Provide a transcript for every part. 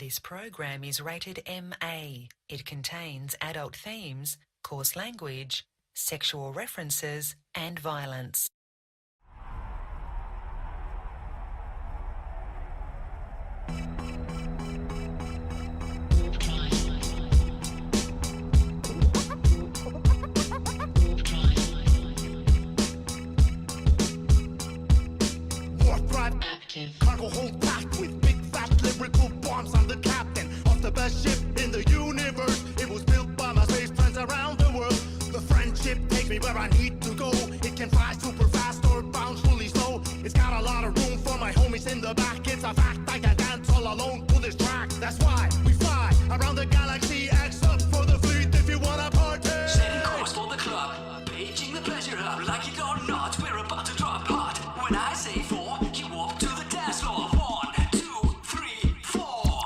This program is rated MA. It contains adult themes, coarse language, sexual references, and violence. Cargo hold packed with big fat lyrical bombs. I'm the captain of the best ship in the universe. It was built by my space friends around the world. The friendship takes me where I need to go. It can fly super fast or bounce really slow. It's got a lot of room for my homies in the back. It's a fact I can dance all alone to this track. That's why we fly around the galaxy. X up for the fleet if you wanna party. Setting course for the club, paging the pleasure hub. Like it or not, we're about to drop hot. When I say four, you walk to the dance floor. 1, 2, 3, 4.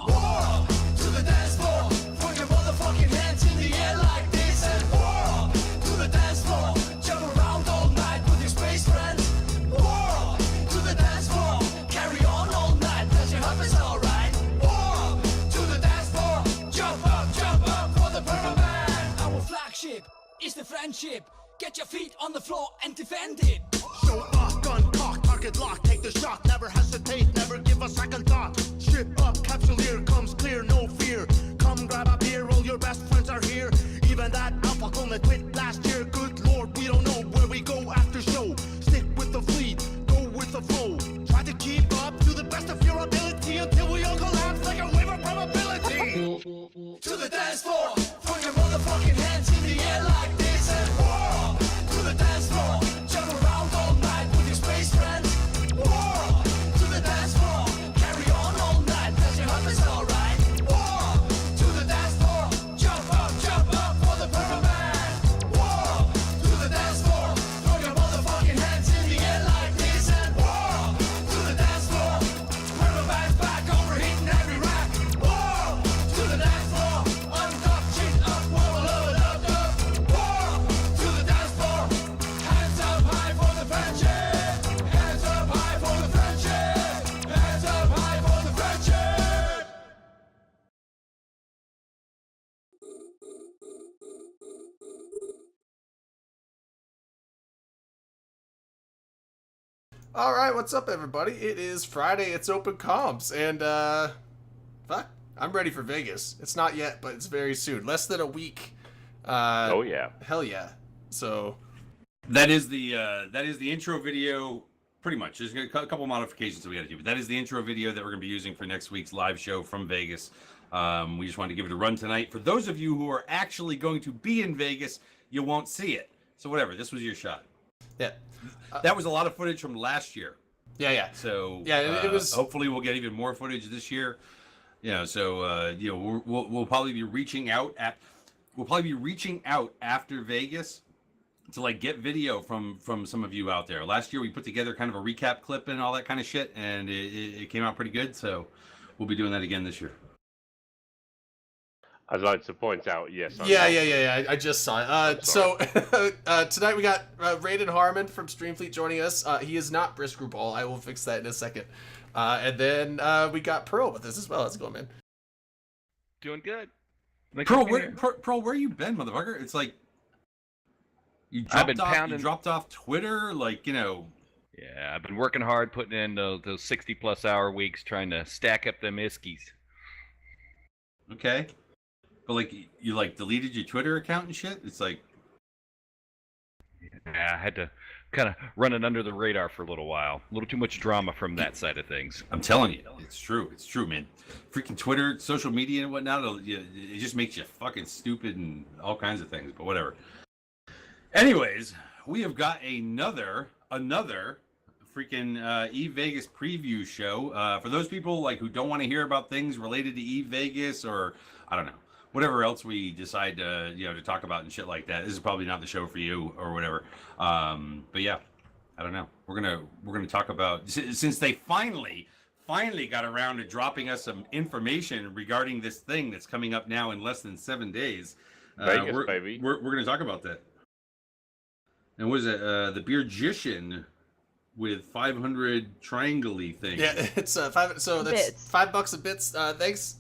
Walk to the dance floor. Put your motherfucking hands in the air like this and walk to the dance floor. Jump around all night with your space friends. Walk to the dance floor. Carry on all night, cause your hub is alright. Walk to the dance floor. Jump up for the pyramid. Our flagship is the friendship. Get your feet on the floor and defend it. Show up, gun cock, target lock, take the shot. Never hesitate, never give a second thought. Ship up, capsule here comes clear, no fear. Come grab a beer, all your best friends are here. Even that alpha clone that quit last year. Good lord, we don't know where we go after show. Stick with the fleet, go with the flow. Try to keep up to the best of your ability until we all collapse like a wave of probability. To the dance floor, throw your motherfucking hands in the air like this and walk to the dance floor. Jump around all night with your space friends. Walk to the dance floor. Carry on all night, cause your hub is alright. Walk to the dance floor. Jump up for the pyramid. Walk to the dance floor. Throw your motherfucking hands in the air like this and walk to the dance floor. Pyramid's back, overheating every rack. Walk to the dance floor. Untucked, chin up, wobble up. Walk to the dance floor. Hands up high for the friendship. Hands up high for the friendship. Hands up high for the friendship. All right, what's up, everybody? It is Friday. It's open comps, and fuck, I'm ready for Vegas. It's not yet, but it's very soon. Less than a week. Oh yeah. Hell yeah. So that is the intro video. Pretty much. There's a couple modifications that we got to do, but that is the intro video that we're going to be using for next week's live show from Vegas. We just wanted to give it a run tonight. For those of you who are actually going to be in Vegas, you won't see it. So whatever. This was your shot. yeah, That was a lot of footage from last year. yeah. So Yeah, it was. Hopefully, we'll get even more footage this year. So we'll probably be reaching out after Vegas to like get video from some of you out there. Last year we put together kind of a recap clip and all that kind of shit, and it came out pretty good. So we'll be doing that again this year. I'd like to point out, yes. Yeah. I just saw it. So tonight we got Raiden Harmon from Streamfleet joining us. He is not Brisker Ball. I will fix that in a second. And then we got Pearl with us as well. How's it going, man? Doing good. Pearl, where you been, motherfucker? It's like you dropped off Twitter, like, Yeah, I've been working hard, putting in those 60+ hour weeks, trying to stack up them iskies. Okay. But like you like deleted your Twitter account and shit? It's like, Yeah, I had to kind of run it under the radar for a little while. A little too much drama from that side of things. I'm telling you, it's true, man. Freaking Twitter, social media and whatnot, it just makes you fucking stupid and all kinds of things, but whatever. Anyways, we have got another freaking Eve Vegas preview show. For those people like who don't want to hear about things related to Eve Vegas, or I don't know, whatever else we decide to talk about and shit like that, this is probably not the show for you or whatever. But yeah, I don't know. We're gonna talk about, since they finally got around to dropping us some information regarding this thing that's coming up now in less than 7 days. Vegas, baby. We're gonna talk about that. And what is it? The Beergician with 500 triangle-y things. Yeah, it's $5. So that's Bits. $5 a bits. Thanks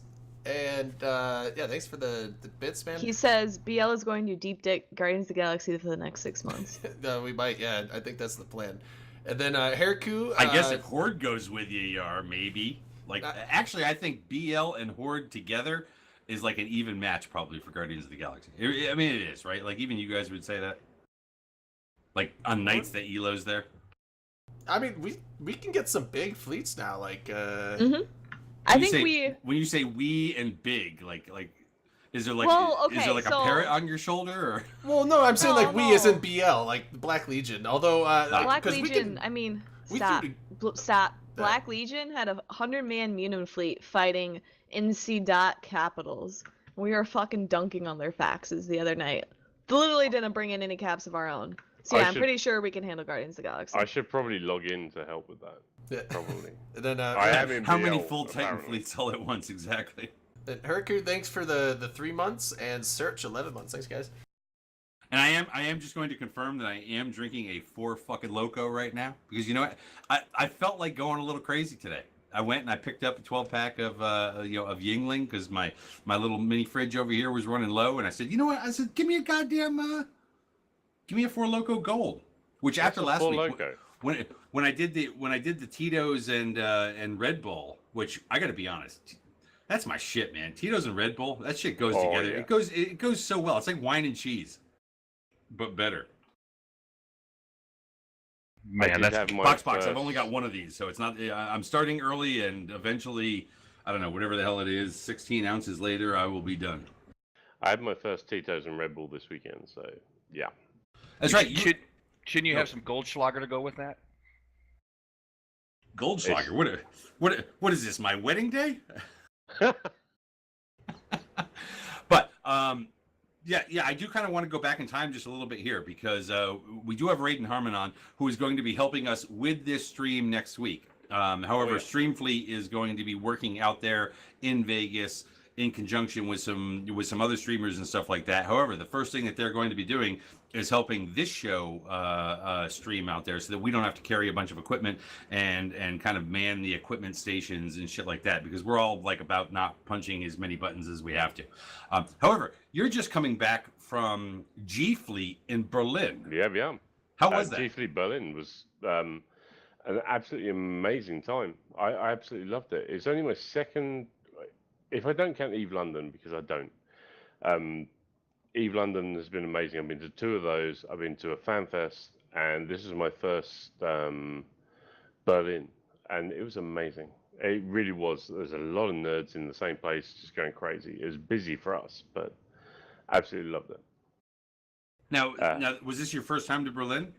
And yeah, thanks for the bits, man. He says BL is going to deep dick Guardians of the Galaxy for the next 6 months. No, we might. Yeah, I think that's the plan. And then Herku. I guess if Horde goes with you, Yar, maybe. Like, actually, I think BL and Horde together is like an even match probably for Guardians of the Galaxy. I mean, it is, right? Like, even you guys would say that. Like, on nights that Elo's there. I mean, we can get some big fleets now. Like, I think when you say we and big, like, is there like is there like a parrot on your shoulder? Or? Well, no, I'm saying we isn't BL, like the Black Legion. Although Black Legion, stop. Black Legion had a 100-man Munin fleet fighting NC dot capitals. We were fucking dunking on their faxes the other night. Literally didn't bring in any caps of our own. So yeah, I'm pretty sure we can handle Guardians of the Galaxy. I should probably log in to help with that. Yeah. Probably. And then I am in how BL, many full Titan apparently. fleets all at once exactly? And Herku, thanks for the 3 months, and Search 11 months. Thanks, guys. And I am just going to confirm that I am drinking a 4 fucking Loco right now because you know what? I felt like going a little crazy today. I went and I picked up a 12-pack of of Yingling because my little mini fridge over here was running low, and I said, you know what? I said, give me a goddamn give me a 4 Loco Gold. Which after last week, Loco? when I did the Tito's and Red Bull, which I got to be honest, that's my shit, man. Tito's and Red Bull, that shit goes together. Yeah. It goes so well. It's like wine and cheese, but better. Man, that's Box. I've only got one of these, so it's not. I'm starting early, and eventually, I don't know, whatever the hell it is. 16 ounces later, I will be done. I had my first Tito's and Red Bull this weekend, so yeah. That's right. Shouldn't you have some Goldschlager to go with that? Goldschlager? What is this? My wedding day? But yeah, I do kind of want to go back in time just a little bit here because we do have Raiden Harmon on, who is going to be helping us with this stream next week. However, Streamfleet is going to be working out there in Vegas in conjunction with some other streamers and stuff like that. However, the first thing that they're going to be doing is helping this show stream out there so that we don't have to carry a bunch of equipment and kind of man the equipment stations and shit like that because we're all like about not punching as many buttons as we have to. However, you're just coming back from G Fleet in Berlin. Yeah. How was that? G Fleet Berlin was an absolutely amazing time. I absolutely loved it. It's only my second, if I don't count Eve London, because I don't. Eve London has been amazing. I've been to 2 of those. I've been to a fan fest, and this is my first Berlin, and it was amazing. It really was. There's a lot of nerds in the same place, just going crazy. It was busy for us, but absolutely loved it. Now, was this your first time to Berlin?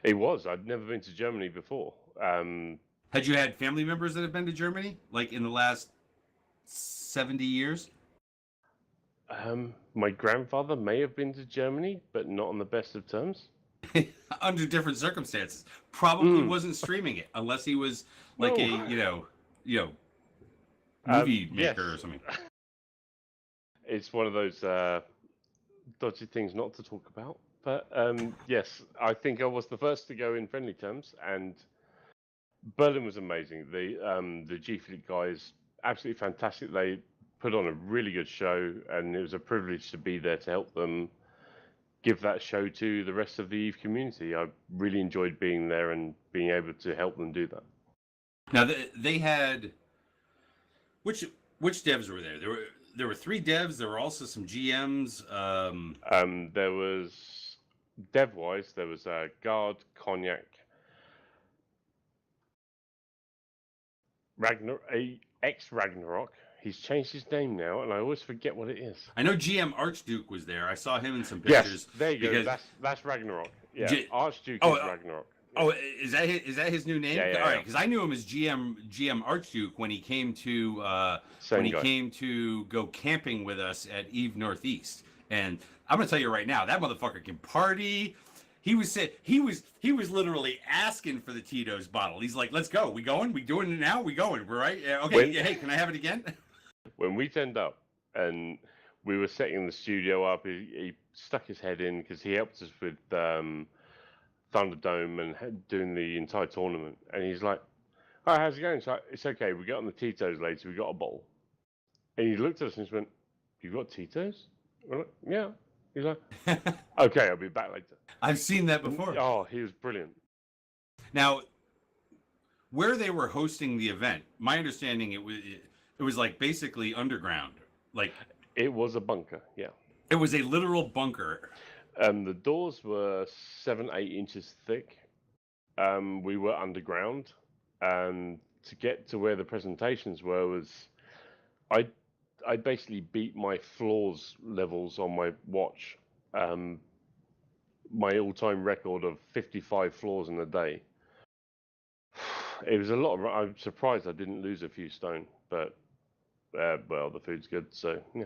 It was. I'd never been to Germany before. Had you had family members that have been to Germany, like in the last 70 years? My grandfather may have been to Germany, but not on the best of terms. Under different circumstances. Probably wasn't streaming it unless he was like a movie maker or something. It's one of those dodgy things not to talk about. But yes, I think I was the first to go in friendly terms, and Berlin was amazing. The G Fleet guys, absolutely fantastic. They put on a really good show, and it was a privilege to be there to help them give that show to the rest of the EVE community. I really enjoyed being there and being able to help them do that. Now they had which devs were there? There were 3 devs. There were also some GMs. There was dev-wise. There was Guard, Cognac, Ragnarok. He's changed his name now, and I always forget what it is. I know GM Archduke was there. I saw him in some pictures. Yes, there you go. That's Ragnarok. Yeah, Archduke is Ragnarok. Oh, is that his new name? Yeah, all right, because I knew him as GM Archduke when he came to came to go camping with us at EVE Northeast. And I'm gonna tell you right now, that motherfucker can party. He was literally asking for the Tito's bottle. He's like, "Let's go. We going? We doing it now? We going? We're right? Yeah, okay. Hey, can I have it again?" When we turned up and we were setting the studio up, he stuck his head in because he helped us with Thunderdome and doing the entire tournament. And he's like, "Oh, how's it going?" So it's okay. We got on the Tito's later. We got a bowl. And he looked at us and he went, "You got Tito's?" We're like, "Yeah." He's like, "Okay, I'll be back later." I've seen that before. Oh, he was brilliant. Now, where they were hosting the event, my understanding it was like basically underground. Like it was a bunker, yeah. It was a literal bunker. The doors were 7-8 inches thick. We were underground, and to get to where the presentations were I basically beat my floors levels on my watch. My all-time record of 55 floors in a day. It was a lot of. I'm surprised I didn't lose a few stone, but well, the food's good, so yeah.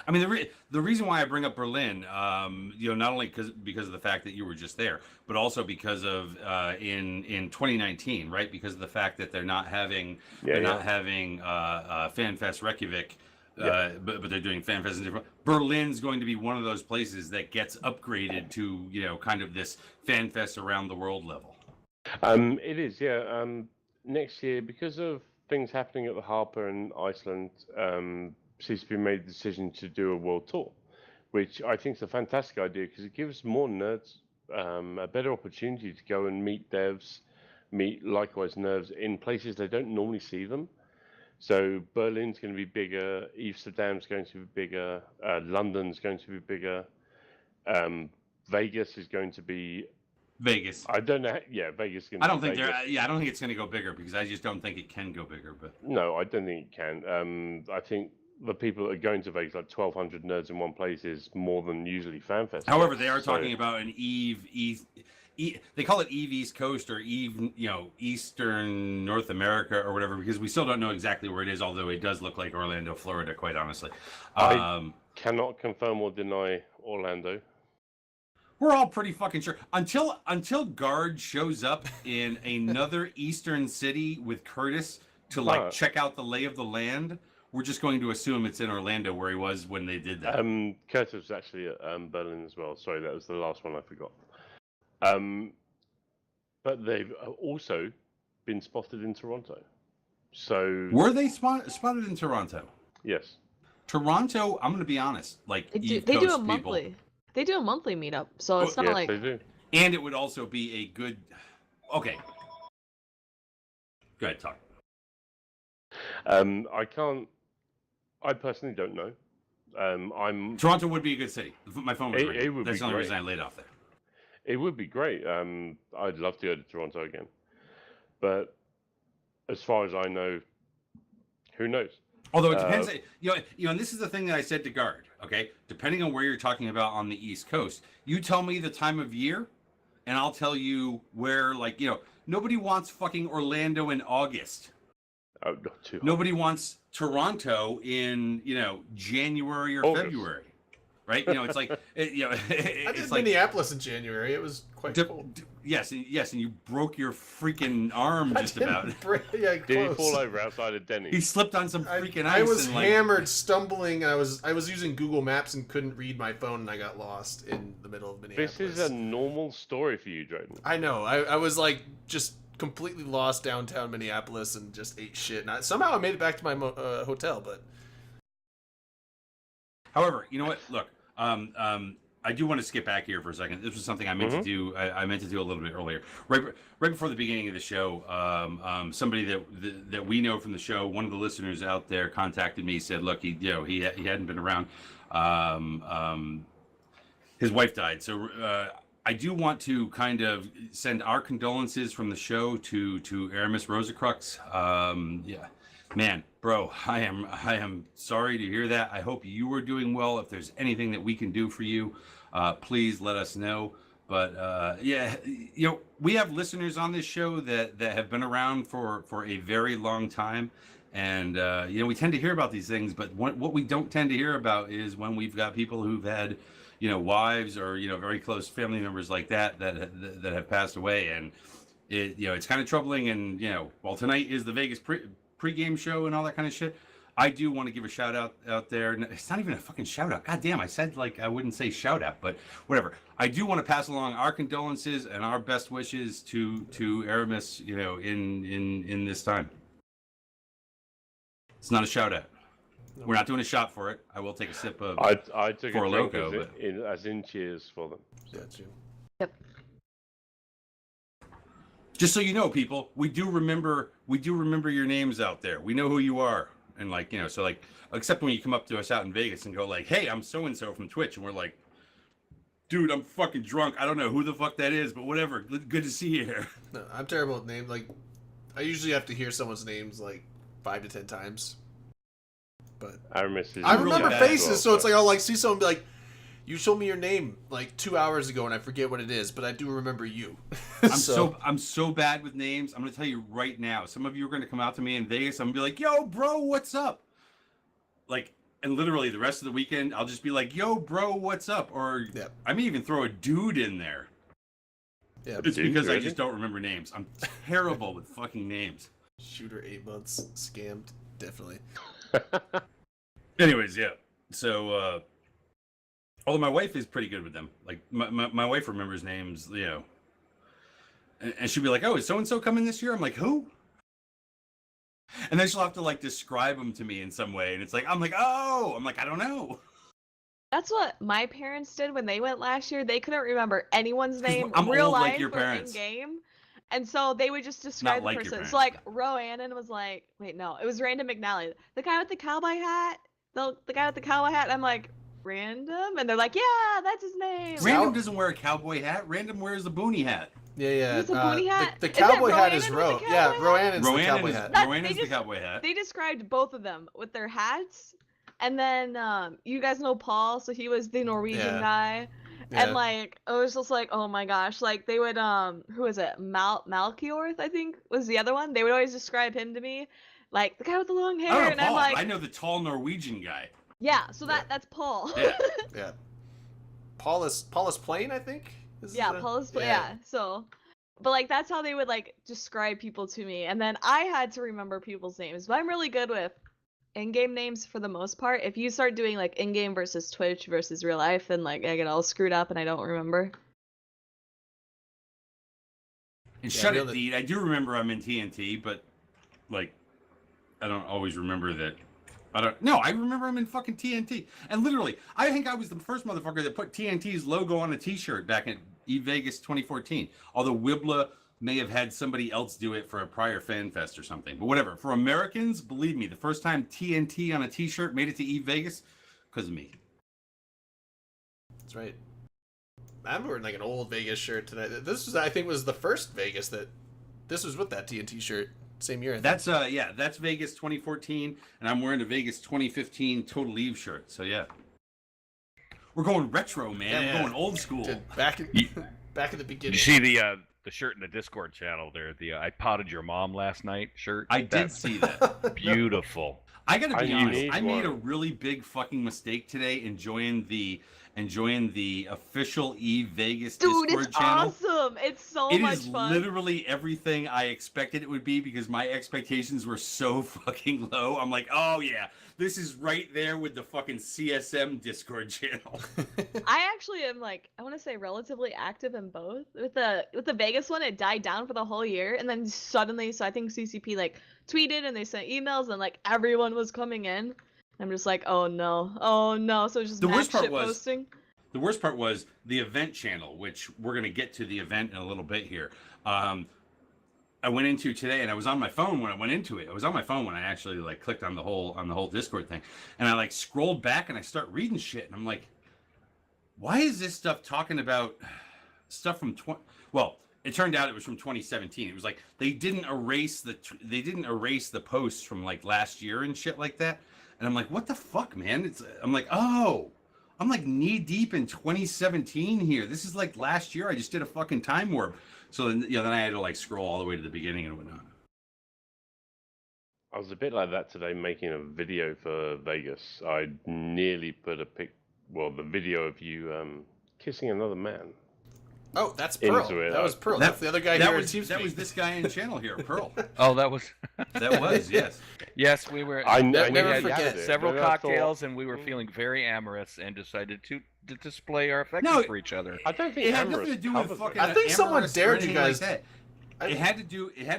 I mean, the reason why I bring up Berlin, not only because of the fact that you were just there, but also because of in 2019, right? Because of the fact that they're not having FanFest Reykjavik, but they're doing FanFest in different. Berlin's going to be one of those places that gets upgraded to kind of this FanFest around the world level. It is, yeah. Next year, because of things happening at the Harper in Iceland. CCP made the decision to do a world tour, which I think is a fantastic idea because it gives more nerds a better opportunity to go and meet devs, meet likewise nerds in places they don't normally see them. So Berlin's going to be bigger, Amsterdam's going to be bigger, London's going to be bigger, Vegas is going to be. Vegas. I don't know. Yeah, Vegas. I don't think I don't think it's going to go bigger because I just don't think it can go bigger. But no, I don't think it can. I think the people that are going to Vegas, like 1,200 nerds in one place, is more than usually FanFest. However, they are talking about an they call it EVE East Coast or EVE, Eastern North America or whatever, because we still don't know exactly where it is. Although it does look like Orlando, Florida, quite honestly. I cannot confirm or deny Orlando. We're all pretty fucking sure until Guard shows up in another Eastern city with Curtis to check out the lay of the land. We're just going to assume it's in Orlando where he was when they did that. Curtis was actually at Berlin as well. Sorry, that was the last one I forgot. But they've also been spotted in Toronto. So were they spotted in Toronto? Yes. Toronto, I'm going to be honest. Like they do a monthly. They do a monthly meetup, so it's not like. They do. And it would also be a good. Okay. Go ahead, talk. I personally don't know. Toronto would be a good city. My phone was ringing. It would That's be the only great. reason I laid off there. It would be great. I'd love to go to Toronto again. But as far as I know, who knows? Although it depends, and this is the thing that I said to Guard, okay? Depending on where you're talking about on the East Coast, you tell me the time of year, and I'll tell you where, nobody wants fucking Orlando in August. Oh, not too hot. Nobody wants Toronto in, January or August. February. Right? It's like, I did Minneapolis in January. It was quite cold. Yes, and you broke your freaking arm just about. Did he fall over outside of Denny's? He slipped on some freaking ice. I was hammered, stumbling. I was using Google Maps and couldn't read my phone, and I got lost in the middle of Minneapolis. This is a normal story for you, Drayden. I know. I was just completely lost downtown Minneapolis and just ate shit. And somehow I made it back to my hotel, but. However, you know what? Look, I do want to skip back here for a second. This was something I meant to do. I meant to do a little bit earlier, right before the beginning of the show. Somebody that we know from the show, one of the listeners out there, contacted me. Said, "Look, he hadn't been around. His wife died, so I do want to kind of send our condolences from the show to Aramis Rosacrux. Yeah." Man, bro, I am sorry to hear that. I hope you are doing well. If there's anything that we can do for you, please let us know. But we have listeners on this show that have been around for a very long time, and we tend to hear about these things. But what we don't tend to hear about is when we've got people who've had, wives or very close family members like that have passed away, and it's kind of troubling. And while tonight is the Vegas pre-game show and all that kind of shit, I do want to give a shout out there. It's not even a fucking shout out. God damn, I said I wouldn't say shout out, but whatever. I do want to pass along our condolences and our best wishes to Aramis, in this time. It's not a shout out. We're not doing a shot for it. I will take a sip of. I took Four a drink Loko, as in cheers for them. Got you. Just so you know, people, we do remember your names out there. We know who you are, and like, you know, so like, except when you come up to us out in Vegas and go like, "Hey, I'm so and so from Twitch," and we're like, "Dude, I'm fucking drunk. I don't know who the fuck that is, but whatever. Good to see you here." No, I'm terrible with names. Like, I usually have to hear someone's names like 5 to 10 times. But Aramis is I really remember bad faces, as well, so it's like I'll like see someone be like, "You told me your name like 2 hours ago, and I forget what it is, but I do remember you." I'm so bad with names. I'm gonna tell you right now. Some of you are gonna come out to me in Vegas. I'm gonna be like, "Yo, bro, what's up?" Like, and literally the rest of the weekend, I'll just be like, "Yo, bro, what's up?" Or I may even throw a dude in there. Yeah, It's Dude, because I really? just don't remember names. I'm terrible with fucking names. Shooter 8 months scammed, definitely. Anyways, yeah. So, although my wife is pretty good with them. Like, my wife remembers names, you know. And she'll be like, "Oh, is so-and-so coming this year?" I'm like, "Who?" And then she'll have to, like, describe them to me in some way. And it's like, I'm like, "Oh!" I'm like, "I don't know." That's what my parents did when they went last year. They couldn't remember anyone's name, I'm real old like life your or parents. in game. And so they would just describe the like your person. parents. So like Roannon was like, wait, no, it was Random McNally, the guy with the cowboy hat. The guy with the cowboy hat. And I'm like, Random? And they're like, yeah, that's his name. Random doesn't wear a cowboy hat. Random wears the boonie hat. Yeah. It's a boonie hat. The Is that cowboy hat is Roannon with Ro. the Yeah, cowboy Roannon's the Roannon cowboy is, hat. Roannon's the cowboy hat. They described both of them with their hats. And then you guys know Paul, so he was the Norwegian Yeah. guy. Yeah. And like it was just like, oh my gosh, like they would who is it? Malkiorth, I think was the other one. They would always describe him to me like the guy with the long hair, I don't know and I'm Paul. like, I know the tall Norwegian guy. yeah, so that's Paul. Yeah. Yeah. Paulus Plain, I think. Yeah, Paul's yeah. So, but like that's how they would like describe people to me, and then I had to remember people's names. But I'm really good with in-game names for the most part. If you start doing like in-game versus Twitch versus real life, then like I get all screwed up and I don't remember. And Yeah, shut it, really. Deed. I do remember I'm in TNT, but like, I don't always remember that. I remember I'm in fucking TNT. And literally, I think I was the first motherfucker that put TNT's logo on a t-shirt back at eVegas 2014. Although Wibla may have had somebody else do it for a prior fan fest or something. But whatever. For Americans, believe me, the first time TNT on a t-shirt made it to eVegas, because of me. That's right. I'm wearing like an old Vegas shirt tonight. This was, I think, was the first Vegas that. This was with that TNT shirt. Same year. I think. That's Vegas 2014, and I'm wearing a Vegas 2015 Total Eve shirt. So yeah, we're going retro, man. Yeah. We're going old school. Dude, back in the beginning. Did you see the shirt in the Discord channel there? The I potted your mom last night shirt. I did see that. Beautiful. I gotta be I honest. need I made a one. really big fucking mistake today enjoying the official Eve Vegas Dude, Discord it's channel. awesome. It's so It much is fun. literally everything I expected it would be because my expectations were so fucking low. I'm like, oh yeah, this is right there with the fucking CSM Discord channel. I actually am like, I want to say relatively active in both. With the Vegas one, it died down for the whole year, and then suddenly, so I think CCP like tweeted and they sent emails, and like everyone was coming in. I'm just like, oh no. So it's just The mass worst part shit was- posting. The worst part was the event channel, which we're gonna get to the event in a little bit here. I went into today, and I was on my phone when I went into it. I was on my phone when I actually like clicked on the whole Discord thing, and I like scrolled back and I start reading shit, and I'm like, why is this stuff talking about stuff from Well, it turned out it was from 2017. It was like they didn't erase the posts from like last year and shit like that. And I'm like, what the fuck, man? I'm like, oh, I'm like knee deep in 2017 here. This is like last year. I just did a fucking time warp. So then, then I had to like scroll all the way to the beginning and whatnot. I was a bit like that today, making a video for Vegas. I nearly put the video of you kissing another man. Oh, that's Pearl. Into it. That was Pearl. That's the other guy that here was, at TeamSpeak. That was this guy in channel here, Pearl. Oh, that was. That was, yes. Yes, we were. I we never had forget. several But I thought- cocktails, and we were feeling very amorous, and decided to display our affection for each other. I don't think It had Amorous nothing to do with covers fucking. it. I think someone amorous or dared you anything guys- Like that. It had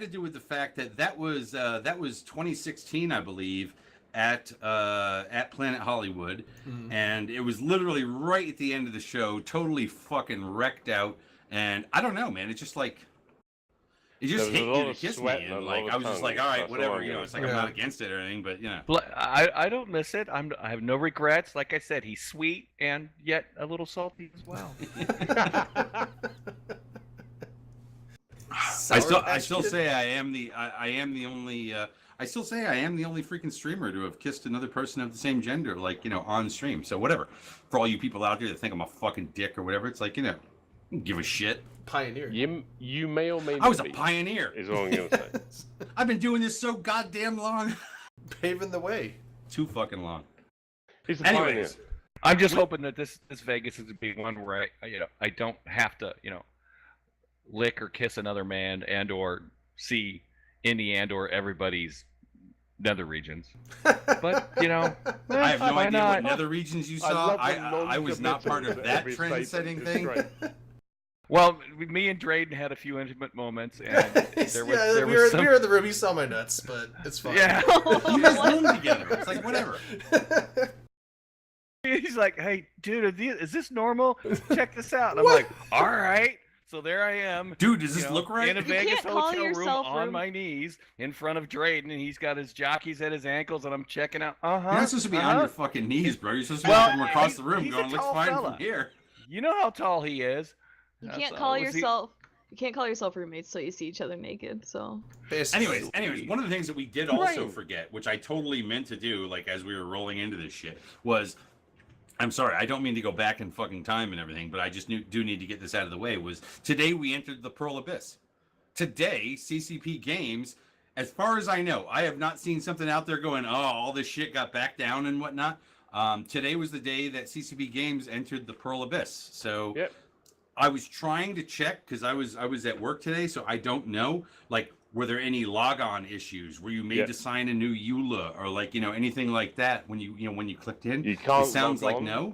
to do with the fact that was 2016, I believe, at Planet Hollywood, and it was literally right at the end of the show, totally fucking wrecked out. And I don't know, man. It's just like it just hit you to kiss me, and like I was just like, all right, whatever. You know, it's like I'm not against it or anything, but you know. I don't miss it. I have no regrets. Like I said, he's sweet and yet a little salty as well. I still say I am the only freaking streamer to have kissed another person of the same gender, like, you know, on stream. So whatever. For all you people out there that think I'm a fucking dick or whatever, it's like, you know, I don't give a shit. Pioneer. You may or may not. I was a pioneer. Is all I'm gonna say. I've been doing this so goddamn long. Paving the way. Too fucking long. He's a pioneer. I'm just hoping that this Vegas is a big one where I don't have to, you know, lick or kiss another man and or see any and or everybody's nether regions. But, you know, I have no idea not? what nether regions you saw. I was not part of that trend-setting thing. Well, me and Drayden had a few intimate moments, and there was, we were in the room. He saw my nuts, but it's fine. Yeah, you guys room together. It's like whatever. He's like, "Hey, dude, is this normal? Check this out." And I'm like, "All right." So there I am. Dude, does this look right? In a Vegas hotel room on my knees in front of Drayden, and he's got his jockeys at his ankles, and I'm checking out. You're not supposed to be on your fucking knees, bro. You're supposed to be from across the room going, looks fine from here. You know how tall he is. You can't call yourself. You can't call yourself roommates till you see each other naked. So. Anyways, one of the things that we did also forget, which I totally meant to do, like as we were rolling into this shit, was. I'm sorry, I don't mean to go back in fucking time and everything, but I just do need to get this out of the way, was today we entered the Pearl Abyss. Today, CCP Games, as far as I know, I have not seen something out there going, oh, all this shit got back down and whatnot. Today was the day that CCP Games entered the Pearl Abyss. So I was trying to check, because I was at work today, so I don't know, like, were there any logon issues? Were you made to sign a new EULA or like, you know, anything like that when you clicked in? You can't. It sounds like no.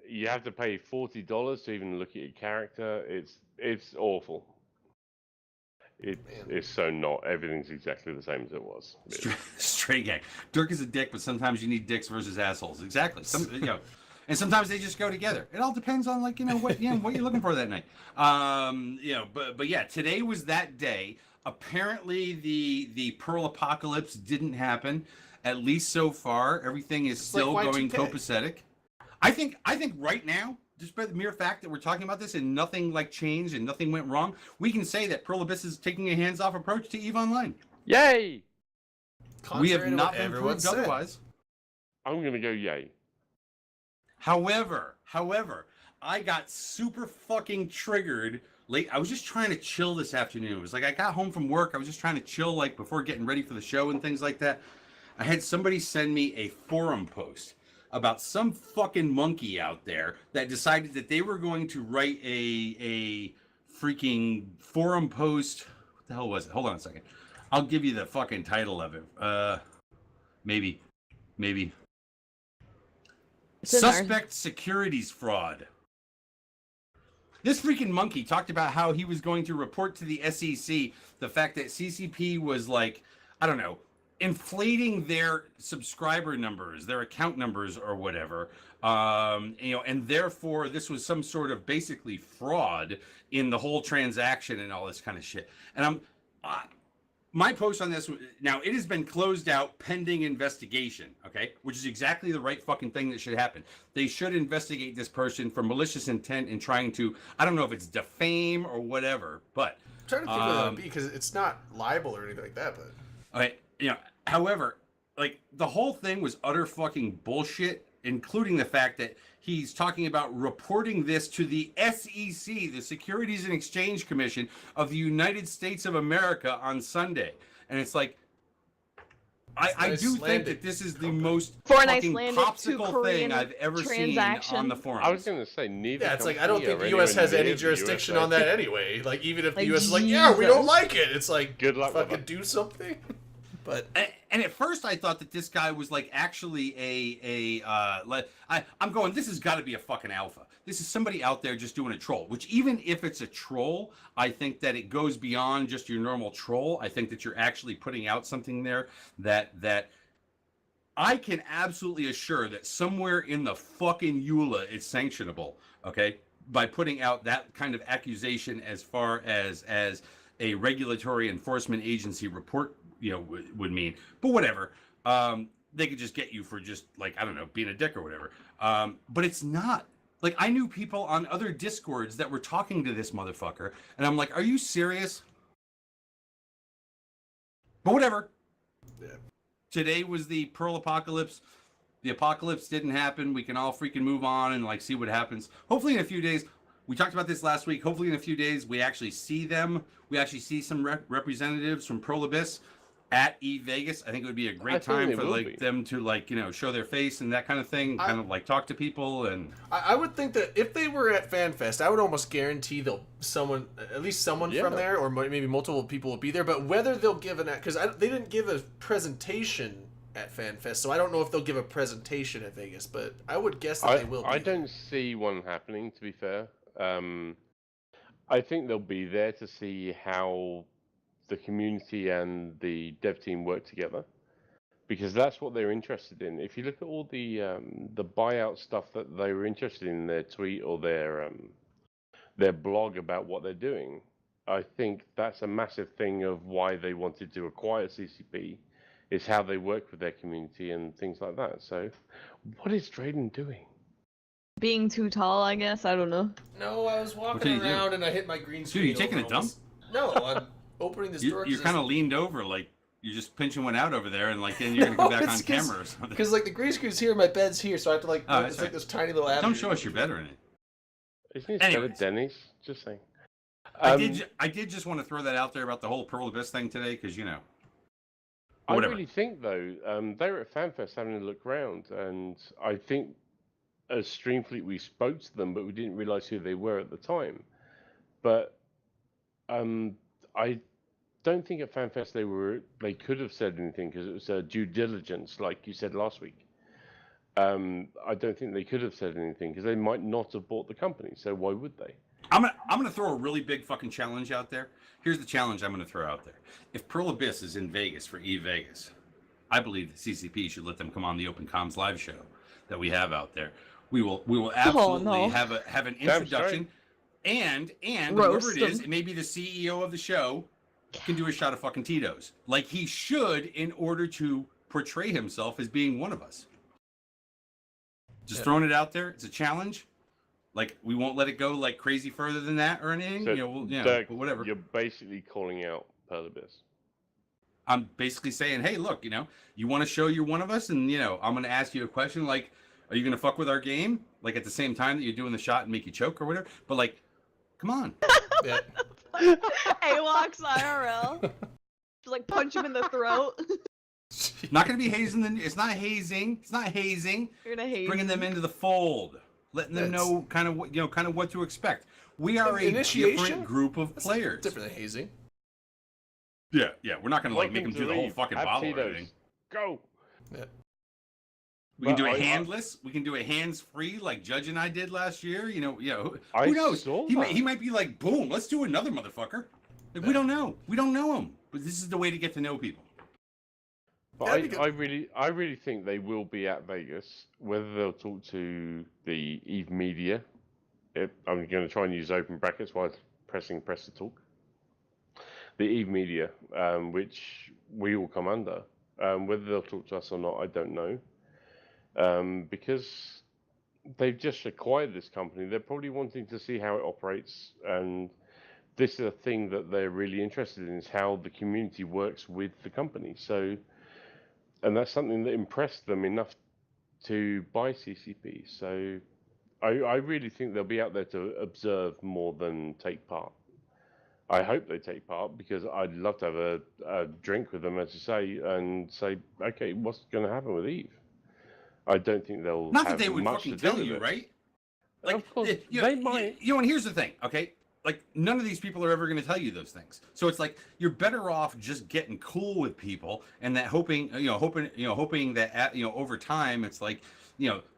You have to pay $40 to even look at your character. It's awful. It's so not. Everything's exactly the same as it was. Straight gang. Dirk is a dick, but sometimes you need dicks versus assholes. Exactly. And sometimes they just go together. It all depends on what what you're looking for that night. But yeah, today was that day. Apparently the Pearl Apocalypse didn't happen, at least so far. Everything is still going copacetic. I think right now, just by the mere fact that we're talking about this and nothing like changed and nothing went wrong, we can say that Pearl Abyss is taking a hands-off approach to EVE Online. Yay! We have not been proved otherwise. I'm gonna go yay. However, I got super fucking triggered late. I was just trying to chill this afternoon. It was like I got home from work. I was just trying to chill, like before getting ready for the show and things like that. I had somebody send me a forum post about some fucking monkey out there that decided that they were going to write a freaking forum post. What the hell was it? Hold on a second. I'll give you the fucking title of it. Maybe. Suspect securities fraud. This freaking monkey talked about how he was going to report to the SEC the fact that CCP was like, I don't know, inflating their subscriber numbers, their account numbers or whatever. And therefore this was some sort of basically fraud in the whole transaction and all this kind of shit. And my post on this, now it has been closed out pending investigation, okay? Which is exactly the right fucking thing that should happen. They should investigate this person for malicious intent and trying to, I don't know if it's defame or whatever, but... I'm trying to think what that would be, because it's not libel or anything like that, but... Okay, however, like, the whole thing was utter fucking bullshit, including the fact that he's talking about reporting this to the SEC, the Securities and Exchange Commission of the United States of America, on Sunday. And it's like, I do think that this is the most fucking popsicle thing I've ever seen on the forums. I was going to say, neither. Yeah, it's like, I don't think the U.S. has any jurisdiction on that anyway. Like, even if the U.S. is like, yeah, we don't like it, it's like, good luck, fucking do something. But and at first I thought that this guy was like actually I'm going, this has got to be a fucking alpha. This is somebody out there just doing a troll, which even if it's a troll, I think that it goes beyond just your normal troll. I think that you're actually putting out something there that I can absolutely assure that somewhere in the fucking EULA it's sanctionable, okay, by putting out that kind of accusation as far as a regulatory enforcement agency report, would mean. But whatever. They could just get you for just, like, I don't know, being a dick or whatever. But it's not. Like, I knew people on other Discords that were talking to this motherfucker, and I'm like, are you serious? But whatever. Yeah. Today was the Pearl apocalypse. The apocalypse didn't happen. We can all freaking move on and, like, see what happens. Hopefully in a few days, we talked about this last week, hopefully in a few days we actually see them. We actually see some representatives from Pearl Abyss at EVE Vegas. I think it would be a great time for them to show their face and that kind of thing, kind of like talk to people. And I would think that if they were at FanFest, I would almost guarantee at least someone from there, or maybe multiple people will be there. But whether they'll give because they didn't give a presentation at FanFest, so I don't know if they'll give a presentation at Vegas. But I would guess that they will. I don't see one happening, to be fair. I think they'll be there to see how the community and the dev team work together, because that's what they're interested in. If you look at all the buyout stuff that they were interested in their tweet or their blog about what they're doing, I think that's a massive thing of why they wanted to acquire CCP, is how they work with their community and things like that. So, what is Drayden doing? Being too tall, I guess. I don't know. No, I was walking around and I hit my green screen. Dude, you taking a dump? No, I'm opening this door. You're kind of leaned over, like you're just pinching one out over there, and like then you're gonna go back on camera or something. Because like the green screen's here, my bed's here, so I have to like. It's like this tiny little avenue. Don't show us your bed or anything. Isn't it better, Denny's? Just saying. I did just want to throw that out there about the whole Pearl Abyss thing today, because I really think though, they were at FanFest having a look around, and I think as Streamfleet we spoke to them, but we didn't realize who they were at the time. But I don't think at FanFest they could have said anything, because it was due diligence, like you said last week. I don't think they could have said anything because they might not have bought the company. So why would they? I'm gonna throw a really big fucking challenge out there. Here's the challenge I'm gonna throw out there. If Pearl Abyss is in Vegas for EVE Vegas, I believe that CCP should let them come on the Open Comms live show that we have out there. We will absolutely have an introduction, and whoever it is, it may be the CEO of the show, can do a shot of fucking Tito's, like he should, in order to portray himself as being one of us. Just throwing it out there. It's a challenge. Like, we won't let it go like crazy further than that or anything. So, but whatever. You're basically calling out Pearl Abyss. I'm basically saying, hey, look, you want to show you're one of us, and I'm going to ask you a question like, are you going to fuck with our game? Like, at the same time that you're doing the shot and make you choke or whatever? But, like, come on. AWOX IRL. Just, like, punch him in the throat. Not going to be hazing. It's not hazing. It's not hazing. You're going to haze. Bringing them into the fold. Letting them know kind of what to expect. We are a different group of players. Different than hazing. Yeah. We're not going to, like, make them do the whole fucking bottle or anything. Go. Yeah. We can do a handless. We can do a hands-free, like Judge and I did last year. Who knows? He might be like, boom, let's do another motherfucker. Like, we don't know. We don't know him. But this is the way to get to know people. But I really think they will be at Vegas. Whether they'll talk to the EVE media, I'm going to try and use open brackets while pressing press to talk. The EVE media, which we all come under. Whether they'll talk to us or not, I don't know. Because they've just acquired this company. They're probably wanting to see how it operates, and this is a thing that they're really interested in, is how the community works with the company. So, and that's something that impressed them enough to buy CCP. So I really think they'll be out there to observe more than take part. I hope they take part, because I'd love to have a drink with them, as you say, and say, okay, what's going to happen with EVE? I don't think they'll. Not that they would fucking tell you, right? Like, of course, they might. And here's the thing, okay? Like, none of these people are ever going to tell you those things. So it's like you're better off just getting cool with people, and that hoping that over time it's like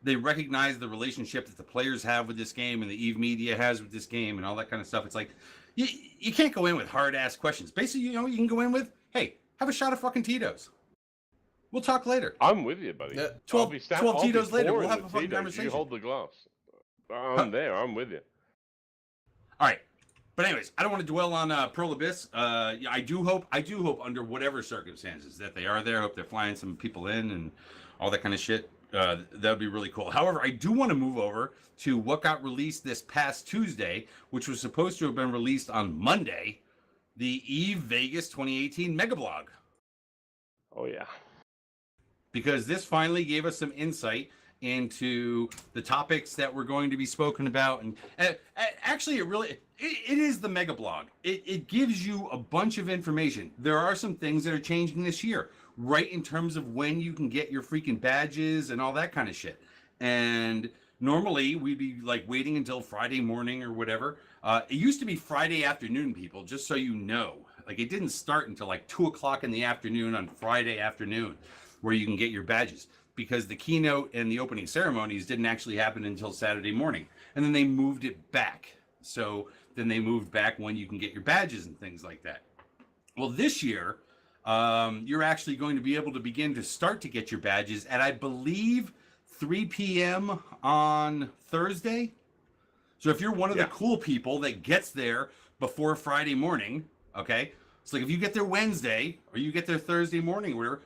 they recognize the relationship that the players have with this game and the EVE media has with this game and all that kind of stuff. It's like you can't go in with hard ass questions. Basically, you can go in with, hey, have a shot of fucking Tito's. We'll talk later. I'm with you, buddy. Yeah. 12 Tito's later. We'll pouring have the a fucking Tito's. conversation. You hold the glass. I'm there. I'm with you. All right. But anyways, I don't want to dwell on Pearl Abyss. I do hope under whatever circumstances that they are there. I hope they're flying some people in and all that kind of shit. That would be really cool. However, I do want to move over to what got released this past Tuesday, which was supposed to have been released on Monday, the Eve Vegas 2018 Mega Blog. Oh, yeah. Because this finally gave us some insight into the topics that were going to be spoken about. And actually, it is the Mega Blog. It gives you a bunch of information. There are some things that are changing this year, right, in terms of when you can get your freaking badges and all that kind of shit. And normally we'd be like waiting until Friday morning or whatever. It used to be Friday afternoon, people, just so you know. Like, it didn't start until like 2 o'clock in the afternoon on Friday afternoon where you can get your badges, because the keynote and the opening ceremonies didn't actually happen until Saturday morning. And then they moved it back. So then they moved back when you can get your badges and things like that. Well, this year, you're actually going to be able to begin to start to get your badges at, I believe, 3 p.m. on Thursday. So if you're one of the cool people that gets there before Friday morning, okay? So like if you get there Wednesday or you get there Thursday morning, whatever,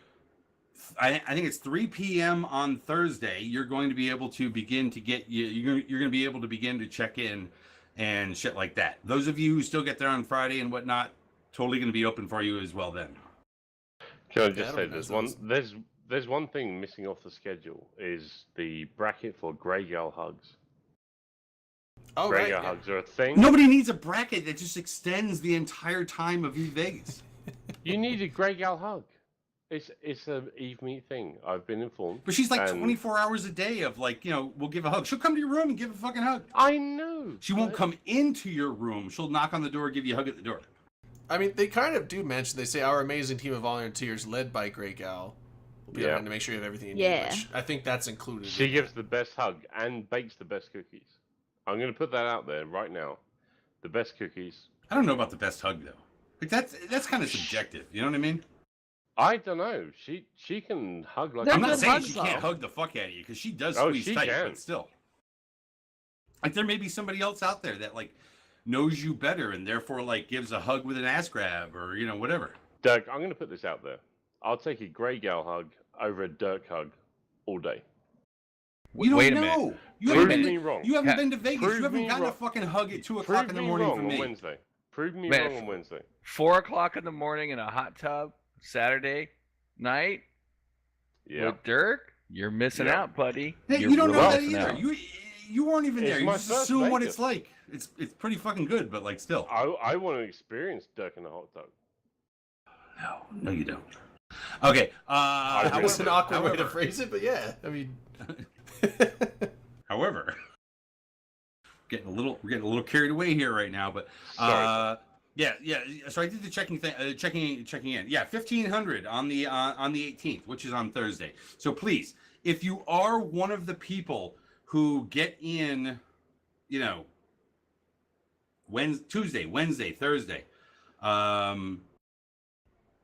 I think it's 3 p.m. on Thursday, you're going to be able to begin to get, you're going to be able to begin to check in and shit like that. Those of you who still get there on Friday and whatnot, totally going to be open for you as well then. Can I just say there's one thing missing off the schedule is the bracket for Grey Gal hugs. Oh, Grey right. Gal hugs are a thing. Nobody needs a bracket that just extends the entire time of Eve Vegas. You need a Grey Gal hug. It's a Eve Meet thing. I've been informed. But she's like 24 hours a day of like, we'll give a hug. She'll come to your room and give a fucking hug. I know. She won't come into your room. She'll knock on the door, give you a hug at the door. I mean, they kind of do mention, they say our amazing team of volunteers led by Grey Gal will be around to make sure you have everything you need. Which I think that's included. She gives the best hug and bakes the best cookies. I'm going to put that out there right now. The best cookies. I don't know about the best hug though. Like that's kind of subjective. You know what I mean? I don't know. She can hug like. I'm not saying she can't hug the fuck out of you, because she does squeeze tight, but still. Like there may be somebody else out there that like knows you better and therefore like gives a hug with an ass grab or whatever. Dirk, I'm going to put this out there. I'll take a Grey Gal hug over a Dirk hug all day. You don't know. You haven't been to Vegas. Prove You haven't gotten wrong. a fucking hug at 2 o'clock in the morning from me. Wednesday. Prove me Man, wrong on Wednesday. 4 o'clock in the morning in a hot tub Saturday night with Dirk, you're missing out, buddy. Hey, You're you don't know that missing either. out. You weren't even there. It's You my just first assume what Vegas. it's like. It's pretty fucking good, but like still. I want to experience Dirk in a hot tub. No, you don't. Okay. That was an awkward way to phrase it, but yeah, I mean. However, we're getting a little carried away here right now, but yeah. So I did the checking in. Yeah, 1,500 on the 18th, which is on Thursday. So please, if you are one of the people who get in, Tuesday, Wednesday, Thursday,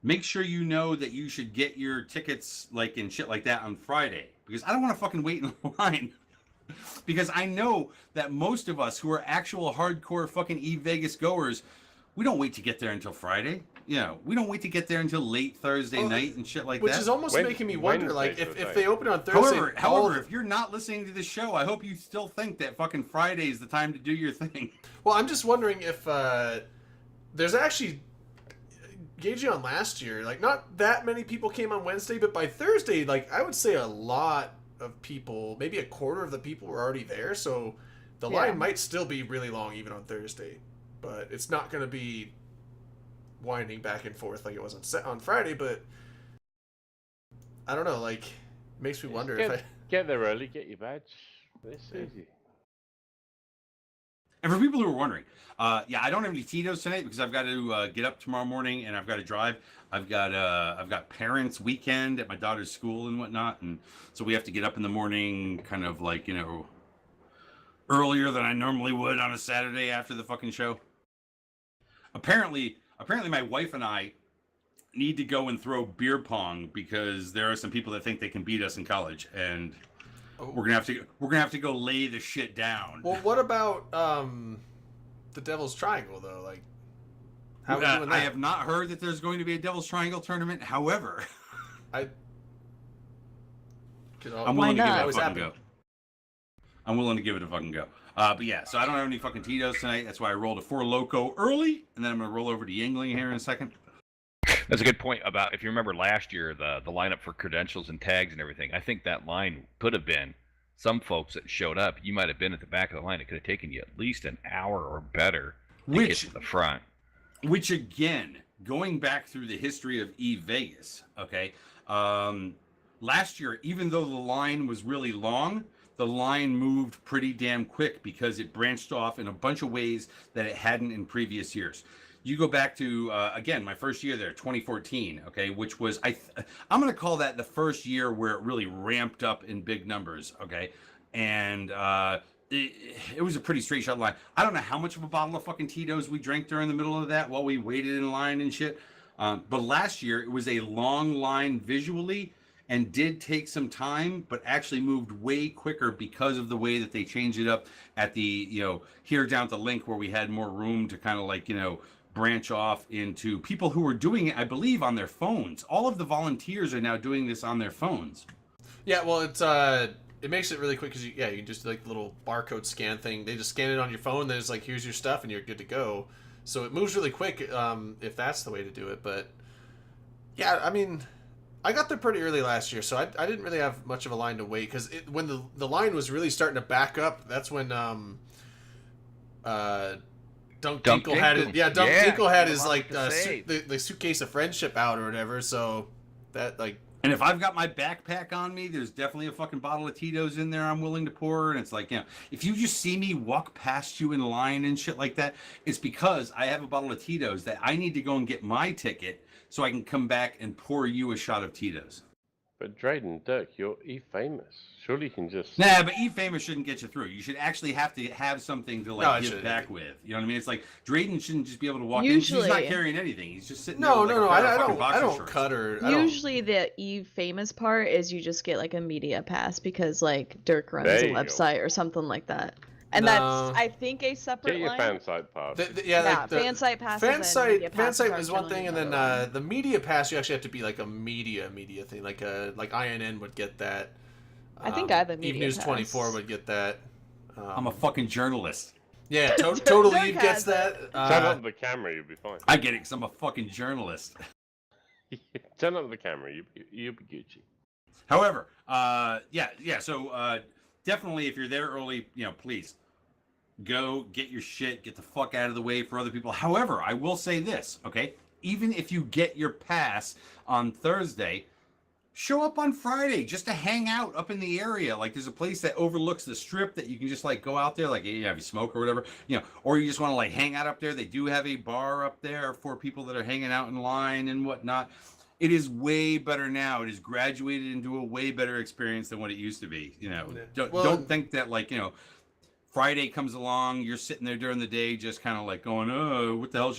make sure you know that you should get your tickets like and shit like that on Friday, because I don't want to fucking wait in line. Because I know that most of us who are actual hardcore fucking Eve Vegas goers, we don't wait to get there until Friday. We don't wait to get there until late Thursday night and shit like that. Which is almost making me wonder, like, if they open on Thursday. However, if you're not listening to the show, I hope you still think that fucking Friday is the time to do your thing. Well, I'm just wondering if there's actually, gauging on last year, like, not that many people came on Wednesday, but by Thursday, like, I would say a lot of people, maybe a quarter of the people were already there, so the line might still be really long even on Thursday, but it's not going to be winding back and forth like it was on Friday. But I don't know, like, makes me wonder if I get there early, get your badge. It's easy. And for people who are wondering, I don't have any Tito's tonight because I've got to get up tomorrow morning and I've got to drive. I've got parents' weekend at my daughter's school and whatnot, and so we have to get up in the morning, kind of like earlier than I normally would on a Saturday after the fucking show. Apparently, my wife and I need to go and throw beer pong because there are some people that think they can beat us in college, and we're gonna have to go lay the shit down. Well, what about the Devil's Triangle though? Like, how are we doing that? I have not heard that there's going to be a Devil's Triangle tournament. However, I'm willing to give it not? a fucking go. I'm willing to give it a fucking go. But yeah, so I don't have any fucking Tito's tonight. That's why I rolled a 4 Loco early, and then I'm gonna roll over to Yingling here in a second. That's a good point about, if you remember last year, the lineup for credentials and tags and everything. I think that line could have been, some folks that showed up, you might have been at the back of the line. It could have taken you at least an hour or better to get to the front. Which again, going back through the history of Vegas, okay, last year, even though the line was really long, the line moved pretty damn quick because it branched off in a bunch of ways that it hadn't in previous years. You go back to, again, my first year there, 2014, okay, which was, I'm going to call that the first year where it really ramped up in big numbers, okay? And it was a pretty straight shot line. I don't know how much of a bottle of fucking Tito's we drank during the middle of that while we waited in line and shit. But last year, it was a long line visually and did take some time, but actually moved way quicker because of the way that they changed it up at the, here down at the link where we had more room to kind of like, branch off into people who were doing it, I believe, on their phones. All of the volunteers are now doing this on their phones. Yeah, well, it makes it really quick because you can just do like the little barcode scan thing. They just scan it on your phone. Then it's like, here's your stuff, and you're good to go. So it moves really quick if that's the way to do it. But yeah, I mean, I got there pretty early last year, so I didn't really have much of a line to wait because when the line was really starting to back up, that's when Dunk Dinkle had it. Yeah, Dunk Dinkle had his like the suitcase of friendship out or whatever. So that like. And if I've got my backpack on me, there's definitely a fucking bottle of Tito's in there I'm willing to pour. And it's like, if you just see me walk past you in line and shit like that, it's because I have a bottle of Tito's that I need to go and get my ticket so I can come back and pour you a shot of Tito's. But Drayden, Dirk, you're E-famous. Surely you can just... Nah, but E-famous shouldn't get you through. You should actually have to have something to like give back with. You know what I mean? It's like Drayden shouldn't just be able to walk in. He's not carrying anything. He's just sitting there. No, I don't cut her. Usually the E-famous part is you just get like a media pass because like Dirk runs a website or something like that. And that's, I think, a separate Get your line. fan site pass. Fan site passes. Fan site was one thing, and then the media pass you actually have to be like a media thing, like INN would get that. I think I have a media News pass. 24 would get that. I'm a fucking journalist. Yeah, Total Eve gets that. Turn up the camera, you'll be fine. I get it because I'm a fucking journalist. Turn up the camera, you'll be Gucci. However, so definitely if you're there early, please go get your shit, get the fuck out of the way for other people. However, I will say this, okay? Even if you get your pass on Thursday, show up on Friday just to hang out up in the area. Like there's a place that overlooks the strip that you can just like go out there, like if you smoke or whatever, or you just want to like hang out up there. They do have a bar up there for people that are hanging out in line and whatnot. It is way better now. It has graduated into a way better experience than what it used to be. Don't think that like, Friday comes along, you're sitting there during the day just kind of like going, oh, what the hell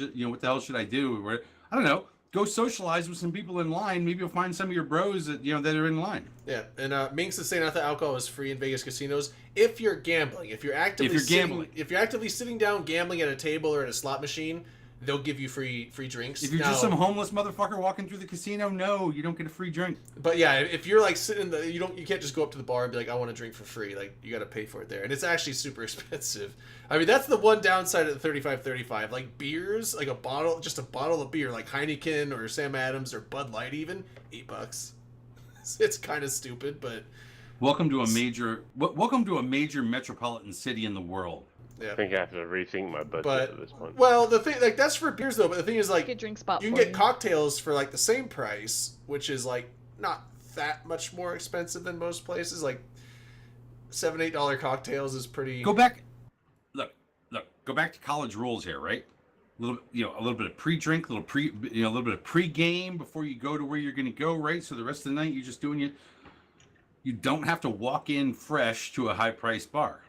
should I do? I don't know. Go socialize with some people in line. Maybe you'll find some of your bros that that are in line. Yeah, and Minx is saying that alcohol is free in Vegas casinos if you're gambling. If you're actively sitting down gambling at a table or at a slot machine, they'll give you free drinks. If you're just some homeless motherfucker walking through the casino, no, you don't get a free drink. But yeah, if you're like sitting you can't just go up to the bar and be like, I want a drink for free. Like you got to pay for it there, and it's actually super expensive. I mean, that's the one downside of the 35-35. Like beers, like a bottle of beer, like Heineken or Sam Adams or Bud Light, even $8. It's kind of stupid, but welcome to a major metropolitan city in the world. Yeah. I think I have to rethink my budget at this point. Well, the thing, like, that's for beers though. But the thing is, like, you can get cocktails for like the same price, which is like not that much more expensive than most places. Like $7-8 cocktails is pretty. Go back to college rules here, right? A little bit of pre-drink, a little bit of pre-game before you go to where you're going to go, right? So the rest of the night you're just doing you don't have to walk in fresh to a high-priced bar.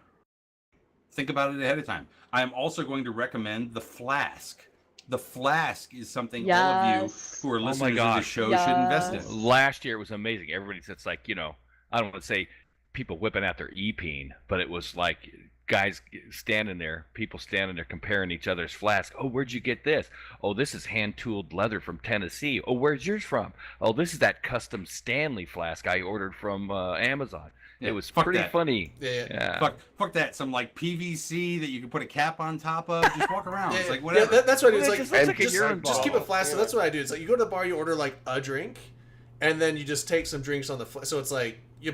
Think about it ahead of time. I am also going to recommend the Flask. the flask is something Yes. all of you who are Oh my listeners of the gosh. show should invest Yes. in. Last year it was amazing. Everybody's it's like, you know, I don't want to say people whipping out their e-peen, but it was like guys standing there, people standing there comparing each other's flasks. Oh, where'd you get this? Oh, this is hand-tooled leather from Tennessee. Oh, where's yours from? Oh, this is that custom Stanley flask I ordered from Amazon. Yeah, It was fuck pretty that. funny. Yeah. Fuck that. Some like PVC that you can put a cap on top of. Just walk around. It's like Yeah, whatever. that's what I do. It's It like, just looks like a just, urine just keep a bottle. flask. So that's what I do. It's like you go to the bar, you order like a drink, and then you just take some drinks on the. So it's like you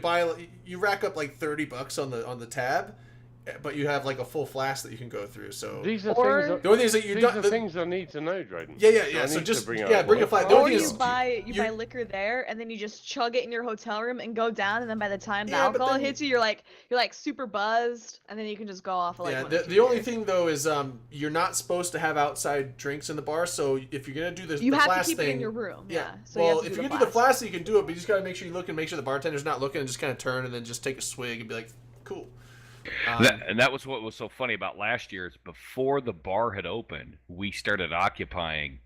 rack up like $30 on the tab, but you have like a full flask that you can go through. So These are Or- things. the only thing is that you These don't. are things I need to know, Drayden. Yeah. I So need just to bring bring a flask. The Or only thing you is buy you- buy liquor there, and then you just chug it in your hotel room and go down, and then by the time the Yeah, but alcohol then- hits you, you're like super buzzed, and then you can just go off of like yeah. one or two The only beers. thing though is you're not supposed to have outside drinks in the bar. So if you're gonna do this, You the have to flask keep thing, it in your room. Yeah. So well, you have to if do you're the gonna do the flask. flask, you can do it, but you just gotta make sure you look and make sure the bartender's not looking, and just kind of turn and then just take a swig and be like, cool. That was what was so funny about last year is before the bar had opened, we started occupying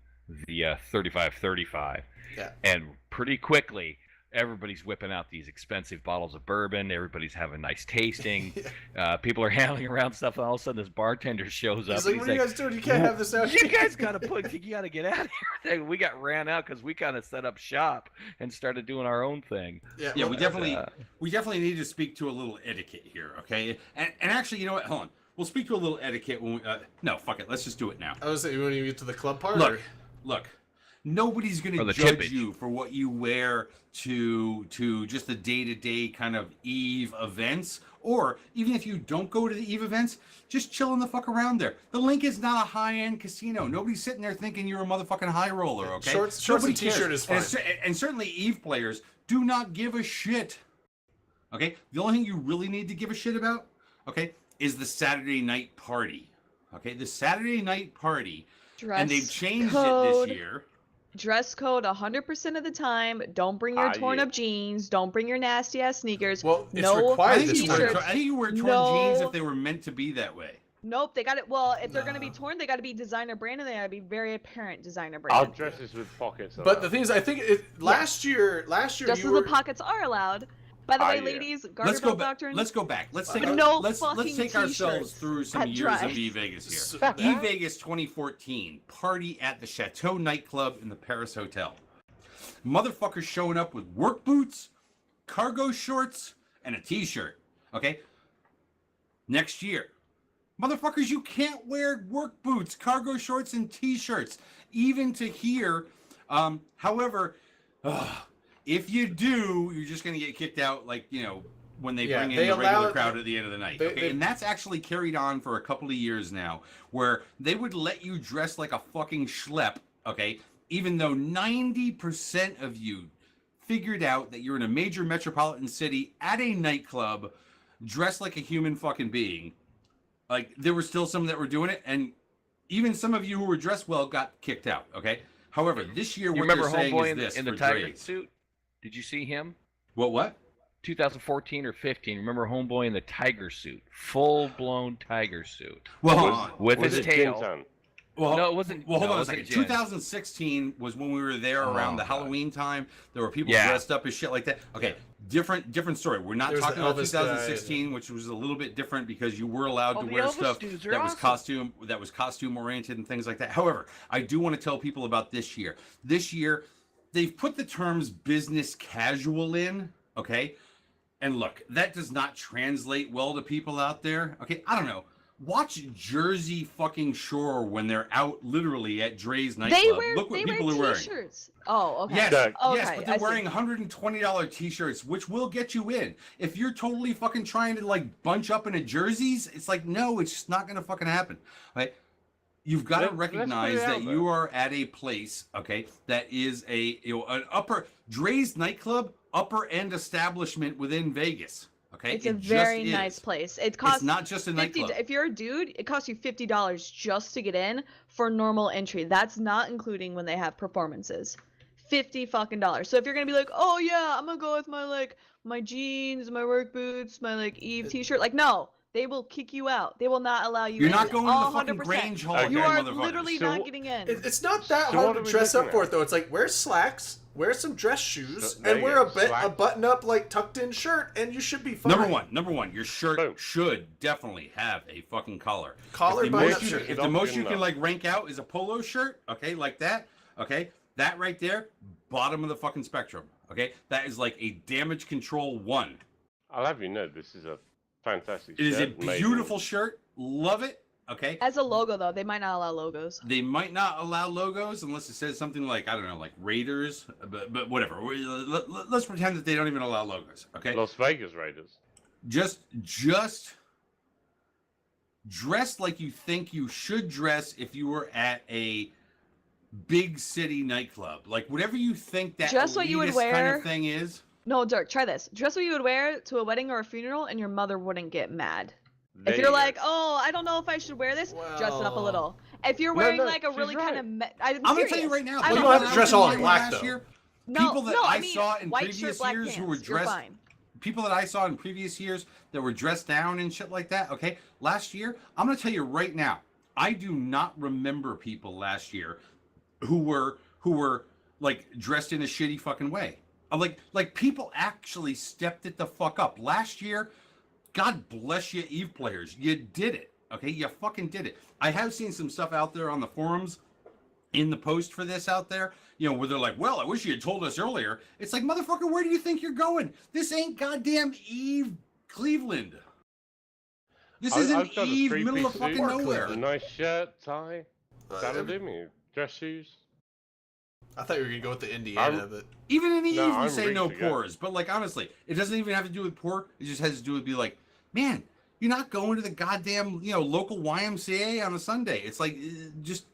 the 3535. Yeah. And pretty quickly, everybody's whipping out these expensive bottles of bourbon. Everybody's having nice tasting. People are handing around stuff, and all of a sudden this bartender shows up. He's and like, what are you guys doing? You can't have this out You here." guys gotta get out of here. We got ran out because we kind of set up shop and started doing our own thing. Yeah, Yeah, well, we definitely need to speak to a little etiquette here, okay? And actually, you know what? Hold on. We'll speak to a little etiquette when we. No, fuck it. Let's just do it now. I was saying, you want to get to the club part? Look. Nobody's Or gonna the judge tippage. you for what you wear to just the day-to-day kind of Eve events, or even if you don't go to the Eve events, just chilling the fuck around there. The Link is not a high-end casino. Nobody's sitting there thinking you're a motherfucking high roller, okay? Shorts Nobody and t-shirt cares. is fine. And certainly Eve players do not give a shit. Okay? The only thing you really need to give a shit about, okay, is the Saturday night party. Okay? The Saturday night party. And they've changed it this year. Dress code 100% of the time. Don't bring your torn up jeans. Don't bring your nasty ass sneakers. Well, it's no required I think t-shirts. you wear torn No. jeans if they were meant to be that way. Nope, they got it. Well, if they're gonna be torn, they got to be designer brand, and they got to be very apparent designer brand. Our dresses with pockets. But the thing is, I think last year Just you as were. the pockets are allowed. By the way, yeah. ladies, Garter Let's go Belt back. Doctrine. Let's go back. Let's take No let's fucking take ourselves t-shirts through some at years of Drive. E-Vegas here. E-Vegas 2014 party at the Chateau nightclub in the Paris Hotel. Motherfuckers showing up with work boots, cargo shorts, and a t-shirt. Okay. Next year, motherfuckers, you can't wear work boots, cargo shorts, and t-shirts, even to here. However, if you do, you're just gonna get kicked out, like, you know, when they bring in the regular crowd at the end of the night. Okay? And that's actually carried on for a couple of years now, where they would let you dress like a fucking schlep, okay, even though 90% of you figured out that you're in a major metropolitan city at a nightclub, dressed like a human fucking being. Like, there were still some that were doing it, and even some of you who were dressed well got kicked out, okay? However, this year, You what remember you're saying Homeboy is this in the for tiger Drake. suit? Did you see him? What? 2014 or 15. Remember Homeboy in the tiger suit, full-blown tiger suit. Well, with was his it tail. Jintan? Well, No, it wasn't. Well, hold no, on it a wasn't second. Jen. 2016 was when we were there around the God. Halloween time. There were people Yeah. dressed up as shit like that. Okay, different story. We're not There was talking the about Elvis guy. 2016, which was a little bit different because you were allowed to the wear Elvis stuff dudes are that was awesome. costume oriented and things like that. However, I do want to tell people about this year. This year, they've put the terms business casual in. Okay, and look, that does not translate well to people out there. Okay, I don't know. Watch Jersey fucking Shore when they're out literally at Dre's nightclub. Look what people are wearing. T-shirts. Oh, okay. Yes, okay, yes, but they're I see. wearing $120 t-shirts, which will get you in. If you're totally fucking trying to like bunch up into jerseys, it's like, no, it's just not gonna fucking happen. Right? You've got to Let's put it recognize out that there. you are at a place, okay, that is an upper Dre's nightclub, upper end establishment within Vegas. Okay, It's a It just very is. nice place. It costs It's not just a 50 nightclub. If you're a dude, it costs you $50 just to get in for normal entry. That's not including when they have performances. $50 fucking dollars. So if you're gonna be like, oh yeah, I'm gonna go with my jeans, my work boots, my Eve t-shirt, like no, they will kick you out. They will not allow you You're in. not going to the fucking 100%. Grange Hall, Okay. You you are motherfuckers. literally So not getting in. It's not that So what hard are to we dress up looking for at? it though. It's like wear slacks, wear some dress shoes, So, there and you wear go. a Slack. button-up like tucked-in shirt, and you should be fine. Number one, your shirt Boom. should definitely have a fucking collar. Collar, if the button-up most you, shirt. if the Not most good you can enough. like rank out is a polo shirt, okay, like that, okay, that right there, bottom of the fucking spectrum, okay, that is like a damage control 1. I'll have you know, this is a fantastic It is a shirt, made in- beautiful shirt, love it, okay. As a logo, though, they might not allow logos. They might not allow logos unless it says something like, I don't know, like Raiders, but whatever. Let's pretend that they don't even allow logos, okay? Las Vegas Raiders. Just dress like you think you should dress if you were at a big city nightclub. Like whatever you think that Just what you would elitist kind wear- of thing is. No, Dirk, try this. Dress what you would wear to a wedding or a funeral, and your mother wouldn't get mad. There If you you're go. like, oh, I don't know if I should wear this, dress it up a Well- little. If you're No, wearing no, like a she's really right. kind of, I'm I'm gonna serious. tell you right now. I Well, you don't don't have to know. dress all in Last black, year, No, people that no, I I mean, saw in white previous shirt, black years pants. who were You're dressed, fine. people that I saw in previous years that were dressed down and shit like that, okay? Last year, I'm going to tell you right now, I do not remember people last year who were like dressed in a shitty fucking way. I'm like people actually stepped it the fuck up. Last year, God bless you, Eve players. You did it. Okay? You fucking did it. I have seen some stuff out there on the forums in the post for this out there, you know, where they're like, well, I wish you had told us earlier. It's like, motherfucker, where do you think you're going? This ain't goddamn Eve Cleveland. This isn't I've got a Eve, three-piece middle of suit, fucking nowhere. A nice shirt, tie. That'll I do me. Dress shoes. thought you were gonna go with the Indiana, but Even in Eve, No, you I'm say ready no to go. pores. But, like, honestly, it doesn't even have to do with poor. It just has to do with be like, man, you're not going to the goddamn, you know, local YMCA on a Sunday. It's like, just,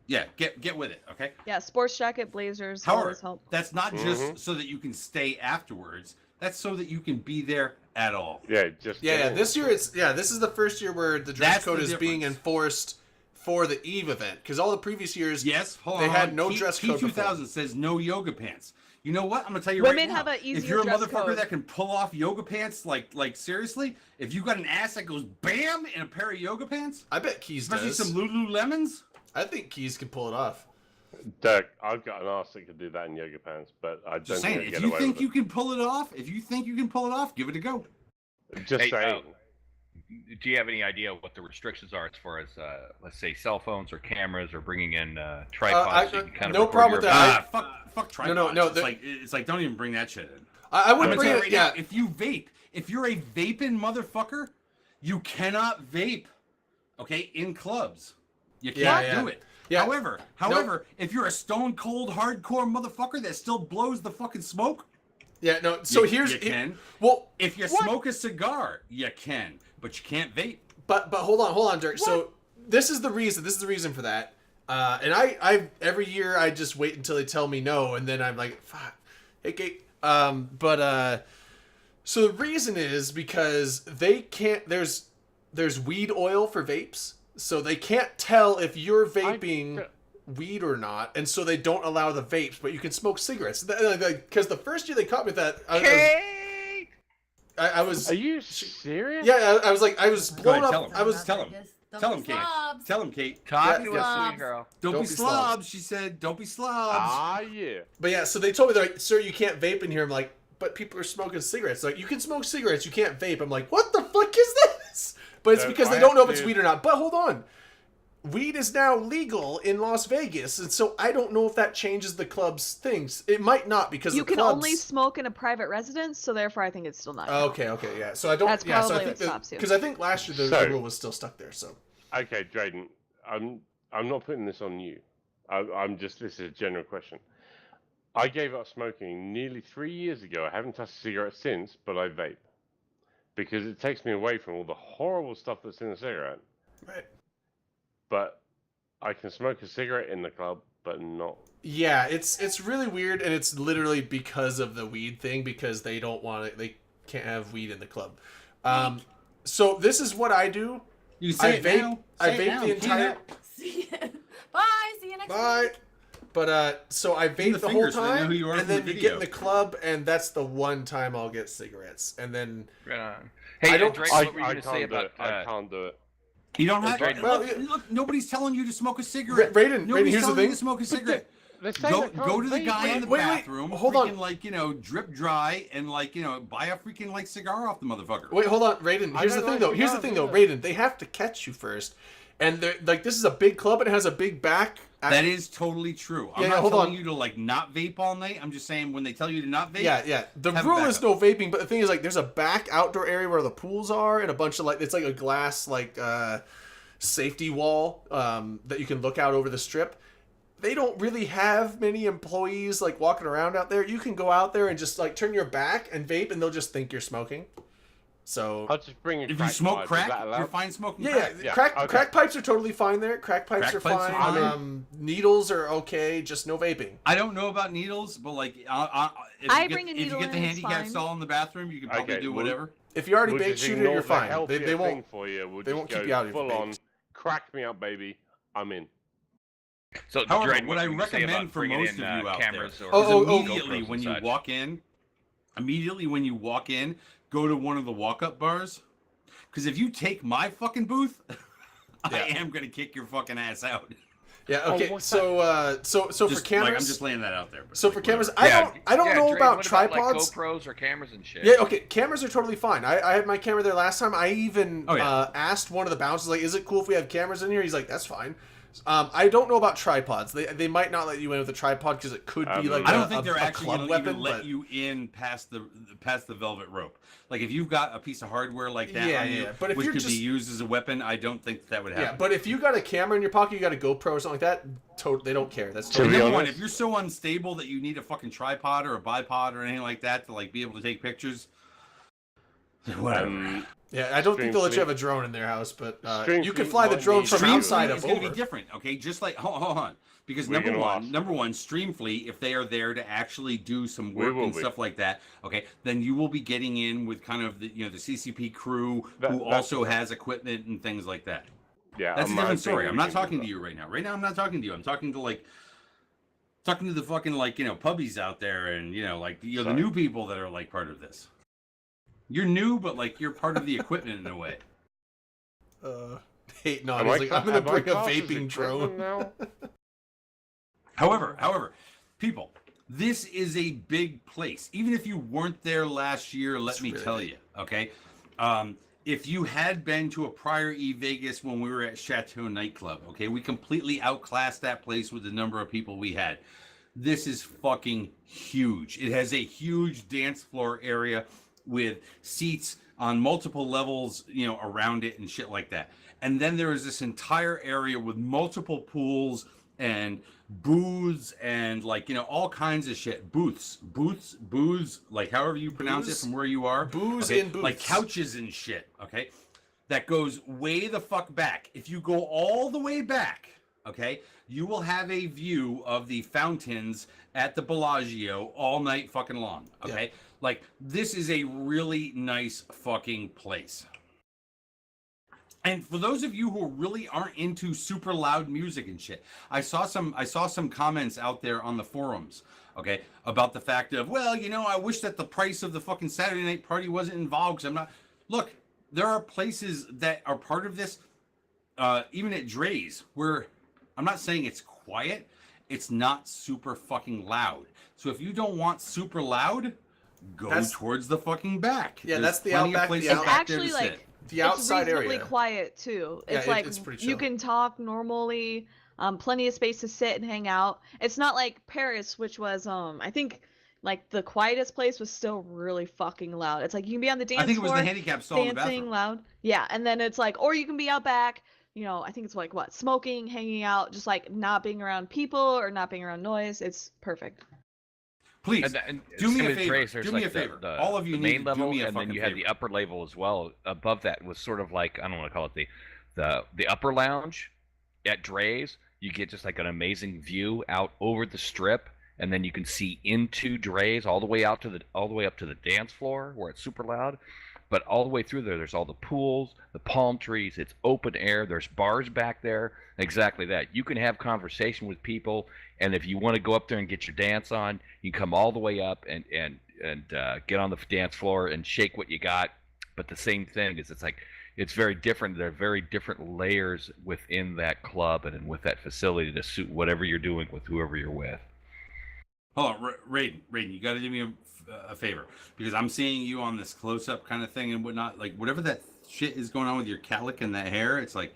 yeah, get with it, okay? Yeah, sports jacket, blazers, However, always help. that's not just so that you can stay afterwards. That's so that you can be there at all. Yeah, just yeah, get in. this year this is the first year where the dress That's code the is being difference. enforced for the Eve event because all the previous years, Yes, hold they on. had no dress code before. T2000 says no yoga pants. You know what? I'm gonna tell you Women right now. have a If easier you're a dress motherfucker code. that can pull off yoga pants, like seriously, if you got an ass that goes bam in a pair of yoga pants, I bet Keys especially does. some Lululemons. I think Keys can pull it off. Dirk, I've got an ass that could do that in yoga pants, but I don't Just think saying, I if get you away think with you can pull it off, give it a go. it. Just Hey, saying. Do you have any idea what the restrictions are as far as, let's say, cell phones or cameras or bringing in tripods? So you can kind of no record problem your with that. event? Fuck tripods. no, It's like don't even bring that shit in. I I'm would gonna bring tell you it. right Yeah, now, if you vape, if you're a vaping motherfucker, you cannot vape, okay, in clubs. You Yeah, can't yeah. do it. Yeah. However, if you're a stone cold hardcore motherfucker that still blows the fucking smoke, yeah. No. So you here's can. well, If you smoke a cigar, you can, but you can't vape. but hold on, Dirk. So this is the reason for that. And I every year I just wait until they tell me no, and then I'm like, fuck, hey, Kate. So the reason is because they can't. There's weed oil for vapes, so they can't tell if you're vaping weed or not, and so they don't allow the vapes, but you can smoke cigarettes. Because the first year they caught me with that, I was. Are you serious? Yeah, I was like, I was Go blown ahead, up. tell him. I was. Tell him. Don't Tell be him, Kate. slobs. Tell him, Kate. Talk Yeah, to yeah. us, Slobs. sweet girl. Don't Don't be be slobs. She said, don't be slobs. Ah, yeah. But yeah, so they told me, they're like, sir, you can't vape in here. I'm like, but people are smoking cigarettes. Like, you can smoke cigarettes, you can't vape. I'm like, what the fuck is this? But it's So because I they don't know if have it's to- weed or not. But hold on. Weed is now legal in Las Vegas, and so I don't know if that changes the club's things. It might not because You the can clubs... only smoke in a private residence, so therefore I think it's still not. Okay, yeah. So I don't... That's yeah, so I probably think what stops you. because I think last year the So- rule was still stuck there, so... Okay, Drayden, I'm not putting this on you. I'm just, this is a general question. I gave up smoking nearly 3 years ago. I haven't touched a cigarette since, but I vape. Because it takes me away from all the horrible stuff that's in a cigarette. Right. But I can smoke a cigarette in the club, but not. Yeah, it's really weird, and it's literally because of the weed thing, because they don't want it, they can't have weed in the club. So this is what I do. You say I it vape. now. I Say it vape now, the entire. See you. Bye. See you next Bye. week. But so I the vape the whole finger so they know time, who you are and from the then you get in video. the club, and that's the one time I'll get cigarettes, and then Right on. Hey, I don't- Drake, I what were you going to say can't do about? it. I can't do it. You don't have Well, to. well, Look, nobody's telling you to smoke a cigarette. Raiden, Nobody's here's the telling you thing. to smoke a cigarette. They're saying Go I can't go to the vape. guy in the wait, bathroom, hold on. freaking like, you know, drip dry, and like, you know, buy a freaking like cigar off the motherfucker. Wait, hold on, Raiden. I Here's the don't thing, like though. Here's the cigars thing, though, either. Raiden. They have to catch you first, and they're like, this is a big club, and it has a big back. That is totally true. I'm Yeah, not hold telling on. you to like not vape all night. I'm just saying when they tell you to not vape. Yeah. The have a rule is backup. no vaping, but the thing is, like, there's a back outdoor area where the pools are, and a bunch of like, it's like a glass like safety wall that you can look out over the strip. They don't really have many employees like walking around out there. You can go out there and just like turn your back and vape, and they'll just think you're smoking. So I'll just bring a If you crack smoke pipe. Is crack, that allowed? you're fine smoking yeah, crack. Yeah, crack okay. crack pipes are totally fine there. Crack pipes Crack are pipes fine. are fine. Needles are okay, just no vaping. I don't know about needles, but like, if I you get, bring a if you needle get the in, it's handicap fine. stall in the bathroom, you can probably Okay, do well, whatever. If you're already We'll baked just shooter, ignore you're the fine. They healthier thing won't. for you. We'll they just won't keep go you out if you're full on. baked. Crack me up, baby. I'm in. So, However, Drake, what I were you saying recommend about for bringing most in, of you out cameras there or is Oh, immediately GoPros when and you such? walk in, go to one of the walk-up bars. Because if you take my fucking booth, I Yeah. am gonna kick your fucking ass out. Yeah. Oh, Okay. what's so Just, for cameras, like, I'm just laying that out there. but, so like, for cameras, whatever. I don't know Drake, about what tripods. like GoPros or cameras and shit. Yeah, okay, cameras are totally fine. I had my camera there last time. I even Oh, yeah. asked one of the bouncers, like, is it cool if we have cameras in here? He's like, that's fine. I don't know about tripods. They might not let you in with a tripod because it could be like I a, don't think they're a actually club going to weapon. even let but- you in past the velvet rope. Like if you've got a piece of hardware like that Yeah, on you, yeah, but if which you're could just- be used as a weapon, I don't think that would happen. Yeah, but if you got a camera in your pocket, you got a GoPro or something like that, they don't care. That's To totally be Number one, honest- if you're so unstable that you need a fucking tripod or a bipod or anything like that to like be able to take pictures, whatever. Yeah, I don't think they'll let you Stream have a drone in their house, but Stream you can Fleet fly the might drone need from Stream outside Fleet of is going to over. be different, okay? Just like hold on, because We're gonna ask. number one, Streamfleet, if they are there to actually do some We work will and be. stuff like that, okay, then you will be getting in with kind of the the CCP crew That- who that's- also has equipment and things like that. Yeah, That's a I different think story. we I'm not can talking do to you right now. Right now, I'm not talking to you. I'm talking to the fucking pubbies out there and the Sorry. new people that are like part of this. You're new, but like you're part of the equipment in a way. Hating on. Am He's I like, cla- I'm gonna am I bring a classed as vaping drone. equipment now? However, people, this is a big place. Even if you weren't there last year, let me really tell big. you, okay? If you had been to a prior E-Vegas when we were at Chateau Nightclub, okay, we completely outclassed that place with the number of people we had. This is fucking huge. It has a huge dance floor area with seats on multiple levels, around it and shit like that. And then there is this entire area with multiple pools and booths and all kinds of shit. Booths, like however you pronounce Booths? it from where you are. Booths okay? in booths. Like couches and shit, okay? That goes way the fuck back. If you go all the way back, okay, you will have a view of the fountains at the Bellagio all night fucking long, okay? Yeah. Like, this is a really nice fucking place. And for those of you who really aren't into super loud music and shit, I saw some comments out there on the forums, okay, about the fact of, well, I wish that the price of the fucking Saturday night party wasn't involved because I'm not. Look, there are places that are part of this, even at Dre's, where I'm not saying it's quiet, it's not super fucking loud. So if you don't want super loud, go That's- towards the fucking back. Yeah, There's that's the plenty of outback, places the It's back there to actually sit. like The outside it's reasonably area. quiet too. Yeah, It's like it's pretty you chill. can talk normally. Plenty of space to sit and hang out. It's not like Paris, which was I think like the quietest place was still really fucking loud. It's like you can be on the dance I think it was floor, the handicap stall in the dancing bathroom. loud. Yeah, and then it's like, or you can be out back. I think it's like what, smoking, hanging out, just like not being around people or not being around noise. It's perfect. Please, And do me same a with favor. Trace, there's Do me like a favor. The, All of you the need main to do level, me a and then fucking you have the favor. upper level as well. Above that was sort of like, I don't want to call it the upper lounge at Dre's. You get just like an amazing view out over the strip, and then you can see into Dre's all the way up to the dance floor where it's super loud. But all the way through there's all the pools, the palm trees. It's open air. There's bars back there. Exactly that. You can have conversation with people, and if you want to go up there and get your dance on, you come all the way up and get on the dance floor and shake what you got. But the same thing is, it's very different. There are very different layers within that club and with that facility to suit whatever you're doing with whoever you're with. Hold on, Raiden, you got to do me a favor, because I'm seeing you on this close-up kind of thing and whatnot. Like, whatever that shit is going on with your calic and that hair, it's like,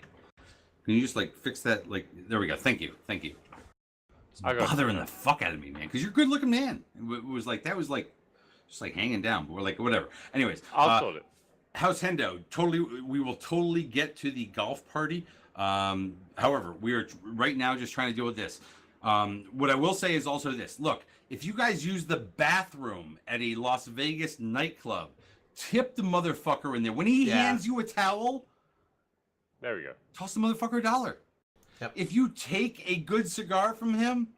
can you just like fix that? Like, there we go. Thank you. It's bothering the fuck out of me, man, because you're a good-looking man. It was like, that was like just like hanging down, but we're like, whatever. Anyways, I'll sort it. House Hendo, we will totally get to the golf party. However, we are right now just trying to deal with this. What I will say is also this. Look, if you guys use the bathroom at a Las Vegas nightclub, tip the motherfucker in there. When he hands you a towel, there we go. Toss the motherfucker $1. Yep. If you take a good cigar from him,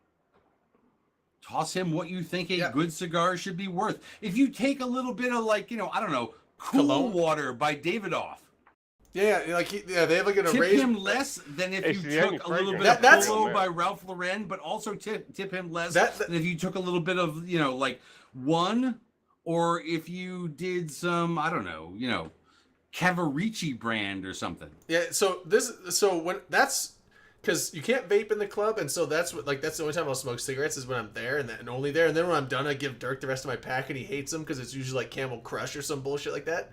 toss him what you think a good cigar should be worth. If you take a little bit of, like, you know, I don't know, Cool Cologne? Water by Davidoff. Yeah, like they have like an Tip array. him less than if It's you the only took a little bit fragrance. of That's- Polo by Ralph Lauren, but also tip him less than if you took a little bit of, you know, like one, or if you did some, I don't know, you know, Cavaricci brand or something. Yeah, so when that's because you can't vape in the club, and so that's the only time I'll smoke cigarettes is when I'm there and only there, and then when I'm done, I give Dirk the rest of my pack, and he hates them because it's usually like Camel Crush or some bullshit like that.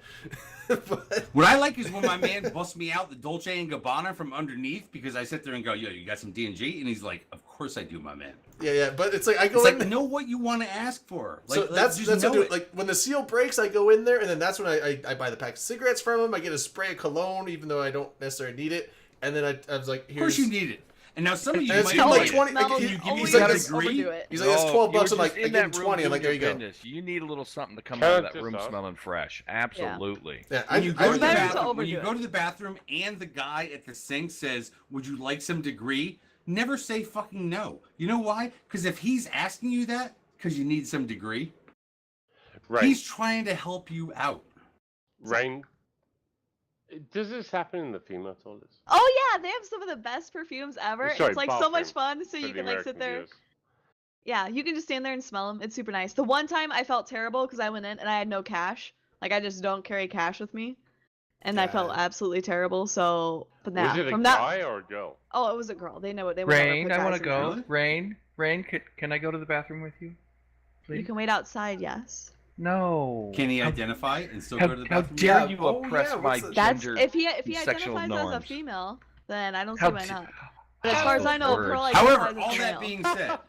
But what I like is when my man busts me out the Dolce and Gabbana from underneath, because I sit there and go, "Yo, you got some D&G?" And he's like, "Of course I do, my man." Yeah, but it's like I go it's in. like, know what you want to ask for. Like, So that's just what I know do. it. Like when the seal breaks, I go in there, and then that's when I buy the pack of cigarettes from him. I get a spray of cologne, even though I don't necessarily need it. And then I was like, Of course you need it. And now some of you And it's might like like 20. Can Like, you give me he's some like, degree? he's like, that's $12. I'm like, I in give him that room 20. I'm like, doing there you your go. business. You need a little something to come Turn out of that this room up. smelling fresh. Absolutely. Yeah, When you go to the better to bathroom, when you overdo go it. to the bathroom and the guy at the sink says, "Would you like some degree?" Never say fucking no. You know why? Because if he's asking you that because you need some degree, Right. he's trying to help you out. Rain. Does this happen in the female toilets? Oh yeah, they have some of the best perfumes ever. Sorry, it's like so much bathroom, fun. So for you the can like American sit there. viewers. Yeah, you can just stand there and smell them. It's super nice. The one time I felt terrible because I went in and I had no cash. Like I just don't carry cash with me, and I felt absolutely terrible. So, but now Was it a from guy that, or a girl? oh, it was a girl. They know what they would never Rain, put I want guys to in go. there. Rain, can I go to the bathroom with you? You Please? can wait outside. Yes. No. Can he identify and still How, go to the how bathroom? dare Yeah. you Oh, oppress yeah, my what's the- That's gender if he and sexual identifies as a norms? female, then I don't see How why t- not. But as far as I know, Words. Pearl However, identifies all as a that male. being said,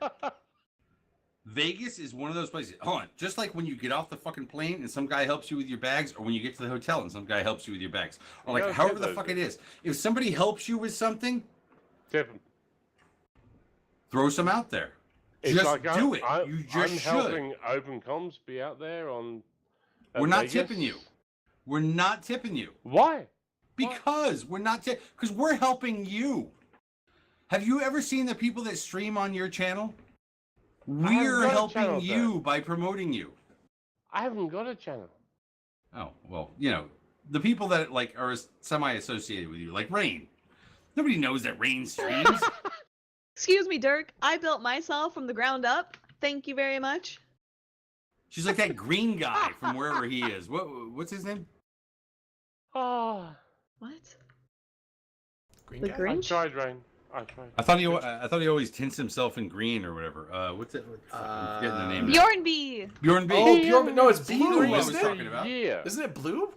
Vegas is one of those places. Hold on, just like when you get off the fucking plane and some guy helps you with your bags, or when you get to the hotel and some guy helps you with your bags, or like Yeah, however tip the those fuck it guys. is. If somebody helps you with something, Tip 'em. throw some out there. It's Just like do it. I'm You just I'm should. helping Open Comms be out there on. at We're not Vegas. tipping you. We're not tipping you Why? because we're not because we're helping you. Have you ever seen the people that stream on your channel? We're got a helping channel, you by promoting you. I haven't got a channel. Oh, well, you know, the people that like are semi-associated with you, like Rain. Nobody knows that Rain streams. Excuse me, Dirk. I built myself from the ground up. Thank you very much. She's like that green guy from wherever he is. What's his name? Oh, What? Green The guy? I Grinch? tried, Rain. I tried. I thought he always tints himself in green or whatever. What's it? I'm forgetting the name. Bjorn B. Bjorn B. Oh, Pure, no, it's See, you know blue, what I isn't was it? talking about. Yeah. Isn't it blue?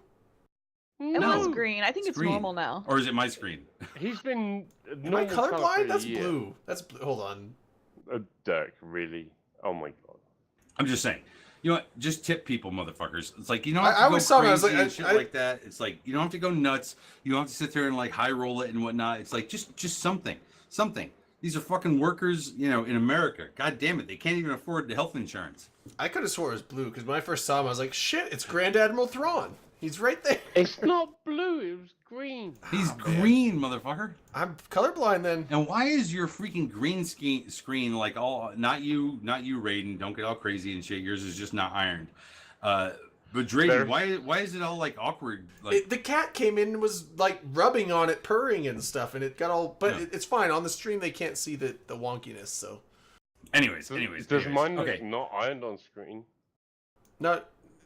It No. was green. I think It's it's green. normal now. Or is it my screen? He's been Am I normal colour for colorblind? a That's year. blue. That's blue. Hold on. Dirk, really? Oh my god. I'm just saying. You know what? Just tip people, motherfuckers. It's like you don't I have to always go saw him, crazy I was like, and shit I- like that. It's like you don't have to go nuts. You don't have to sit there and like high roll it and whatnot. It's like just something. These are fucking workers, you know, in America. God damn it, they can't even afford the health insurance. I could have swore it was blue because when I first saw him, I was like, shit, it's Grand Admiral Thrawn. He's right there. It's not blue, it was green. He's green, motherfucker. I'm colorblind then. And why is your freaking green screen like all not you, Raiden? Don't get all crazy and shit. Yours is just not ironed. But Drayden, why is it all like awkward? Like the cat came in and was like rubbing on it, purring and stuff, and it got all. But it's fine on the stream. They can't see the wonkiness. So, anyways, does mine okay. not ironed on screen? No,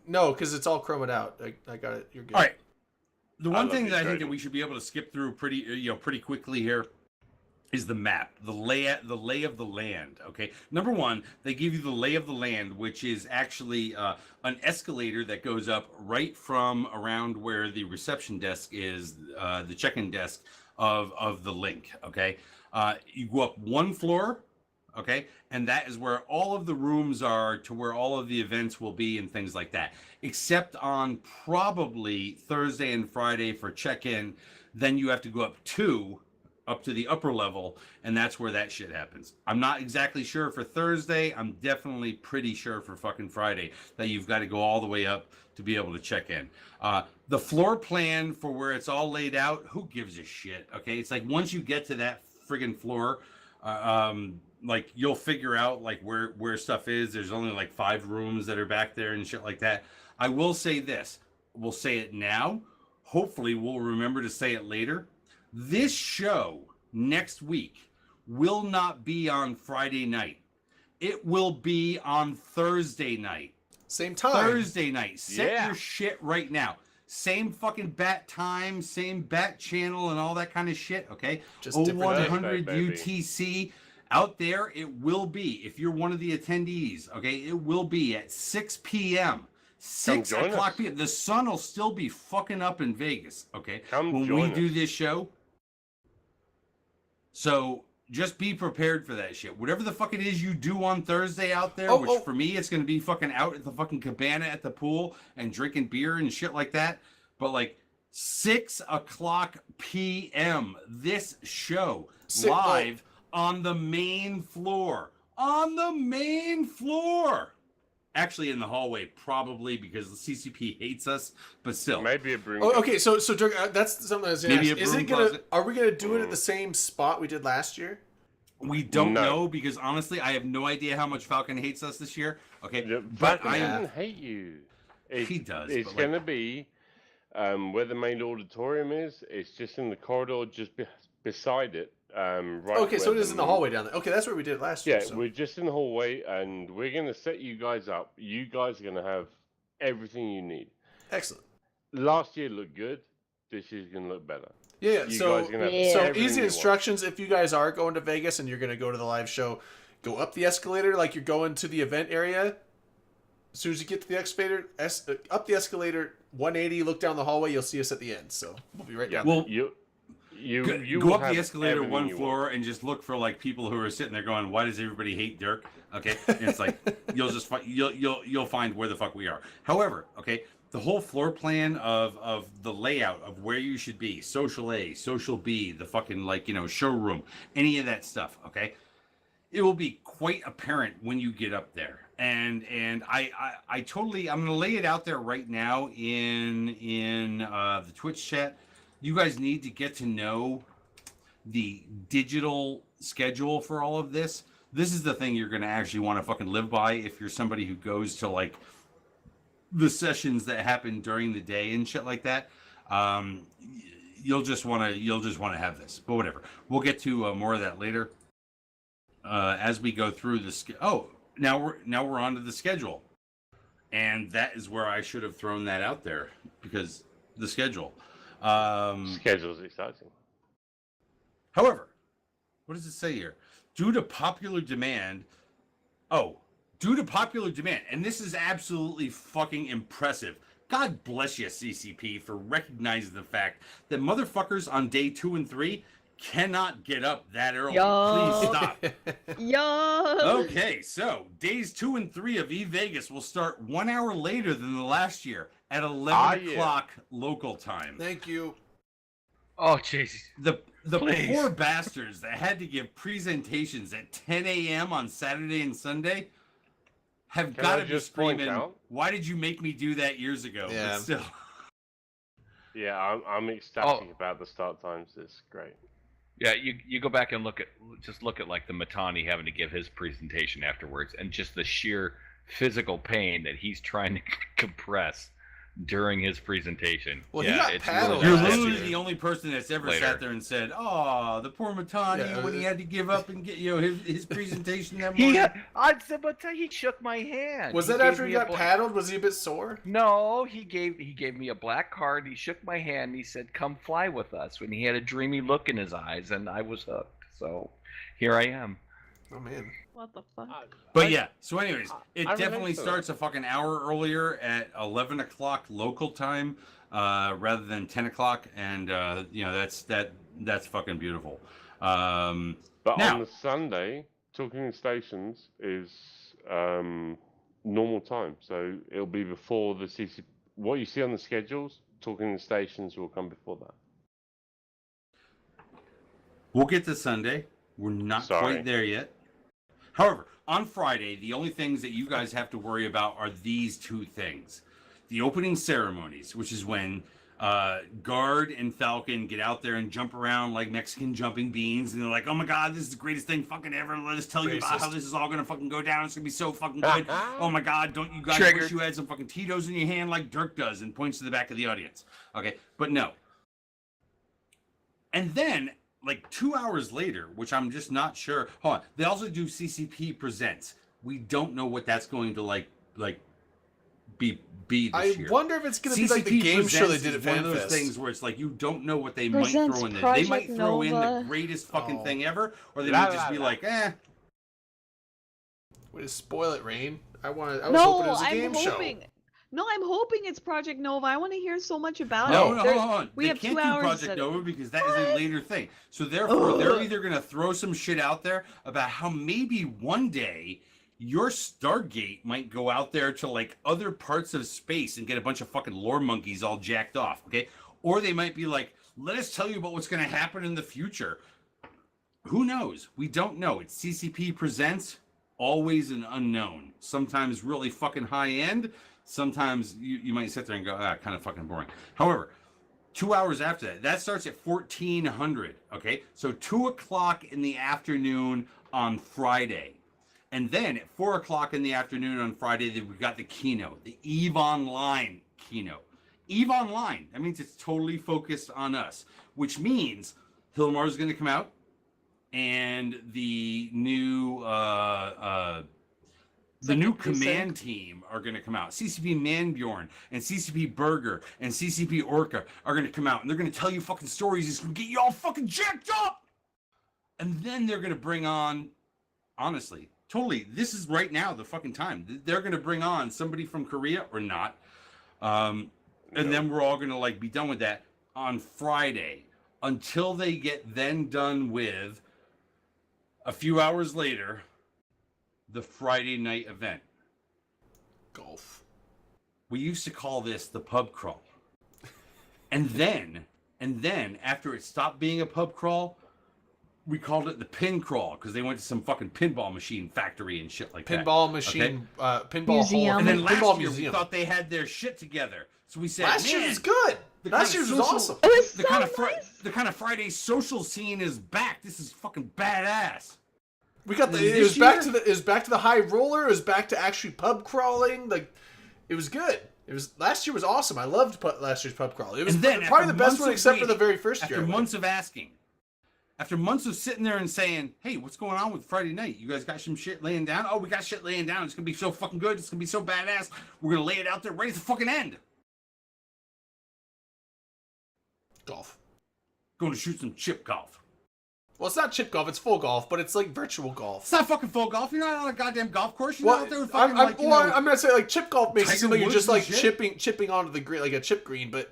because it's all chromed out. I got it. You're good. All right. The one thing that I think that we should be able to skip through pretty quickly here is the map, the lay of the land. Okay, number one, they give you the lay of the land, which is actually an escalator that goes up right from around where the reception desk is, the check-in desk of the link. Okay, you go up one floor. Okay, and that is where all of the rooms are, to where all of the events will be and things like that, except on probably Thursday and Friday for check-in. Then you have to go up to the upper level, and that's where that shit happens. I'm not exactly sure for Thursday. I'm definitely pretty sure for fucking Friday that you've got to go all the way up to be able to check in. The floor plan for where it's all laid out, who gives a shit? Okay, it's like once you get to that friggin' floor, like you'll figure out like where stuff is. There's only like 5 rooms that are back there and shit like that. I will say this. We'll say it now. Hopefully we'll remember to say it later. This show next week will not be on Friday night. It will be on Thursday night. Same time. Thursday night. Set your shit right now. Same fucking bat time, same bat channel and all that kind of shit, okay? Just 0100 UTC. Out there, it will be, if you're one of the attendees, okay, it will be at 6 p.m. 6 o'clock p.m. The sun will still be fucking up in Vegas, okay? When we do this show. So just be prepared for that shit. Whatever the fuck it is you do on Thursday out there, which for me, it's going to be fucking out at the fucking cabana at the pool and drinking beer and shit like that. But like 6 o'clock p.m. this show live on the main floor. On the main floor. Actually, in the hallway, probably, because the CCP hates us, but still. Maybe a broom. Okay, so that's something I was going to ask. Is it gonna? Are we gonna do it at the Mm. same spot we did last year? We don't know, because honestly, I have no idea how much Falcon hates us this year. Okay, But I doesn't hate you. He does. It's but, going to be where the main auditorium is. It's just in the corridor, just beside it. Right. Okay, so it is in the hallway down there. Okay, that's where we did it last year. Yeah, we're just in the hallway, and we're going to set you guys up. You guys are going to have everything you need. Excellent. Last year looked good. This year's going to look better. Yeah, You so guys are gonna have everything easy you want. instructions. If you guys are going to Vegas and you're going to go to the live show, go up the escalator like you're going to the event area. As soon as you get to the escalator, up the escalator, 180, look down the hallway, you'll see us at the end. So we'll be right down there. You go will up the have escalator everything one you floor and just look for like people who are sitting there going, "Why does everybody hate Dirk?" Okay, and it's like you'll find where the fuck we are. However, okay, the whole floor plan of the layout of where you should be, social A, social B, the fucking showroom, any of that stuff. Okay, it will be quite apparent when you get up there. And I totally, I'm gonna lay it out there right now in the Twitch chat. You guys need to get to know the digital schedule for all of this. This is the thing you're going to actually want to fucking live by if you're somebody who goes to like the sessions that happen during the day and shit like that. You'll just want to have this, but whatever. We'll get to more of that later as we go through this. Now we're on to the schedule, and that is where I should have thrown that out there, because the schedule. Schedule's exciting. However, what does it say here? Due to popular demand, and this is absolutely fucking impressive. God bless you, CCP, for recognizing the fact that motherfuckers on day 2 and 3 cannot get up that early. Please stop. Okay, so days 2 and 3 of eVegas will start 1 hour later than the last year at 11 o'clock local time. Thank you. Oh, jeez. The poor bastards that had to give presentations at 10 a.m. on Saturday and Sunday have got to be screaming, "Why did you make me do that years ago?" Yeah. But still. Yeah, I'm ecstatic about the start times. It's great. Yeah, you go back and look at like the Matani having to give his presentation afterwards, and just the sheer physical pain that he's trying to compress during his presentation. Well, he got paddled. You're last literally year. the only person that's ever Later. sat there and said, "Oh, the poor Matani when he had to give up and get his presentation that morning." He shook my hand. Was He that gave after he me a got paddled? Was he a bit sore? No, he gave me a black card. He shook my hand. And he said, "Come fly with us." When he had a dreamy look in his eyes, and I was hooked. So here I am. Oh man. What the fuck? But yeah, so anyways, it I definitely relate to starts a fucking hour earlier at 11 o'clock local time, rather than 10 o'clock, and that's fucking beautiful. But now, on the Sunday, Talking Stations is normal time, so it'll be before the CC. What you see on the schedules, Talking Stations will come before that. we'll get to Sunday. We're not Sorry. quite there yet. However, on Friday, the only things that you guys have to worry about are these two things. The opening ceremonies, which is when Guard and Falcon get out there and jump around like Mexican jumping beans, and they're like, "Oh my god, this is the greatest thing fucking ever. Let us tell you about how this is all gonna fucking go down. It's gonna be so fucking good. Oh my god, don't you guys Triggered. wish you had some fucking Tito's in your hand like Dirk does?" And points to the back of the audience. Okay, but no. And then, like 2 hours later, which I'm just not sure. Hold on. They also do CCP Presents. We don't know what that's going to like be this I year. wonder if it's going to be like the game show they did at one of those FanFest. things where it's like you don't know what they Presents might throw in there. They Project might throw in the Nova. greatest fucking Oh. thing ever, or they La, might just la, be la. like, eh. Way to spoil it, Rain. I was No, hoping it was a I'm game hoping. show. No, I'm hoping it's Project Nova. I want to hear so much about No, it. no, There's- hold on. We They have can't 2 do hours. Project to- Nova because that is a What? later thing. So therefore, they're Ugh. either going to throw some shit out there about how maybe one day your Stargate might go out there to like other parts of space and get a bunch of fucking lore monkeys all jacked off, okay? Or they might be like, "Let us tell you about what's going to happen in the future." Who knows? We don't know. It's CCP Presents, always an unknown. Sometimes really fucking high end. Sometimes you might sit there and go, kind of fucking boring. However, 2 hours after that, that starts at 1400. Okay, so 2 o'clock in the afternoon on Friday. And then at 4 o'clock in the afternoon on Friday, we got the keynote, the EVE Online keynote. EVE Online, that means it's totally focused on us, which means Hilmar is going to come out, and the new command team are going to come out. CCP Manbjorn and CCP Burger and CCP Orca are going to come out, and they're going to tell you fucking stories. It's going to get you all fucking jacked up. And then they're going to bring on, honestly, totally, this is right now the fucking time. They're going to bring on somebody from Korea or not. And then we're all going to like be done with that on Friday until they get then done with a few hours later, the Friday night event. Golf. We used to call this the pub crawl. And then after it stopped being a pub crawl, we called it the pin crawl because they went to some fucking pinball machine factory and shit like that. Pinball machine, pinball Museum. hall, And then pinball last year museum. we thought they had their shit together. So we said, Last year "Man, was good. the Last kind year of was social- awesome. It was the so kind of nice. the kind of Friday social scene is back. This is fucking badass." We got This it was year- back to the high roller. It was back to actually pub crawling. Like, it was good. It was last year was awesome. I loved last year's pub crawl. It was And then probably after the best months one of except for the waiting, very first year. After months of asking, after months of sitting there and saying, "Hey, what's going on with Friday night? You guys got some shit laying down? Oh, we got shit laying down. It's gonna be so fucking good. It's gonna be so badass. We're gonna lay it out there right at the fucking end. Golf. Going to shoot some chip golf. Well, it's not chip golf. It's full golf, but it's like virtual golf. It's not fucking full golf. You're not on a goddamn golf course. You're Well, not out there with fucking I'm, like, you well, know, I'm gonna say like chip golf makes it Tiger seem like you're Woods just and like shit? chipping onto the green like a chip green, but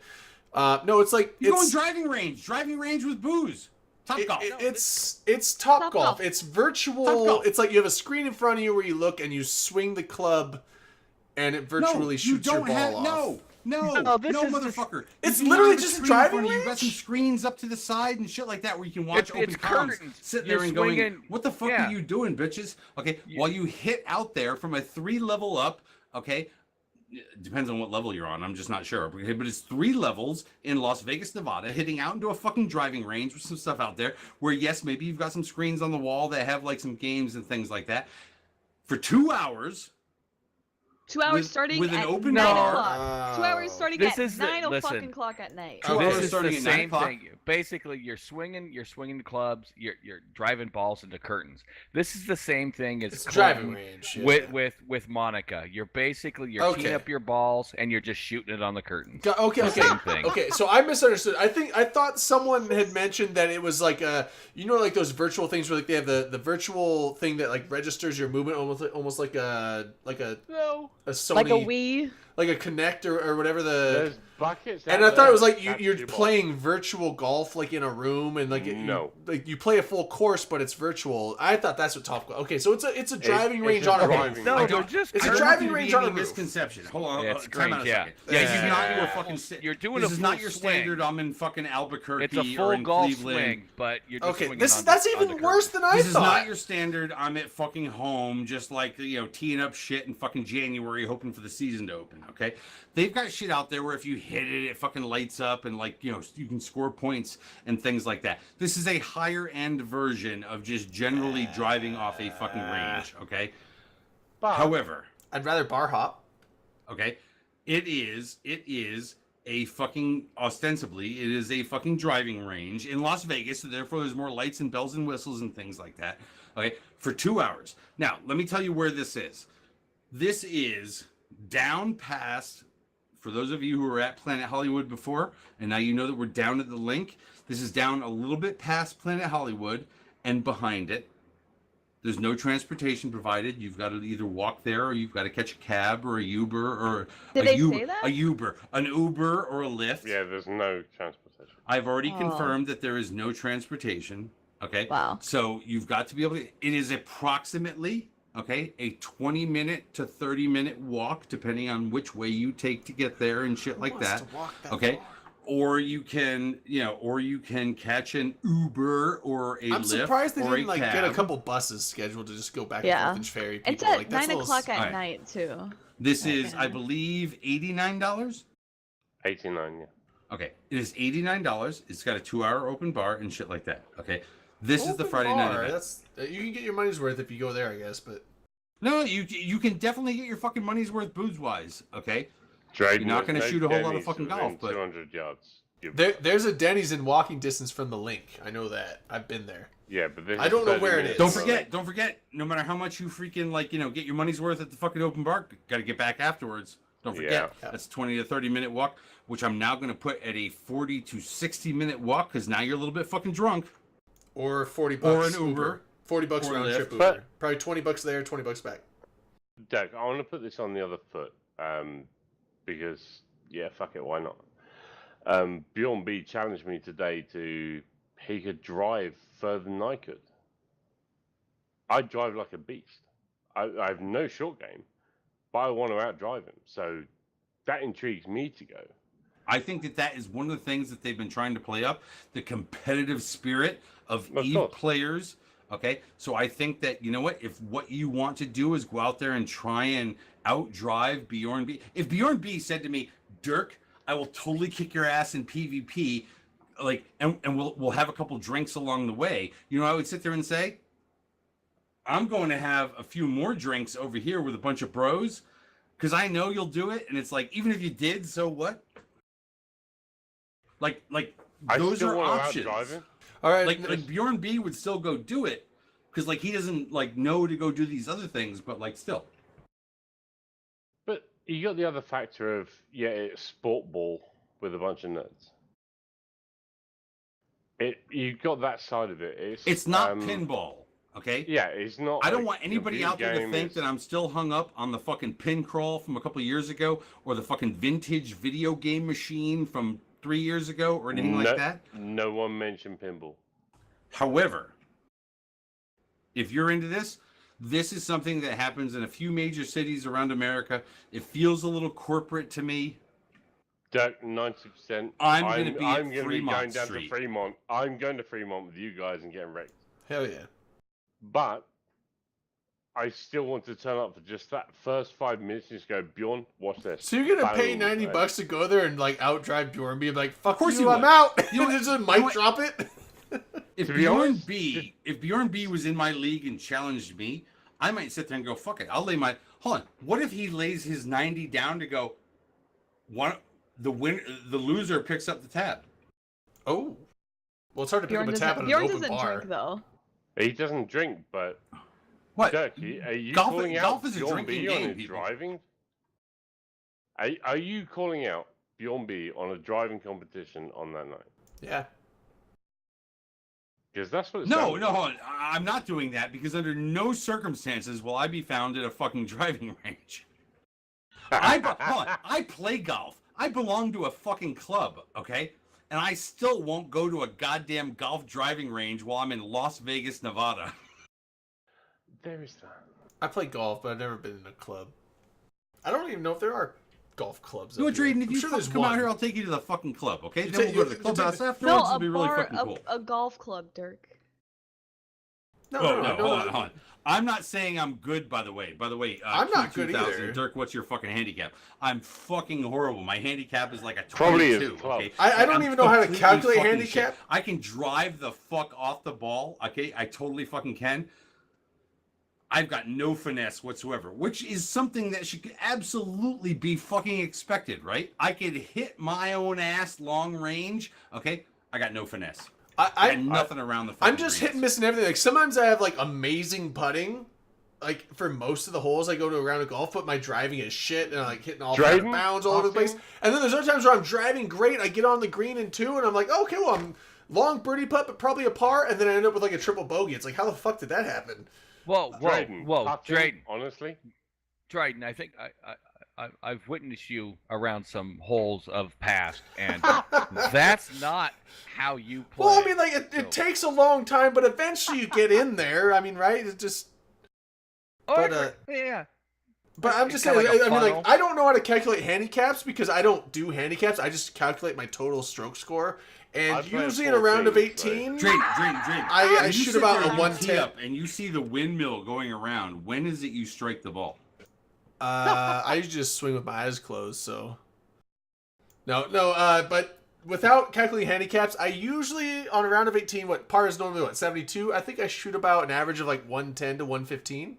no, it's like you go in it's driving range with booze. Top golf. it's top Top golf. golf. It's virtual. Top golf. It's like you have a screen in front of you where you look and you swing the club, and it virtually shoots your ball off. No, this is just- motherfucker. It's You can literally have a just a screen in driving front of you. You've got range? some screens up to the side and shit like that where you can watch open It's columns. curtains. Sit You're there and going, swinging- what the fuck yeah. are you doing, bitches? Okay, while you hit out there from a 3 level up, okay, it depends on what level you're on. I'm just not sure. Okay, but it's 3 levels in Las Vegas, Nevada, hitting out into a fucking driving range with some stuff out there where, yes, maybe you've got some screens on the wall that have like some games and things like that. For 2 hours, 2 hours starting with an at open 9 bar. o'clock. 2 hours starting This at is the- 9 listen. fucking o'clock at night. 2 This hours is starting the at 9 same o'clock. thing. Basically, you're swinging clubs. You're driving balls into curtains. This is the same thing as It's a driving Colton range. Yeah. with Monica. You're basically Okay. teeing up your balls and you're just shooting it on the curtains. Okay, okay. Same thing. Okay, so I misunderstood. I thought someone had mentioned that it was like like those virtual things where like they have the virtual thing that like registers your movement almost like a No. Sony, Like a Wii. like a Kinect or whatever There's buckets. And out I thought there it was like attached you're to your ball. playing virtual golf like in a room and like No. you play a full course but it's virtual. I thought that's what Top Golf. Okay, so it's a driving it's range a on a driving roof. No, I they're don't- just It's a I don't driving want there to range be on a any roof. misconception. Hold on. Yeah, it's time out a great, yeah. second. Yeah, This is you- not your fucking. you're doing This a is not full your swing. standard. I'm in fucking Albuquerque It's a or full in golf Cleveland. swing, but you're just Okay, swinging that's on even the worse than I This is thought. not your standard. I'm at fucking home, just like teeing up shit in fucking January, hoping for the season to open. Okay, they've got shit out there where if you hit it, it fucking lights up and you can score points and things like that. This is a higher end version of just generally driving off a fucking range. Okay, But however, I'd rather bar hop. okay, it is a fucking ostensibly it is a fucking driving range in Las Vegas, so therefore there's more lights and bells and whistles and things like that. Okay, for 2 hours. Now, let me tell you where this is. This is down past, for those of you who were at Planet Hollywood before, and now you know that we're down at the link. This is down a little bit past Planet Hollywood and behind it. There's no transportation provided. You've got to either walk there or you've got to catch a cab or a Uber or Did they say that? an Uber or a Lyft. yeah, there's no transportation. I've already Oh. confirmed that there is no transportation. Okay. Wow. So you've got to be able to. It is approximately a 20-minute to 30-minute walk, depending on which way you take to get there and shit like that. Okay. Or you can, or you can catch an Uber or a I'm Lyft surprised they or didn't a get a cab. couple buses scheduled to just go back and Yeah. forth and ferry people. It's at like, that's 9 a little o'clock at Alright. night, too. This is, Okay. I believe, $89. 89, yeah. Okay, it is $89. It's got a 2-hour open bar and shit like that. Okay, this is the Open Friday night bar, event. That's you can get your money's worth if you go there, I guess. But No, you can definitely get your fucking money's worth booze wise. Okay, Drayden, You're not there's gonna shoot a whole lot of Denny's fucking within golf, but 200 yards. there's a Denny's in walking distance from the link. I know that. I've been there. Yeah, but this I is don't know 30 where it minutes is. don't forget. No matter how much you freaking get your money's worth at the fucking open bar, got to get back afterwards. Don't forget. Yeah. That's 20 to 30-minute walk, which I'm now going to put at a 40 to 60-minute walk because now you're a little bit fucking drunk. Or $40 Or an Uber. $40 Or round Lyft. trip Uber. But- Probably $20 there, $20 back. Doug, I want to put this on the other foot because, yeah, fuck it, why not? Bjorn B challenged me today he could drive further than I could. I drive like a beast. I have no short game, but I want to outdrive him. So that intrigues me to go. I think that is one of the things that they've been trying to play up, the competitive spirit of Of EVE course. players. Okay, so I think that, you know what, if what you want to do is go out there and try and outdrive Bjorn B. If Bjorn B said to me, Dirk, I will totally kick your ass in PvP, and we'll have a couple drinks along the way, I would sit there and say, I'm going to have a few more drinks over here with a bunch of bros, because I know you'll do it, and it's like, even if you did, so what? Like I those still are want options. to outdrive him. All right. Like Bjorn B would still go do it because he doesn't know to go do these other things, but still. But you got the other factor of, it's sport ball with a bunch of nerds. You got that side of it. It's not pinball, okay? Yeah, it's not. I don't like want a anybody video out there to game, think it's- that I'm still hung up on the fucking pin crawl from a couple years ago or the fucking vintage video game machine from 3 years ago or anything like that. No one mentioned pinball. However, if you're into this, this is something that happens in a few major cities around America. It feels a little corporate to me. Dirk, 90%. I'm gonna be at I'm gonna Fremont going down Street. to Fremont. I'm going to Fremont with you guys and getting wrecked. Hell yeah. But I still want to turn up for just that first 5 minutes and just go, Bjorn, watch this. So you're gonna pay Boom, right? $90 to go there and outdrive Bjorn B? Like, fuck Of course you, you I'm would. out. You know Just a what- mic you know what- drop it. If To be Bjorn honest, B was in my league and challenged me, I might sit there and go, fuck it. I'll lay my, hold on. What if he lays his 90 down to go, the loser picks up the tab? Oh. Well, it's hard to pick Bjorn up a tab doesn't, at an Bjorn open doesn't bar. drink though. He doesn't drink, but What? Dirk, are you Golf- calling golf out is a Bjorn drinking B on game, his people. driving? Are you calling out Bjorn B on a driving competition on that night? Yeah. Because that's what it No, sounds no, like. hold on. I'm not doing that because under no circumstances will I be found at a fucking driving range. Hold on. I play golf. I belong to a fucking club, okay? And I still won't go to a goddamn golf driving range while I'm in Las Vegas, Nevada. There is that. I play golf, but I've never been in a club. I don't even know if there are golf clubs. You know what, up here. Drayden? If I'm you sure fucking there's come one. out here, I'll take you to the fucking club, okay? You Then take- we'll go to you the take- clubhouse No, afterwards. a It'll be really bar, fucking cool. a golf club, Dirk. No, Oh, no, no, no, hold on. I'm not saying I'm good, by the way. I'm not good 2000, either. Dirk, what's your fucking handicap? I'm fucking horrible. My handicap is like a 22. Probably is club. Okay? I don't I'm even know how to completely calculate fucking handicap. shit. I can drive the fuck off the ball. Okay, I totally fucking can. I've got no finesse whatsoever, which is something that should absolutely be fucking expected, right? I could hit my own ass long range. Okay, I got no finesse. I got nothing around the. I'm just hit and miss and everything. Like sometimes I have like amazing putting, like for most of the holes I go to a round of golf, but my driving is shit and I'm like hitting all out of Driving? bounds all over the place. And then there's other times where I'm driving great, I get on the green in two, and I'm like, okay, well I'm long birdie putt, but probably a par, and then I end up with like a triple bogey. It's like, how the fuck did that happen? Whoa, Drayden, putting, Drayden, honestly. Drayden. I think I've witnessed you around some holes of past, and that's not how you play. Well, I mean, like it takes a long time, but eventually you get in there. I mean, right? It just. Yeah. But I'm It's just kinda saying, like a I mean, like, funnel. I don't know how to calculate handicaps because I don't do handicaps. I just calculate my total stroke score. And I play usually in a round of 18, Drayden. I When you shoot sit about there a and you 110. tee up and you see the windmill going around. When is it you strike the ball? I usually just swing with my eyes closed, so. No, but without calculating handicaps, I usually, on a round of 18, par is normally, 72? I think I shoot about an average of like 110 to 115.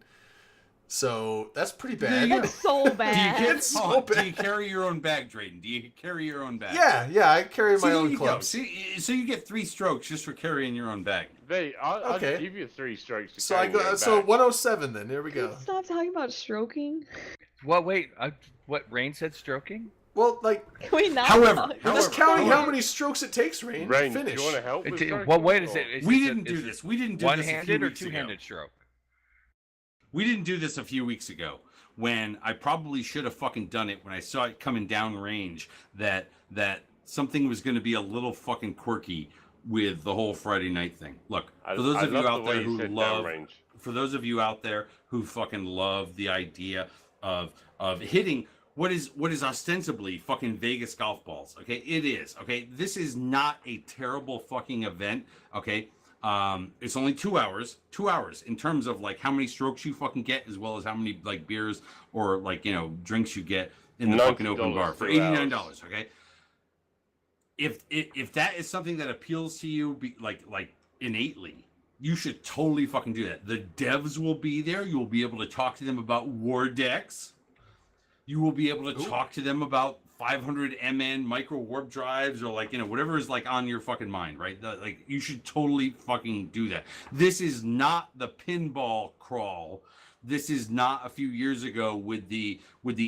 So that's pretty bad. That's so Do you, bad. get, It's so hold on, do bad. you carry your own bag, Drayden? Do you carry your own bag? Yeah, I carry See, my there own you go. clubs. See, so you get 3 strokes just for carrying your own bag. I'll Okay. give you 3 strokes. To So I carry your go. own So bag. 107 then. There we go. Stop talking about stroking. Well, wait. What Rain said? Stroking? Well, like, Can we not? However, talk we're just about counting that? how many strokes it takes, Rain. Rain, Finish. do you want to help? with Well, stroking, wait. Is or- it? We didn't do this. We didn't do this a few One-handed or weeks ago. two-handed stroke? We didn't do this a few weeks ago when I probably should have fucking done it when I saw it coming down range that something was going to be a little fucking quirky with the whole Friday night thing. Look, I- for those I of love you out the way there you who said love, downrange. for those of you out there who fucking love the idea of hitting what is ostensibly fucking Vegas golf balls. Okay, it is. Okay, this is not a terrible fucking event. Okay. It's only 2 hours. 2 hours in terms of like how many strokes you fucking get, as well as how many like beers or like drinks you get in the fucking open $90 bar for 2 $89. hours. Okay. If that is something that appeals to you, like innately, you should totally fucking do that. The devs will be there. You will be able to talk to them about war decks. You will be able to talk to them about 500 MN micro warp drives or like whatever is like on your fucking mind, right? Like you should totally fucking do that. This is not the pinball crawl. This is not a few years ago with the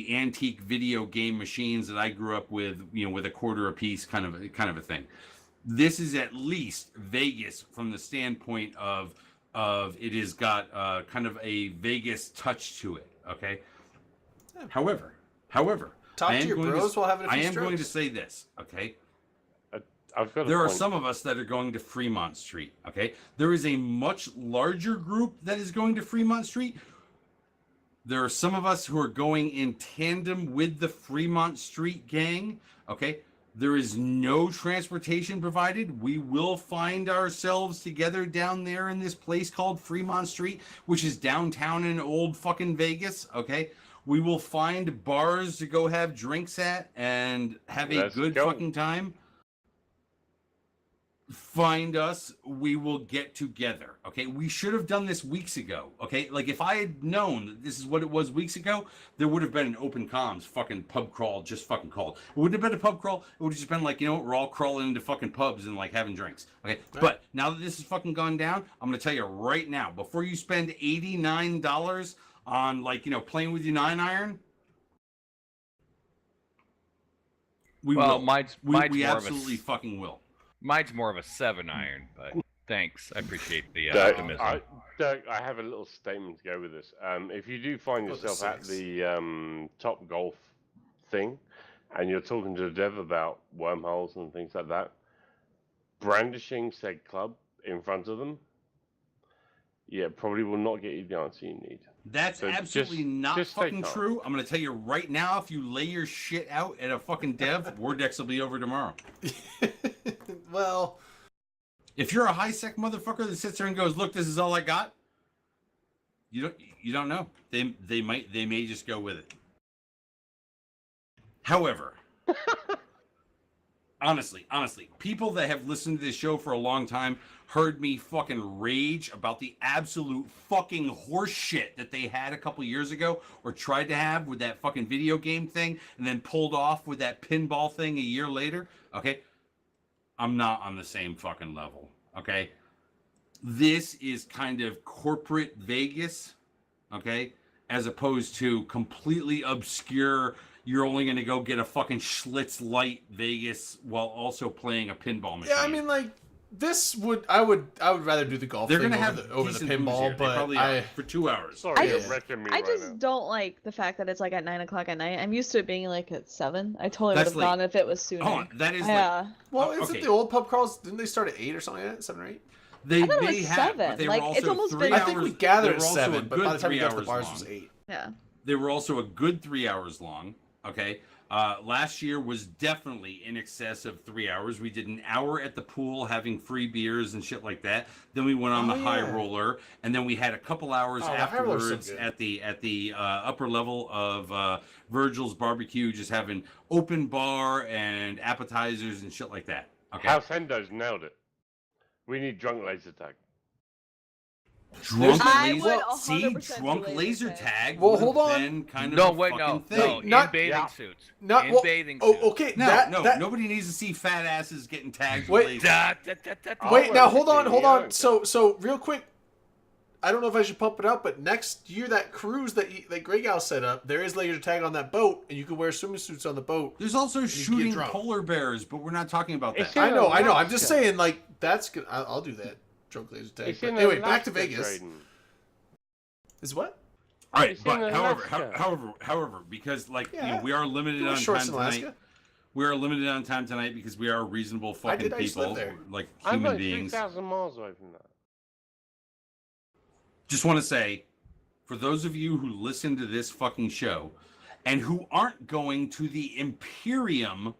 antique video game machines that I grew up with, with a quarter a piece kind of a thing. This is at least Vegas from the standpoint of it has got kind of a Vegas touch to it. Okay. However, Talk I to am your going bros while having a few I am going to strokes. say this, okay? I've got a There are point. some of us that are going to Fremont Street, okay? There is a much larger group that is going to Fremont Street. There are some of us who are going in tandem with the Fremont Street gang, okay? There is no transportation provided. We will find ourselves together down there in this place called Fremont Street, which is downtown in old fucking Vegas, okay? We will find bars to go have drinks at and have a Let's good go. fucking time. find us, we will get together. Okay, we should have done this weeks ago. Okay, like if I had known that this is what it was weeks ago, there would have been an open comms fucking pub crawl just fucking called. It wouldn't have been a pub crawl. It would have just been like, you know what, we're all crawling into fucking pubs and like having drinks. Okay, right. But now that this has fucking gone down, I'm gonna tell you right now, before you spend $89 on like, you know, playing with your 9-iron, we will. We absolutely fucking will. Mine's more of a 7-iron, but thanks. I appreciate the optimism. Dirk, I have a little statement to go with this. If you do find yourself at the Top Golf thing, and you're talking to the dev about wormholes and things like that, brandishing said club in front of them, yeah, probably will not get you the answer you need. That's so absolutely not fucking true. I'm going to tell you right now, if you lay your shit out at a fucking dev, Vortex will be over tomorrow. Well, if you're a high-sec motherfucker that sits there and goes, look, this is all I got, you don't know. They may just go with it. However, honestly, people that have listened to this show for a long time heard me fucking rage about the absolute fucking horse shit that they had a couple years ago or tried to have with that fucking video game thing and then pulled off with that pinball thing a year later. Okay? I'm not on the same fucking level. Okay? This is kind of corporate Vegas. Okay? As opposed to completely obscure, you're only going to go get a fucking Schlitz Light Vegas while also playing a pinball machine. Yeah, I mean, like, this would I would rather do the golf thing over the pinball, but for 2 hours. Sorry, I just don't like the fact that it's like at 9 o'clock at night. I'm used to it being like at 7. I totally would have gone if it was sooner. Oh, that is well, isn't the old pub crawls? Didn't they start at 8 or something like that? 7 or 8? They I thought it may was have, 7. but they like were also it's almost 3 been. hours. I think we gathered they at were also 7, a but good by the time we 3 got to the hours bars, long. it was 8. Yeah. They were also a good 3 hours long. Okay. Last year was definitely in excess of 3 hours. We did an hour at the pool having free beers and shit like that. Then we went on the high roller, and then we had a couple hours afterwards at the upper level of Virgil's Barbecue, just having open bar and appetizers and shit like that. Okay. House Hendo's nailed it. We need drunk laser tag. Drunk drunk laser tag. Well, hold on. Been kind of no, a wait, fucking no, thing. no, Not- in bathing suits. Not in well, bathing suits. Oh, okay. No, nobody needs to see fat asses getting tagged. Wait, with lasers. Wait, now hold on. So real quick, I don't know if I should pump it up, but next year that cruise that Grey Gal set up, there is laser tag on that boat, and you can wear swimming suits on the boat. There's also shooting polar bears, but we're not talking about that. I know. I'm just saying, like, that's good. I'll do that. Drunk laser tag. But anyway, back to Vegas. Is what? All right, but however, because like you know, we are limited on time tonight. We are limited on time tonight because we are reasonable fucking people, like human beings. 3,000 miles away from that. Just want to say, for those of you who listen to this fucking show and who aren't going to the Imperium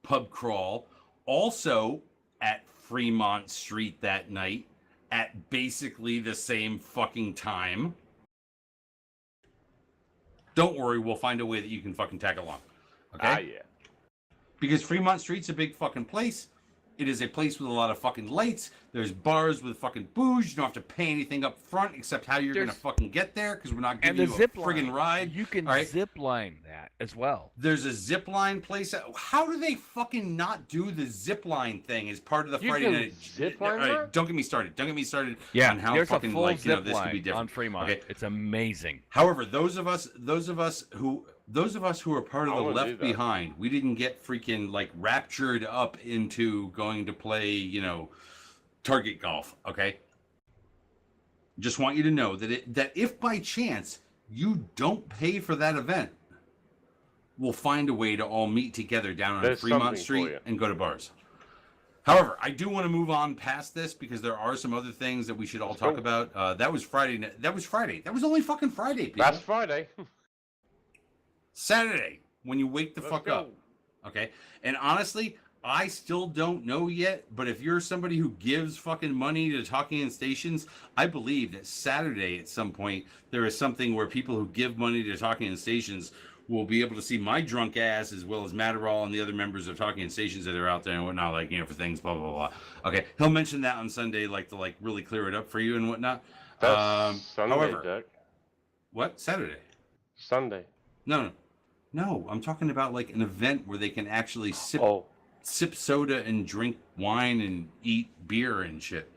pub crawl, also at Fremont Street that night at basically the same fucking time, don't worry, we'll find a way that you can fucking tag along. Okay? Yeah. Because Fremont Street's a big fucking place. It is a place with a lot of fucking lights. There's bars with fucking booze. You don't have to pay anything up front except how you're going to fucking get there because we're not giving you a friggin' ride. You can zip line that as well. There's a zip line place. How do they fucking not do the zip line thing as part of the Friday night? Zip line? Right, don't get me started. Don't get me started on how there's fucking a full like zip this could be line different on Fremont. Okay. It's amazing. However, those of us who are part of the Left Behind, we didn't get freaking like raptured up into going to play, you know, Target golf. Okay. Just want you to know that if by chance you don't pay for that event, we'll find a way to all meet together down on Fremont Street and go to bars. However, I do want to move on past this because there are some other things that we should all talk about. That was Friday. That was only fucking Friday, people. That's Friday. Saturday, when you wake the fuck up. Okay? And honestly, I still don't know yet, but if you're somebody who gives fucking money to talking in stations, I believe that Saturday at some point there is something where people who give money to talking in stations will be able to see my drunk ass as well as Matterall and the other members of Talking in Stations that are out there and whatnot, like, for things, blah, blah, blah. Okay, he'll mention that on Sunday, to really clear it up for you and whatnot. That's Sunday, however, Doug. What? Saturday? Sunday. No, I'm talking about an event where they can actually sip soda and drink wine and eat beer and shit.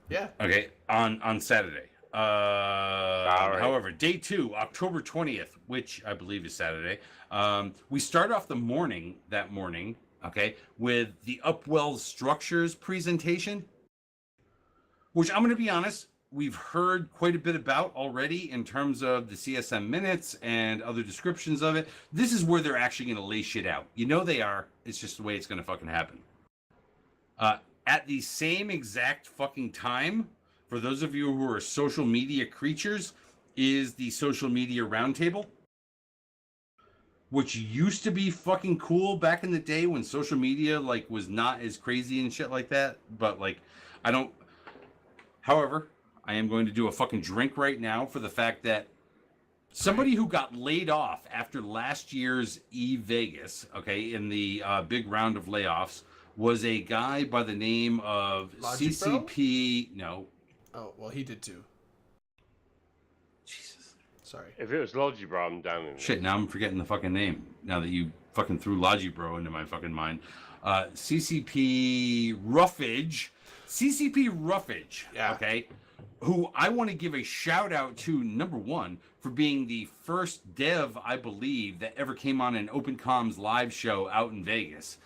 Yeah. Okay, on Saturday. However, day 2, October 20th, which I believe is Saturday, we start off that morning, okay, with the Upwell Structures presentation, which I'm going to be honest, we've heard quite a bit about already in terms of the CSM minutes and other descriptions of it. This is where they're actually going to lay shit out. They are. It's just the way it's going to fucking happen. At the same exact fucking time, for those of you who are social media creatures, is the social media roundtable, which used to be fucking cool back in the day when social media was not as crazy and shit like that. But I don't. However, I am going to do a fucking drink right now for the fact that somebody who got laid off after last year's Vegas, okay, in the big round of layoffs, was a guy by the name of CCP. No. Oh, well, he did too. Jesus. Sorry. If it was Logibro, I'm down in Shit, now I'm forgetting the fucking name. Now that you fucking threw Logibro into my fucking mind. CCP Ruffage. CCP Ruffage. Yeah. Okay. Who I want to give a shout out to, number one, for being the first dev, I believe, that ever came on an OpenComms live show out in Vegas.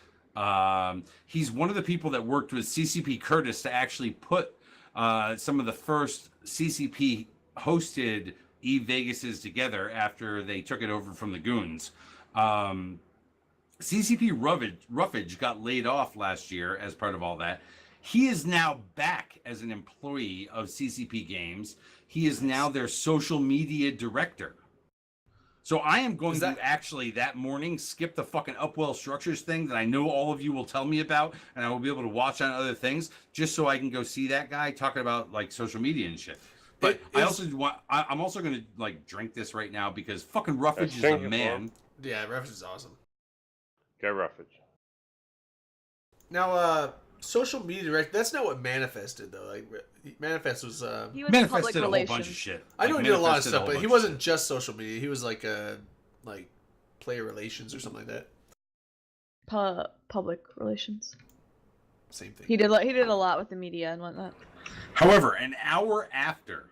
He's one of the people that worked with CCP Curtis to actually put some of the first CCP hosted Vegases together after they took it over from the Goons. CCP Ruffage got laid off last year as part of all that. He is now back as an employee of CCP Games. He is now their social media director. So I am going to actually that morning skip the fucking Upwell Structures thing that I know all of you will tell me about, and I will be able to watch on other things just so I can go see that guy talking about social media and shit. But I'm also going to drink this right now because fucking Ruffage is a man. Yeah, Ruffage is awesome. Go Ruffage. Now, social media director, that's not what Manifest did though. Manifest was he was Manifest did a whole bunch of shit. I know he did a lot of stuff, but he wasn't just social media. He was player relations or something like that. Public relations. Same thing. He did a lot with the media and whatnot. However, an hour after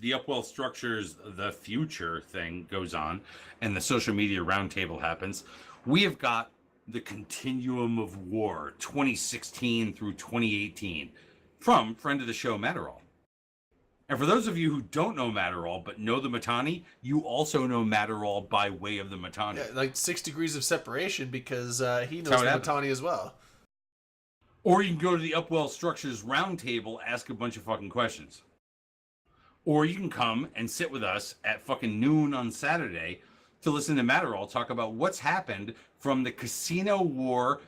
the Upwell Structures The Future thing goes on and the social media roundtable happens, we have got the Continuum of War 2016 through 2018 from friend of the show Matterall. And for those of you who don't know Matterall but know the Mittani, you also know Matterall by way of the Mittani. Yeah, 6 degrees of separation because he knows the Mittani as well. Or you can go to the Upwell Structures roundtable, ask a bunch of fucking questions. Or you can come and sit with us at fucking noon on Saturday to listen to Matterall talk about what's happened from the Casino War,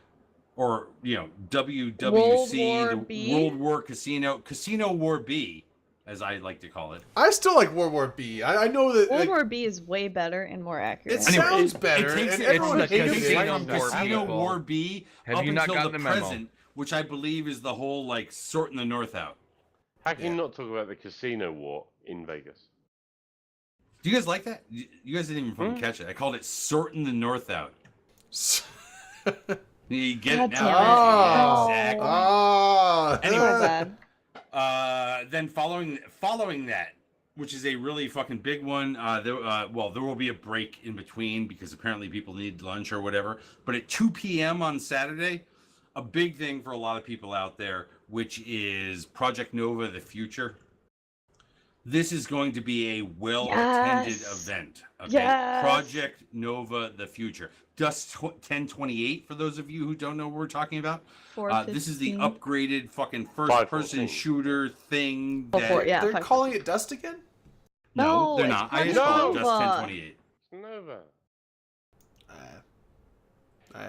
or WWC, World War Casino War B, as I like to call it. I still like World War B. I know that World War B is way better and more accurate. It sounds better. Casino War B Have up you not until gotten the the memo? present, which I believe is the whole sorting the North out. How can you not talk about the Casino War in Vegas? Do you guys like that? You guys didn't even fucking catch it. I called it sorting the North out. You get it now. Exactly. Anyway, then following that, which is a really fucking big one. There will be a break in between because apparently people need lunch or whatever. But at 2 p.m. on Saturday, a big thing for a lot of people out there, which is Project Nova: The Future. This is going to be a well-attended event. Okay? Yes. Project Nova: The Future. Dust 1028, for those of you who don't know what we're talking about. This is the upgraded fucking first-person shooter thing. They're calling it Dust again? No, they're not. I just call it Dust 1028. Nova.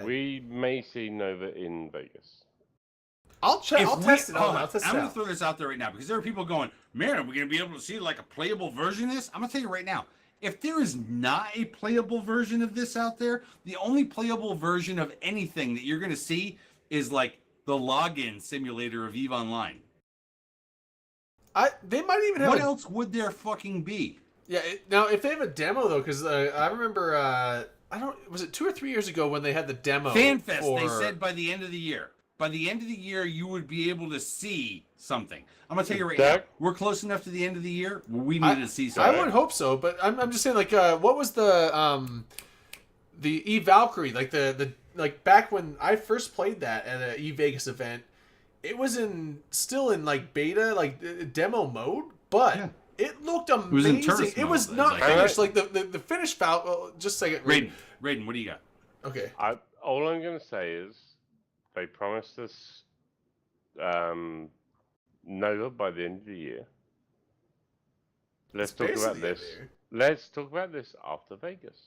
We may see Nova in Vegas. I'll check. I'll test it out. I'm going to throw this out there right now because there are people going, man, are we going to be able to see a playable version of this? I'm going to tell you right now. if there is not a playable version of this out there, the only playable version of anything that you're going to see is like the login simulator of EVE Online. They might even have. What else would there fucking be? Yeah. Now, if they have a demo though, because I remember, was it 2 or 3 years ago when they had the demo? FanFest. They said by the end of the year. By the end of the year, you would be able to see something. I'm gonna tell you right now. We're close enough to the end of the year. We need to see something. I would hope so, but I'm just saying, like, what was the Eve Valkyrie, like the back when I first played that at an Eve Vegas event, it was still in like beta, like demo mode, but it looked amazing. It was in Turf It was mode. not finished. Like the finished Val. Just a second. Raiden, what do you got? Okay. All I'm gonna say is they promised us Nova by the end of the year. Let's talk about this. Let's talk about this after Vegas.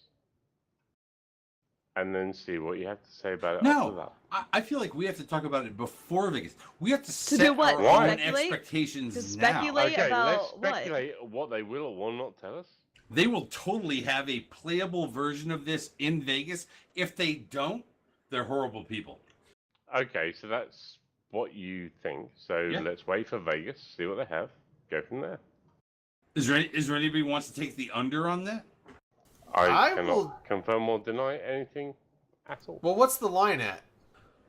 And then see what you have to say about it after that. I feel like we have to talk about it before Vegas. We have to set do what? our own Speculate? expectations To now. speculate about let's speculate what they will or will not tell us. They will totally have a playable version of this in Vegas. If they don't, they're horrible people. Okay, so that's what you think. So let's wait for Vegas, see what they have, go from there. Is there anybody who wants to take the under on that? I cannot confirm or deny anything at all. Well, what's the line at?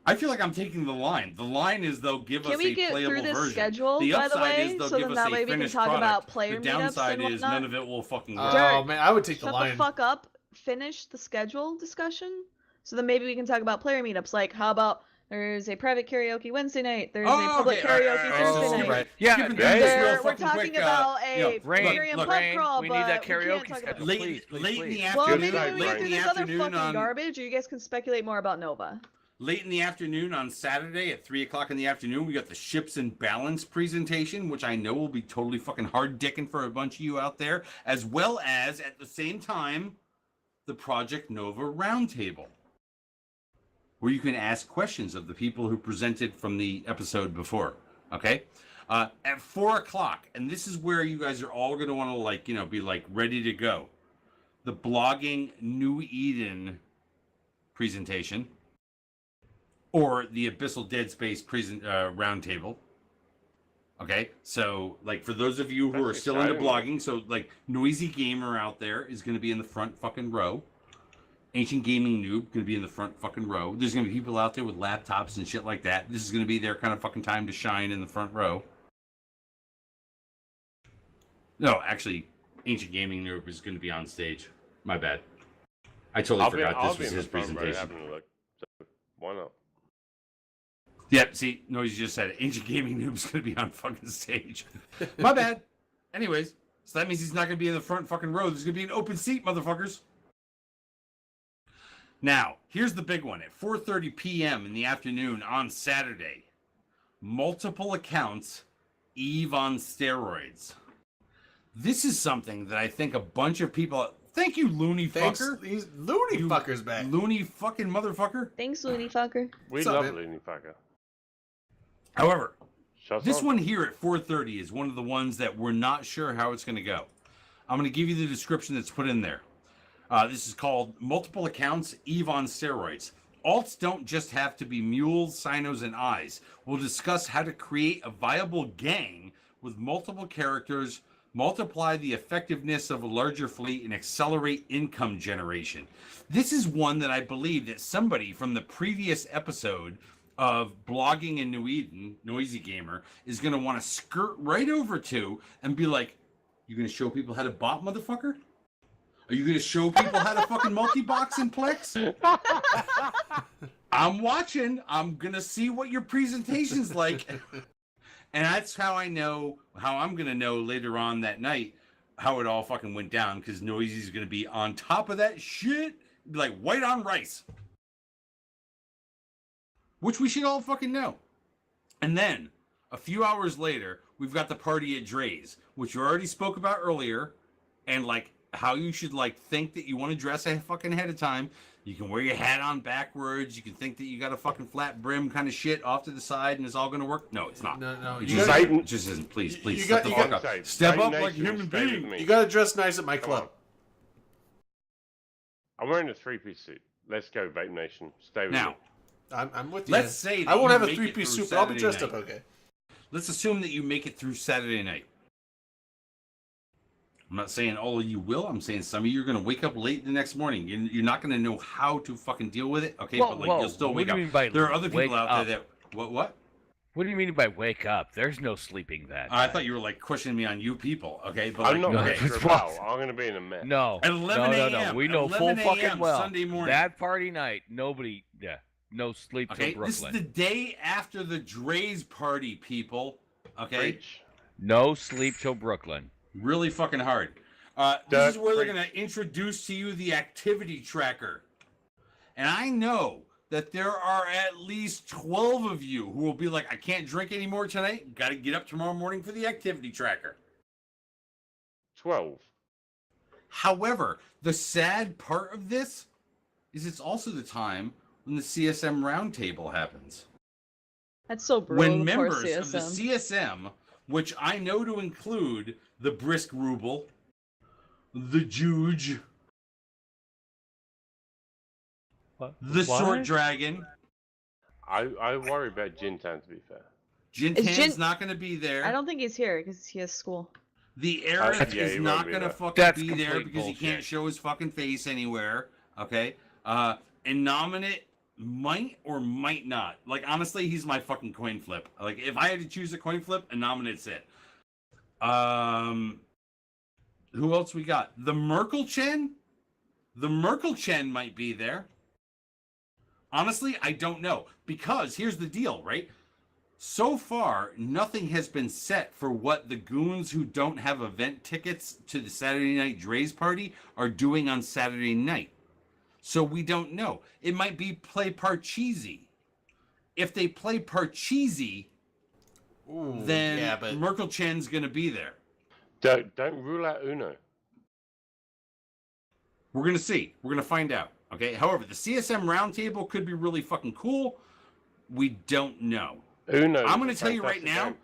I feel like I'm taking the line. The line is they'll give us a playable version. Can we get through this schedule, the by the upside way, is they'll so give then us that a way we can finished talk product. about player The meetups downside and is whatnot? none of it will fucking work. Oh man, I would take the Shut line. the fuck up. Finish the schedule discussion, so then maybe we can talk about player meetups. Like, how about there's a private karaoke Wednesday night, there's a public karaoke Thursday night. Yeah, We're talking about a Ethereum pub crawl, we but need that we can't karaoke talk about schedule. Late in the Well, afternoon. maybe when we get late through in the this other afternoon fucking on garbage, or you guys can speculate more about Nova. late in the afternoon on Saturday at 3:00 in the afternoon, we got the Ships in Balance presentation, which I know will be totally fucking hard dicking for a bunch of you out there, as well as at the same time the Project Nova Roundtable, where you can ask questions of the people who presented from the episode before. Okay, at 4:00, and this is where you guys are all going to want to be ready to go. The Blogging New Eden presentation, or the Abyssal Dead Space roundtable. Okay, so for those of you who are still into blogging, so Noisy Gamer out there is going to be in the front fucking row. Ancient Gaming Noob going to be in the front fucking row. There's going to be people out there with laptops and shit like that. This is going to be their kind of fucking time to shine in the front row. No, actually, Ancient Gaming Noob is going to be on stage. My bad. I totally forgot this was his presentation. So why not? Yeah, see, Noisy just said it. Ancient Gaming Noob's going to be on fucking stage. My bad. Anyways, so that means he's not going to be in the front fucking row. There's going to be an open seat, motherfuckers. Now, here's the big one. At 4:30 p.m. in the afternoon on Saturday, multiple accounts, EVE on steroids. This is something that I think a bunch of people... Thank you, loony fucker. These loony fuckers back. Loony fucking motherfucker. Thanks, loony fucker. We love loony fucker. However, this one here at 4:30 is one of the ones that we're not sure how it's going to go. I'm going to give you the description that's put in there. This is called Multiple Accounts, EVE on Steroids. Alts don't just have to be mules, sinos, and eyes. We'll discuss how to create a viable gang with multiple characters, multiply the effectiveness of a larger fleet, and accelerate income generation. This is one that I believe that somebody from the previous episode of Blogging in New Eden, Noisy Gamer, is going to want to skirt right over to and be like, you going to show people how to bot, motherfucker? Are you going to show people how to fucking multi-box in Plex? I'm watching. I'm going to see what your presentation's like. And that's how I'm going to know later on that night how it all fucking went down, because Noisy's going to be on top of that shit, like white on rice. Which we should all fucking know. And then, a few hours later, we've got the party at Dre's, which you already spoke about earlier, and how you should think that you want to dress a fucking ahead of time. You can wear your hat on backwards. You can think that you got a fucking flat brim kind of shit off to the side and it's all going to work. No, it's not. No. It just isn't. Please, step the fuck up. Step up like a human being. You got to dress nice at my club. I'm wearing a 3-piece suit. Let's go, Vape Nation. Stay with Now, me. I'm with you. let's say that I won't you have a make it 3-piece through suit, but I'll be Saturday dressed up night. okay. Let's assume that you make it through Saturday night. I'm not saying all of you will. I'm saying some of you are going to wake up late the next morning. You're not going to know how to fucking deal with it. Okay, Whoa, but like whoa. you'll still What wake do you up. mean by There are other wake people out up? there that what? What do you mean by wake up? There's no sleeping that I night. thought you were like questioning me on you people. Okay, but I'm like, not okay. going to What? I'm going to be in a mess. No. At 11 no, a.m., We know full 11 fucking a.m. well. Sunday morning. That party night, nobody, no sleep Okay, till this is Brooklyn. the day after the Dre's party, people. Okay, Preach. No sleep till Brooklyn. really fucking hard. This is where they're going to introduce to you the activity tracker. And I know that there are at least 12 of you who will be like, I can't drink anymore tonight. Got to get up tomorrow morning for the activity tracker. 12. However, the sad part of this is it's also the time when the CSM roundtable happens. That's so brutal. When Poor members of the CSM. CSM, which I know to include the Brisk Ruble, the Juge, the Sword Dragon, I worry about Jintan, to be fair. Is Jintan's Jin- not going to be there. I don't think he's here because he has school. The Aerith yeah, is he won't not be going to there. fucking That's be there complete because he can't bullshit. show his fucking face anywhere. Okay? Innominate might or might not. Like, honestly, he's my fucking coin flip. Like, if I had to choose a coin flip, Innominate's it. Who else we got? The Merkel Chen? The Merkel Chen might be there. Honestly, I don't know. Because here's the deal, right? So far, nothing has been set for what the goons who don't have event tickets to the Saturday Night Dre's party are doing on Saturday night. So we don't know. It might be play Parcheesi. If they play Parcheesi, then yeah, but Merkel Chen's going to be there. Don't rule out Uno. We're going to see. We're going to find out. Okay. However, the CSM roundtable could be really fucking cool. We don't know. Uno. I'm going to tell you right now,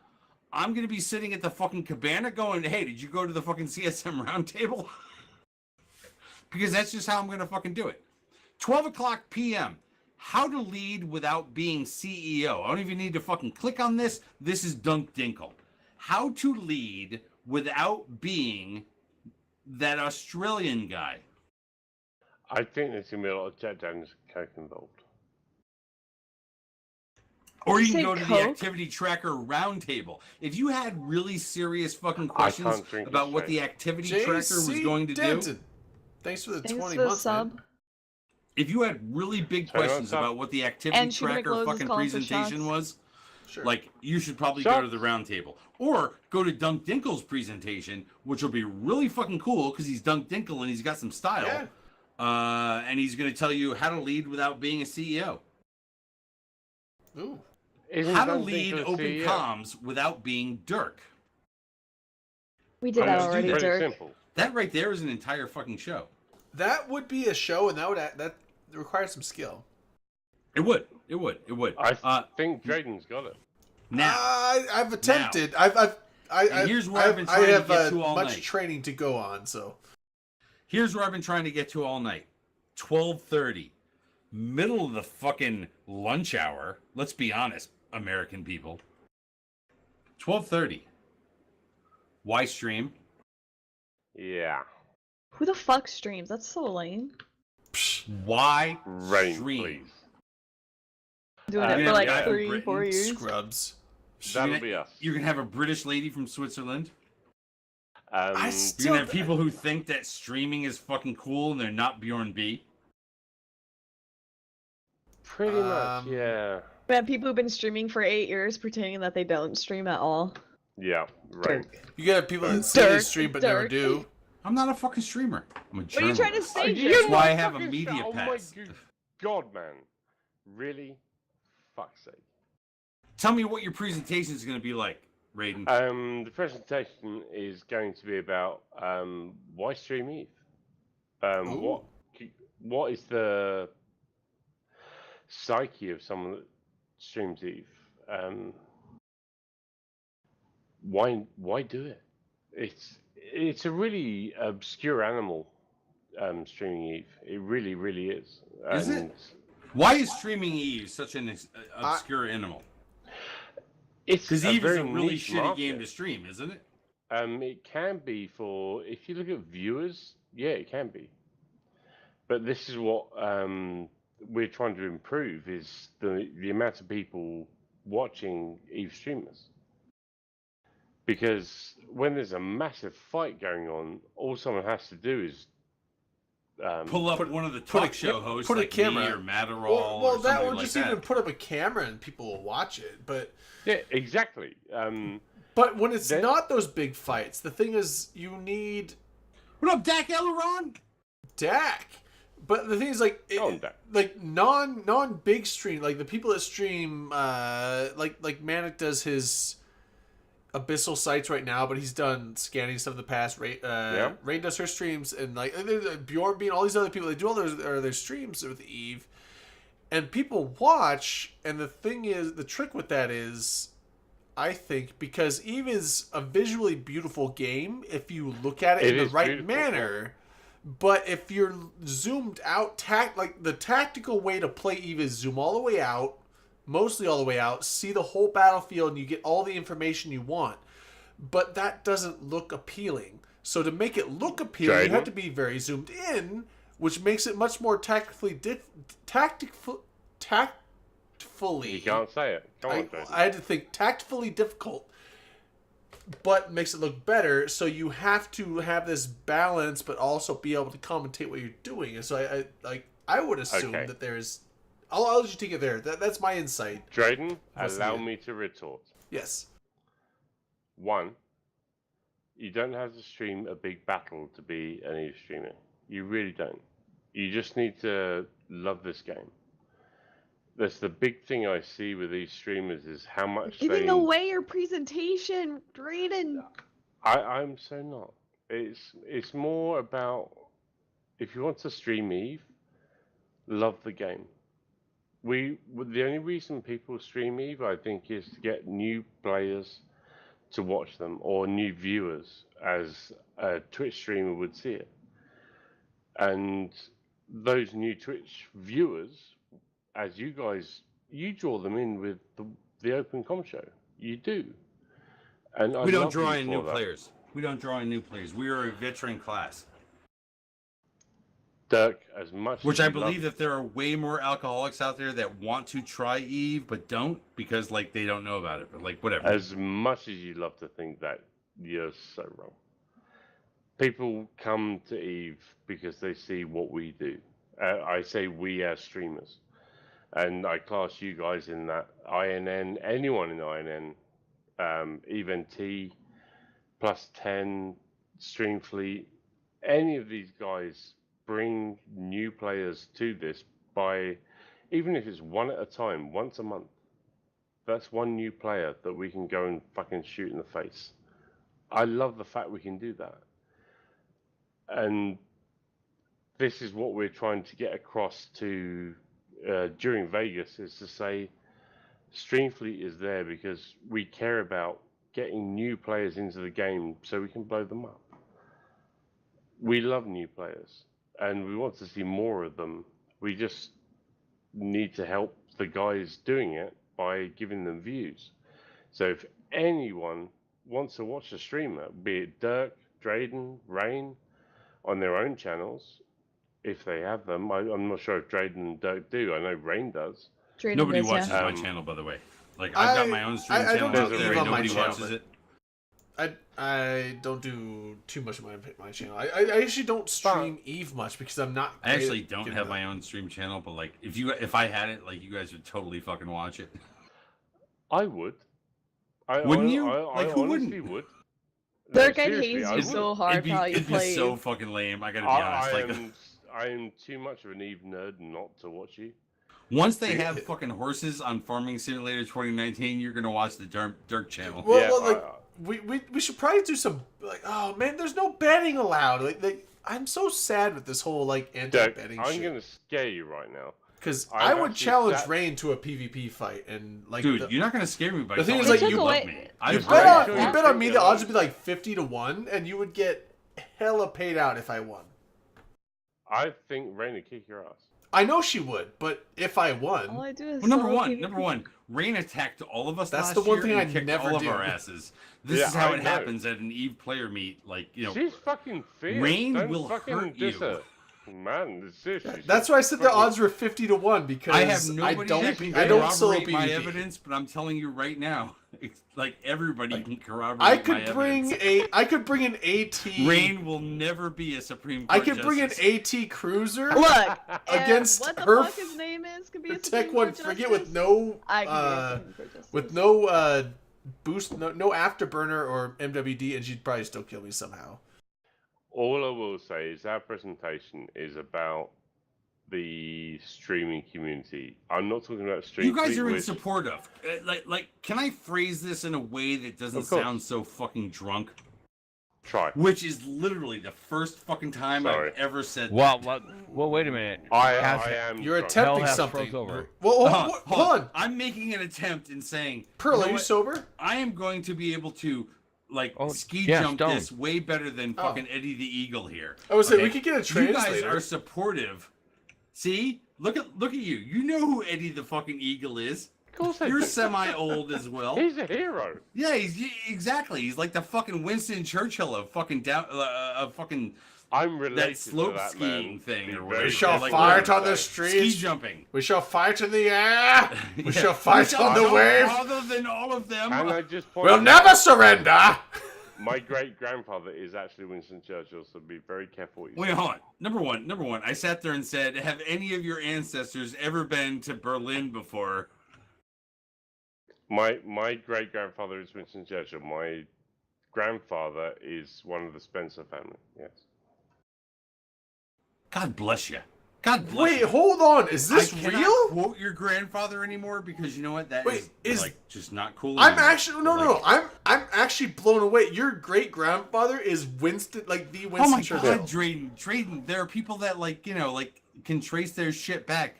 I'm going to be sitting at the fucking cabana going, hey, did you go to the fucking CSM roundtable? Because that's just how I'm going to fucking do it. 12 o'clock p.m. How to lead without being CEO. I don't even need to fucking click on this. This is Dunk Dinkle. How to lead without being that Australian guy. I think there's going to be a lot of Jack Daniels Coke involved. Or you Say can go to the Coke? activity tracker roundtable. If you had really serious fucking I questions can't drink about this what the straight. activity tracker was JC going to do, Denton. Thanks for the Thanks 20 for the months, sub. man. if you had really big Sorry, questions what's up? about what the activity And Shooter tracker McLowe's is fucking calling for presentation shots. was, Sure. like, you should probably go to Shots. the roundtable. Or go to Dunk Dinkle's presentation, which will be really fucking cool because he's Dunk Dinkle and he's got some style. Yeah. And he's going to tell you how to lead without being a CEO. Ooh. Isn't How to Dunk lead Dinkle a open CEO? comms without being Dirk. We did I'm that gonna do already, pretty Dirk. simple. That right there is an entire fucking show. That would be a show, and that requires some skill. It would. It would. It would. I think Drayden's got it. Now, I've attempted. I here's where I've been trying to have get to all much night. training to go on. So here's where I've been trying to get to all night. 12:30, middle of the fucking lunch hour. Let's be honest, American people. 12:30. Why stream? Yeah. Who the fuck streams? That's so lame. Why Rain, stream? please. Doing Yeah, it for like yeah, 3, Britain 4 years. scrubs. That'll be us. You're gonna have a British lady from Switzerland. I You're gonna still have people who think that streaming is fucking cool and they're not Bjorn B. Pretty much, Um, yeah. We have people who've been streaming for 8 years pretending that they don't stream at all. Yeah, right. you got people that say they Dirk, stream but never Dirk. do. I'm not a fucking streamer. I'm a What are you trying to journalist. say, You Jim? That's why I have a fucking media oh pass. my God, man. Really? Fuck's sake. Tell me what your presentation is going to be like, Raiden. The presentation is going to be about why stream Eve. What is the psyche of someone that streams Eve? Why do it? It's a really obscure animal. streaming Eve. It really, really is. Is it? Why is streaming Eve such an obscure animal? Because Eve is a really shitty game to stream, isn't it? It can be for, if you look at viewers, yeah, it can be. But this is what we're trying to improve, is the amount of people watching Eve streamers. Because when there's a massive fight going on, all someone has to do is pull up one of the talk show hosts, put like a camera, me or Matterall, or that would like just that. even put up a camera and people will watch it. But yeah, exactly. But when it's not those big fights, the thing is, you need. What up, Dak Elrond? Dak. But the thing is, like, like non big stream, like the people that stream, like Manic does his Abyssal sites right now, but he's done scanning stuff in the past. Rain does her streams, and like Bjorn Bean, all these other people, they do all their streams with Eve, and people watch. And the thing is, the trick with that is, I think, because Eve is a visually beautiful game if you look at it in the right manner. But if you're zoomed out, like the tactical way to play Eve is zoom all the way out, mostly all the way out, see the whole battlefield, and you get all the information you want. But that doesn't look appealing. So to make it look appealing, you have to be very zoomed in, which makes it much more tactfully. You can't say it. Come on, I had to think tactfully difficult, but makes it look better. So you have to have this balance, but also be able to commentate what you're doing. And so I would assume that there's. I'll let you take it there. That's my insight. Drayden, allow me to retort. Yes. 1, you don't have to stream a big battle to be an Eve streamer. You really don't. You just need to love this game. That's the big thing I see with these streamers is how much giving away your presentation, Drayden. I'm so not. It's more about, if you want to stream Eve, love the game. The only reason people stream Eve, I think, is to get new players to watch them, or new viewers, as a Twitch streamer would see it. And those new Twitch viewers, as you guys, you draw them in with the Open Com Show. You do. And we don't draw in new players. We don't draw in new players. We are a veteran class. Dirk, as much Which as I believe that there are way more alcoholics out there that want to try Eve but don't, because like they don't know about it. But like whatever. As much as you love to think that, you're so wrong. People come to Eve because they see what we do. I say we as streamers. And I class you guys in that. INN, anyone in INN, EVNT, Plus 10, Streamfleet, any of these guys bring new players to this by, even if it's one at a time, once a month. That's one new player that we can go and fucking shoot in the face. I love the fact we can do that. And this is what we're trying to get across to during Vegas, is to say Streamfleet is there because we care about getting new players into the game so we can blow them up. We love new players and we want to see more of them. We just need to help the guys doing it by giving them views. So if anyone wants to watch a streamer, be it Dirk, Drayden, Rain, on their own channels, if they have them. I'm not sure if Drayden and Dirk do. I know Rain does. Drayden Nobody does, watches yeah. my channel, by the way. Like I've got my own stream channel out there. Nobody watches it. I don't do too much of my channel. I actually don't stream Eve much because I'm not. I actually don't have my own stream channel, but like if I had it, like you guys would totally fucking watch it. I would. Wouldn't you? I who honestly wouldn't? would. Dirk, I'd haze you so hard how you It'd be play. so fucking lame. I gotta be honest. I am too much of an Eve nerd not to watch you. Once they have fucking horses on Farming Simulator 2019, you're gonna watch the Dirk channel. We should probably do some like, oh man, there's no betting allowed. Like I'm so sad with this whole like anti-betting shit. I'm gonna scare you right now. Because I would challenge Rain to a PvP fight and like. Dude, you're not gonna scare me by the thing is like you love me. You bet on me. The odds would be like 50-1, and you would get hella paid out if I won. I think Rain would kick your ass. I know she would, but if I All won, I do is Well, number solo one, PvP. Rain attacked all of us. That's last the one year thing and I'd kicked never all of do. our asses. This Yeah, is how I it know. happens at an Eve player meet. Like, you know, She's fucking fierce. Rain Don't will fucking hurt diss you. her. Man, seriously. that's why I said the odds were 50-1 because I have nobody that can I don't solo corroborate my PvP. evidence, but I'm telling you right now, it's like everybody can corroborate I my could bring evidence. I could bring an AT. Rain will never be a Supreme I Court could bring an justice. AT cruiser Look, against what the her fuck his name is could be a Tech Supreme One Court frigate justice? with no I can be a Supreme Court justice. with no boost, no afterburner or MWD, and she'd probably still kill me somehow. All I will say is our presentation is about the streaming community. I'm not talking about streaming. You guys are in support of. Like, can I phrase this in a way that doesn't Of course. sound so fucking drunk? Try. Which is literally the first fucking time Sorry. I've ever said. Well, wait a minute. I Has- am. You're drunk. attempting has something. froze over. Well, Hold hold on. I'm making an attempt in saying, Pearl, you know are you what? sober? I am going to be able to Oh, ski yeah, jump Stone. this way better than Oh. fucking Eddie the Eagle here. I would say okay? we could get a You guys translator. are supportive. See, look at you. You know who Eddie the fucking Eagle is. Of course I You're do. semi-old as well. He's a hero. Yeah, exactly. He's like the fucking Winston Churchill of fucking I'm related that slope to that skiing man. thing Be or very whatever. We shall Like, fight whatever. on the ski streets. jumping. We shall fight in the air. We Yeah. shall fight shall on the go waves. farther than all of them. And I just point We'll out, never surrender. my great grandfather is actually Winston Churchill, so be very careful what you Wait, say. hold on. Number one. I sat there and said, "Have any of your ancestors ever been to Berlin before?" My great grandfather is Winston Churchill. My grandfather is one of the Spencer family. Yes. God bless you. God bless Wait, you. hold on. Is this I cannot real? quote your grandfather anymore because you know what? That Wait, is- like just not cool. I'm anymore. actually no. Like, I'm actually blown away. Your great grandfather is Winston, like the Oh Winston my Churchill. God, Drayden. There are people that can trace their shit back.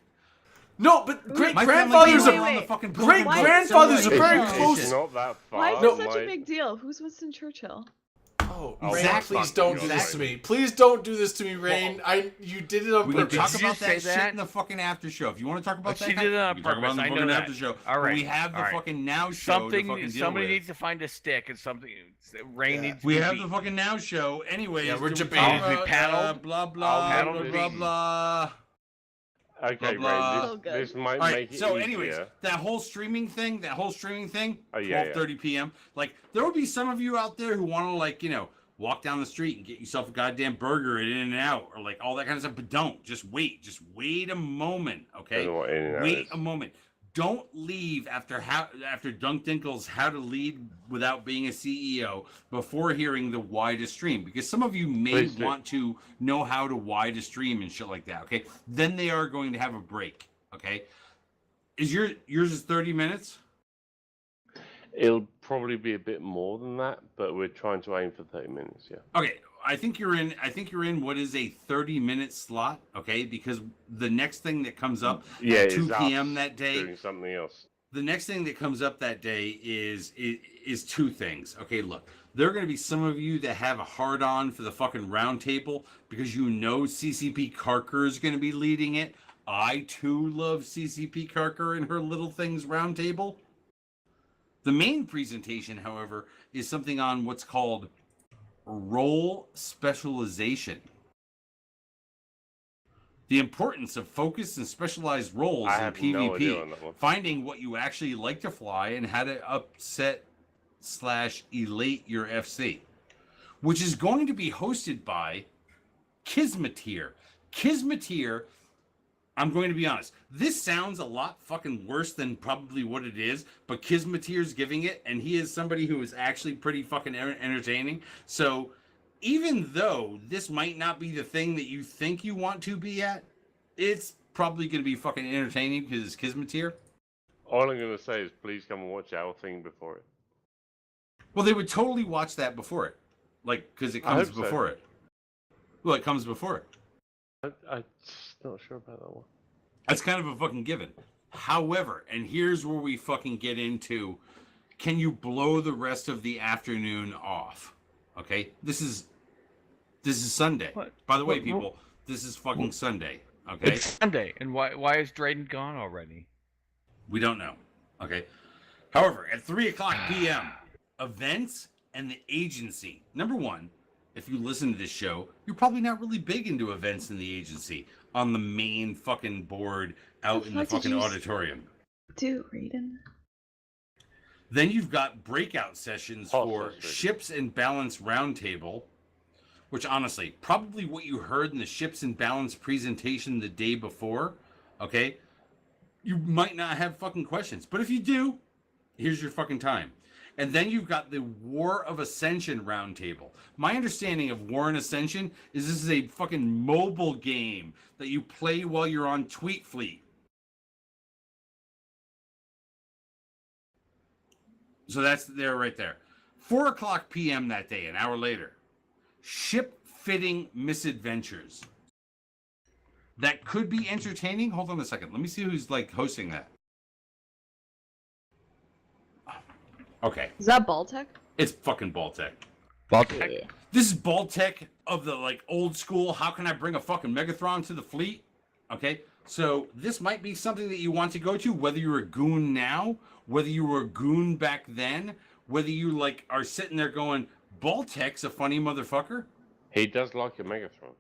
No, but great My grandfathers family are came around wait. the fucking great Pilgrim grandfathers Boat. are very It's close. It's not that far. Why is No. this such My- a big deal? Who's Winston Churchill? Oh, Oh, Rain, exactly. please don't do this to Exactly. me. Please don't do this to me, Rain. You did it on We can purpose. talk Did about you say that shit that? in the fucking after show. If you want to talk about She that, did it on we can talk about it in purpose. the I know fucking that. after show. All But right. we have the All right. fucking now show to fucking deal Somebody with. needs to find a stick and something. Rain Yeah. needs. We to have be the fucking now show. Anyways, Yeah, we're do we debating. talk We about, paddled. blah I'll blah paddle blah the blah beat. blah. Okay, Blah, blah. Ray, So good. this might All right. make it So, easier. anyways, that whole streaming thing, Oh, yeah, 12:30 p.m. Like, there will be some of you out there who want to walk down the street and get yourself a goddamn burger at In-N-Out or like all that kind of stuff, but don't. Just wait a moment, okay? Don't know what In-N-Out Wait is. a moment. Don't leave after Dunk Dinkle's How to Lead Without Being a CEO before hearing the why to stream, because some of you may Please do. want to know how to why to stream and shit like that, okay? Then they are going to have a break, okay? Yours is 30 minutes? It'll probably be a bit more than that, but we're trying to aim for 30 minutes. Yeah. Okay, I think you're in what is a 30-minute slot, okay? Because the next thing that comes up Yeah. at 2 it's us p.m. that day, doing something else. the next thing that comes up that day is two things. Okay, look, there are going to be some of you that have a hard on for the fucking round table because you know CCP Carker is going to be leading it. I too love CCP Carker and her Little Things Roundtable. The main presentation, however, is something on what's called role specialization. The importance of focused and specialized roles I in have no idea PvP. on that one. Finding what you actually like to fly and how to upset/elate your FC, which is going to be hosted by Kismeteer. Kismeteer, I'm going to be honest, this sounds a lot fucking worse than probably what it is, but Kismeteer's giving it, and he is somebody who is actually pretty fucking entertaining. So even though this might not be the thing that you think you want to be at, it's probably going to be fucking entertaining because it's Kismeteer. All I'm going to say is please come and watch our thing before it. Well, they would totally watch that before it. Like, because it I comes hope so. before it. Well, it comes before it. I'm just not sure about that one. That's kind of a fucking given. However, and here's where we fucking get into, can you blow the rest of the afternoon off? Okay? This is Sunday. What? By the way, What- people, This is fucking Sunday. Okay. It's Sunday, and why is Drayden gone already? We don't know. Okay. However, at 3:00 p.m., events and the agency. Number one, if you listen to this show, you're probably not really big into events in the agency on the main fucking board out in the fucking auditorium. Do Raiden. Then you've got breakout sessions for Ships and Balance Roundtable, which honestly, probably what you heard in the Ships and Balance presentation the day before, okay? You might not have fucking questions, but if you do, here's your fucking time. And then you've got the War of Ascension Roundtable. My understanding of War and Ascension is this is a fucking mobile game that you play while you're on Tweet Fleet. So that's there right there. 4:00 p.m. that day, an hour later. Ship Fitting Misadventures. That could be entertaining. Hold on a second. Let me see who's like hosting that. Okay. Is that Baltech? It's fucking Baltech. Baltech? Yeah. This is Baltech of the like old school. How can I bring a fucking Megathron to the fleet? Okay. So this might be something that you want to go to, whether you're a goon now, whether you were a goon back then, whether you like are sitting there going, Baltech's a funny motherfucker. He does like a Megatron.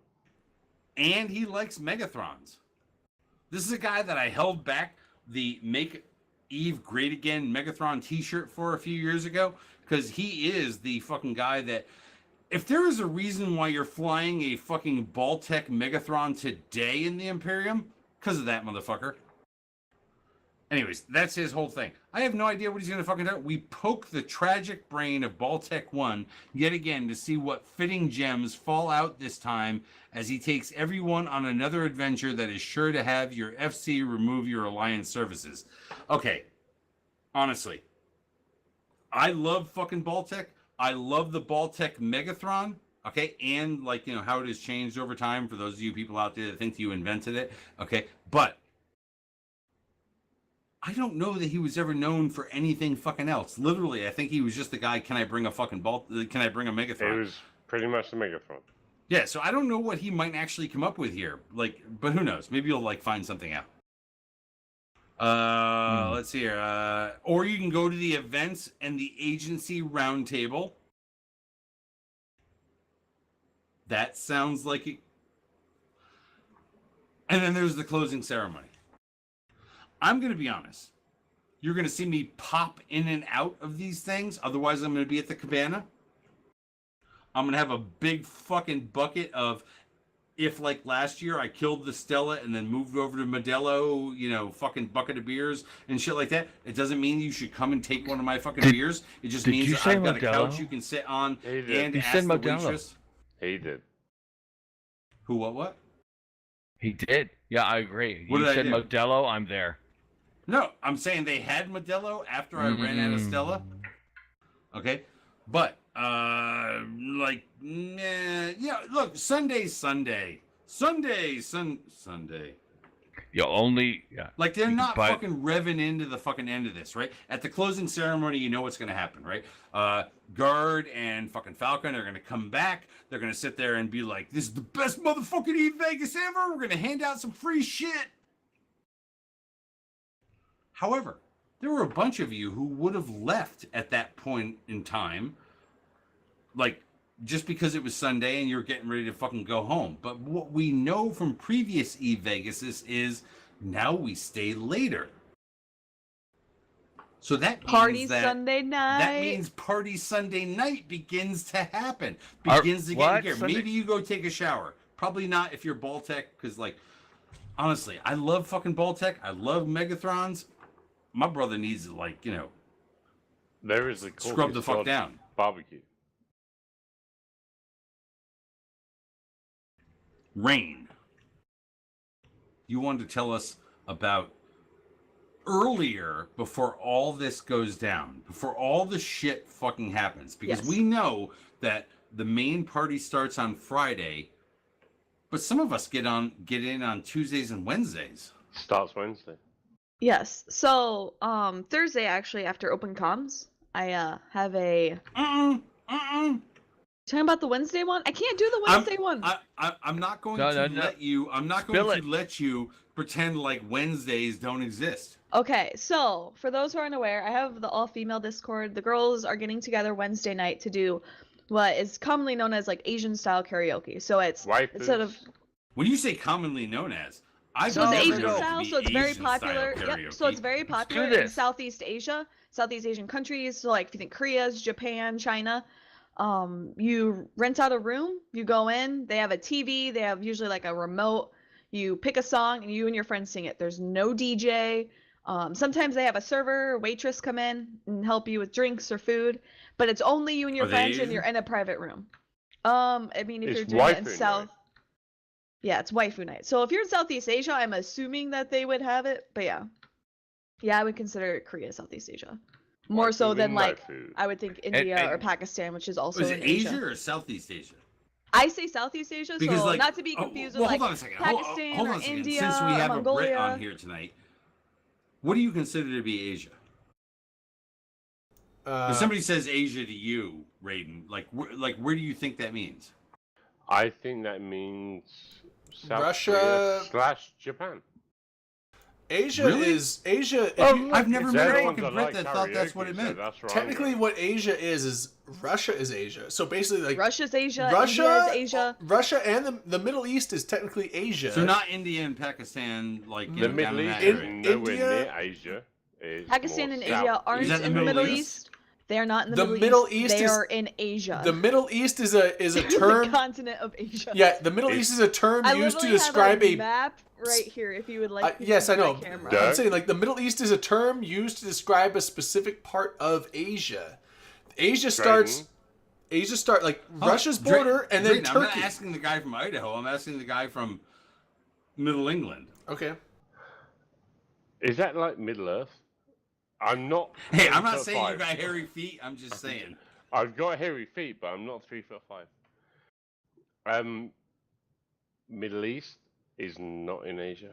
And he likes Megathrons. This is a guy that I held back the Make Eve Great Again Megathron t-shirt for a few years ago, because he is the fucking guy that, if there is a reason why you're flying a fucking Baltech Megathron today in the Imperium, because of that motherfucker. Anyways, that's his whole thing. I have no idea what he's going to fucking do. We poke the tragic brain of Baltech 1 yet again to see what fitting gems fall out this time as he takes everyone on another adventure that is sure to have your FC remove your Alliance services. Okay, honestly, I love fucking Baltech. I love the Baltech Megathron. Okay, and like, you know, how it has changed over time for those of you people out there that think you invented it. Okay, but I don't know that he was ever known for anything fucking else. Literally, I think he was just the guy, can I bring a fucking can I bring a Megathron? It was pretty much the Megatron. Yeah, so I don't know what he might actually come up with here. Like, but who knows? Maybe you'll like find something out. Let's see here. Or you can go to the events and the agency roundtable. That sounds like it. And then there's the closing ceremony. I'm going to be honest. You're going to see me pop in and out of these things. Otherwise, I'm going to be at the cabana. I'm going to have a big fucking bucket of, if like last year I killed the Stella and then moved over to Modelo, you know, fucking bucket of beers and shit like that. It doesn't mean you should come and take one of my fucking beers. It just means that I've got a couch you can sit on and ask the waitress. He did. Who, what? He did. Yeah, I agree. What You did I said do? Modelo, I'm there. No, I'm saying they had Modelo after I ran out of Stella. Okay, but like, yeah. Look, Sunday's Sunday. Sunday. You only, Like they're not but- fucking revving into the fucking end of this, right? At the closing ceremony, you know what's gonna happen, right? Guard and fucking Falcon are gonna come back. They're gonna sit there and be like, "This is the best motherfucking Eve Vegas ever. We're gonna hand out some free shit." However, there were a bunch of you who would have left at that point in time, like just because it was Sunday and you're getting ready to fucking go home. But what we know from previous Eve Vegases is now we stay later. So that Party means that, Sunday night. That means party Sunday night begins to happen. Begins to get here. Sunday? Maybe you go take a shower. Probably not if you're Baltech, because like honestly, I love fucking Baltech. I love Megathrons. My brother needs to, like, you know, There is a scrub the fuck down. Barbecue. Rain. You wanted to tell us about earlier, before all this goes down, before all the shit fucking happens, because Yes. we know that the main party starts on Friday, but some of us get in on Tuesdays and Wednesdays. Starts Wednesday. Yes. So, Thursday actually after open comms, I have a Talking about the Wednesday one? I can't do the Wednesday one. I'm not going No, to no, no. let you. I'm not Spill going it. to let you pretend like Wednesdays don't exist. Okay, so for those who aren't aware, I have the all-female Discord. The girls are getting together Wednesday night to do what is commonly known as like Asian-style karaoke. So it's instead of When you say commonly known as, I've so it's never Asian known it to style, be so it's very Asian-style popular. Yep. karaoke. So it's very popular in this. Southeast Asia, Southeast Asian countries. So like if you think Korea's, Japan, China, you rent out a room, you go in, they have a TV, they have usually like a remote. You pick a song and you and your friends sing it. There's no DJ. Sometimes they have a server or waitress come in and help you with drinks or food, but it's only you and your Are they friends and Asian? you're in a private room. I mean, if It's you're doing it in waifu South, night. yeah, it's waifu night. So if you're in Southeast Asia, I'm assuming that they would have it, but yeah, I would consider Korea Southeast Asia more so Waifu than and like waifu. I would think India or and- Pakistan, which is also Was in it Asia or Southeast Asia? I say Southeast Asia, Because so like, not to be oh, confused well, with like hold on a second. Pakistan hold or on a second. India Since we or have a Mongolia. Brit on here tonight, what do you consider to be Asia? If somebody says Asia to you, Raiden, like where do you think that means? I think that means South Russia- Korea / Japan. Asia Really? is Asia. if Oh, you- I've never It's met a everyone's fucking Brit that thought that's what it karaoke, so meant. that's where I'm technically, going. what Asia is Russia is Asia. So basically, like Russia's Asia, Russia, India is Asia. Russia, and the Middle East is technically Asia. So not India and Pakistan, like The down Middle in East that is area. nowhere India- near Asia. It's Pakistan more and south. India aren't Is that in the Middle East. They are not in the, Middle East. They is- are in Asia. The Middle East is a the term. continent of Asia. Yeah, the Middle East is a term I used to literally describe have a. map right here if you would like. to Yes, I see my know. camera. Duh. I'm saying like the Middle East is a term used to describe a specific part of Asia. Asia starts. Like Russia's border and then Drayton, I'm not Turkey. asking the guy from Idaho. I'm asking the guy from Middle England. Okay. Is that like Middle Earth? I'm not. Hey, I'm not 3'5". saying you got hairy feet. I'm just saying. I've got hairy feet, but I'm not 3'5". Middle East is not in Asia.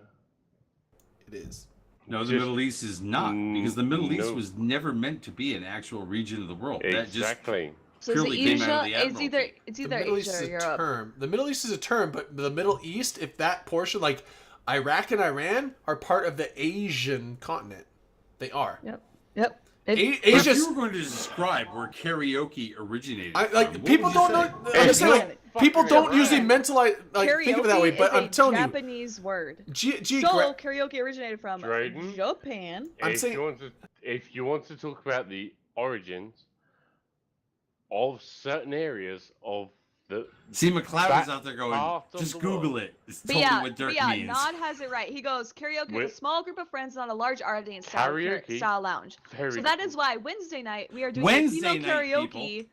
It is. No, the Just- Middle East is not, because the Middle East no. was never meant to be an actual region of the world. That just Exactly. So is it purely came out of Asia? the It's Admiralty. either The Middle East Asia is or a Europe. term. The Middle East is a term, but the Middle East, if that portion, like Iraq and Iran, are part of the Asian continent. They are. Yep. But if Asia's. you were going to describe where karaoke originated, I, from, like what people would you don't say? know. I'm just saying, like, people fucking don't usually Iran. mentalize think of it that way. But is I'm a telling you, Japanese word. So geogra- karaoke originated from Drayden? Japan. I'm if saying- you want to talk about the origins of certain areas of the See, McLeod that is out there going, part of just the Google world. it. It's But told yeah, me what Dirk but means. Nod has it right. He goes karaoke with a With- small group of friends on a large audience style, Karaoke. style lounge. Very So that cool. is why Wednesday night we are doing Wednesday a female night, karaoke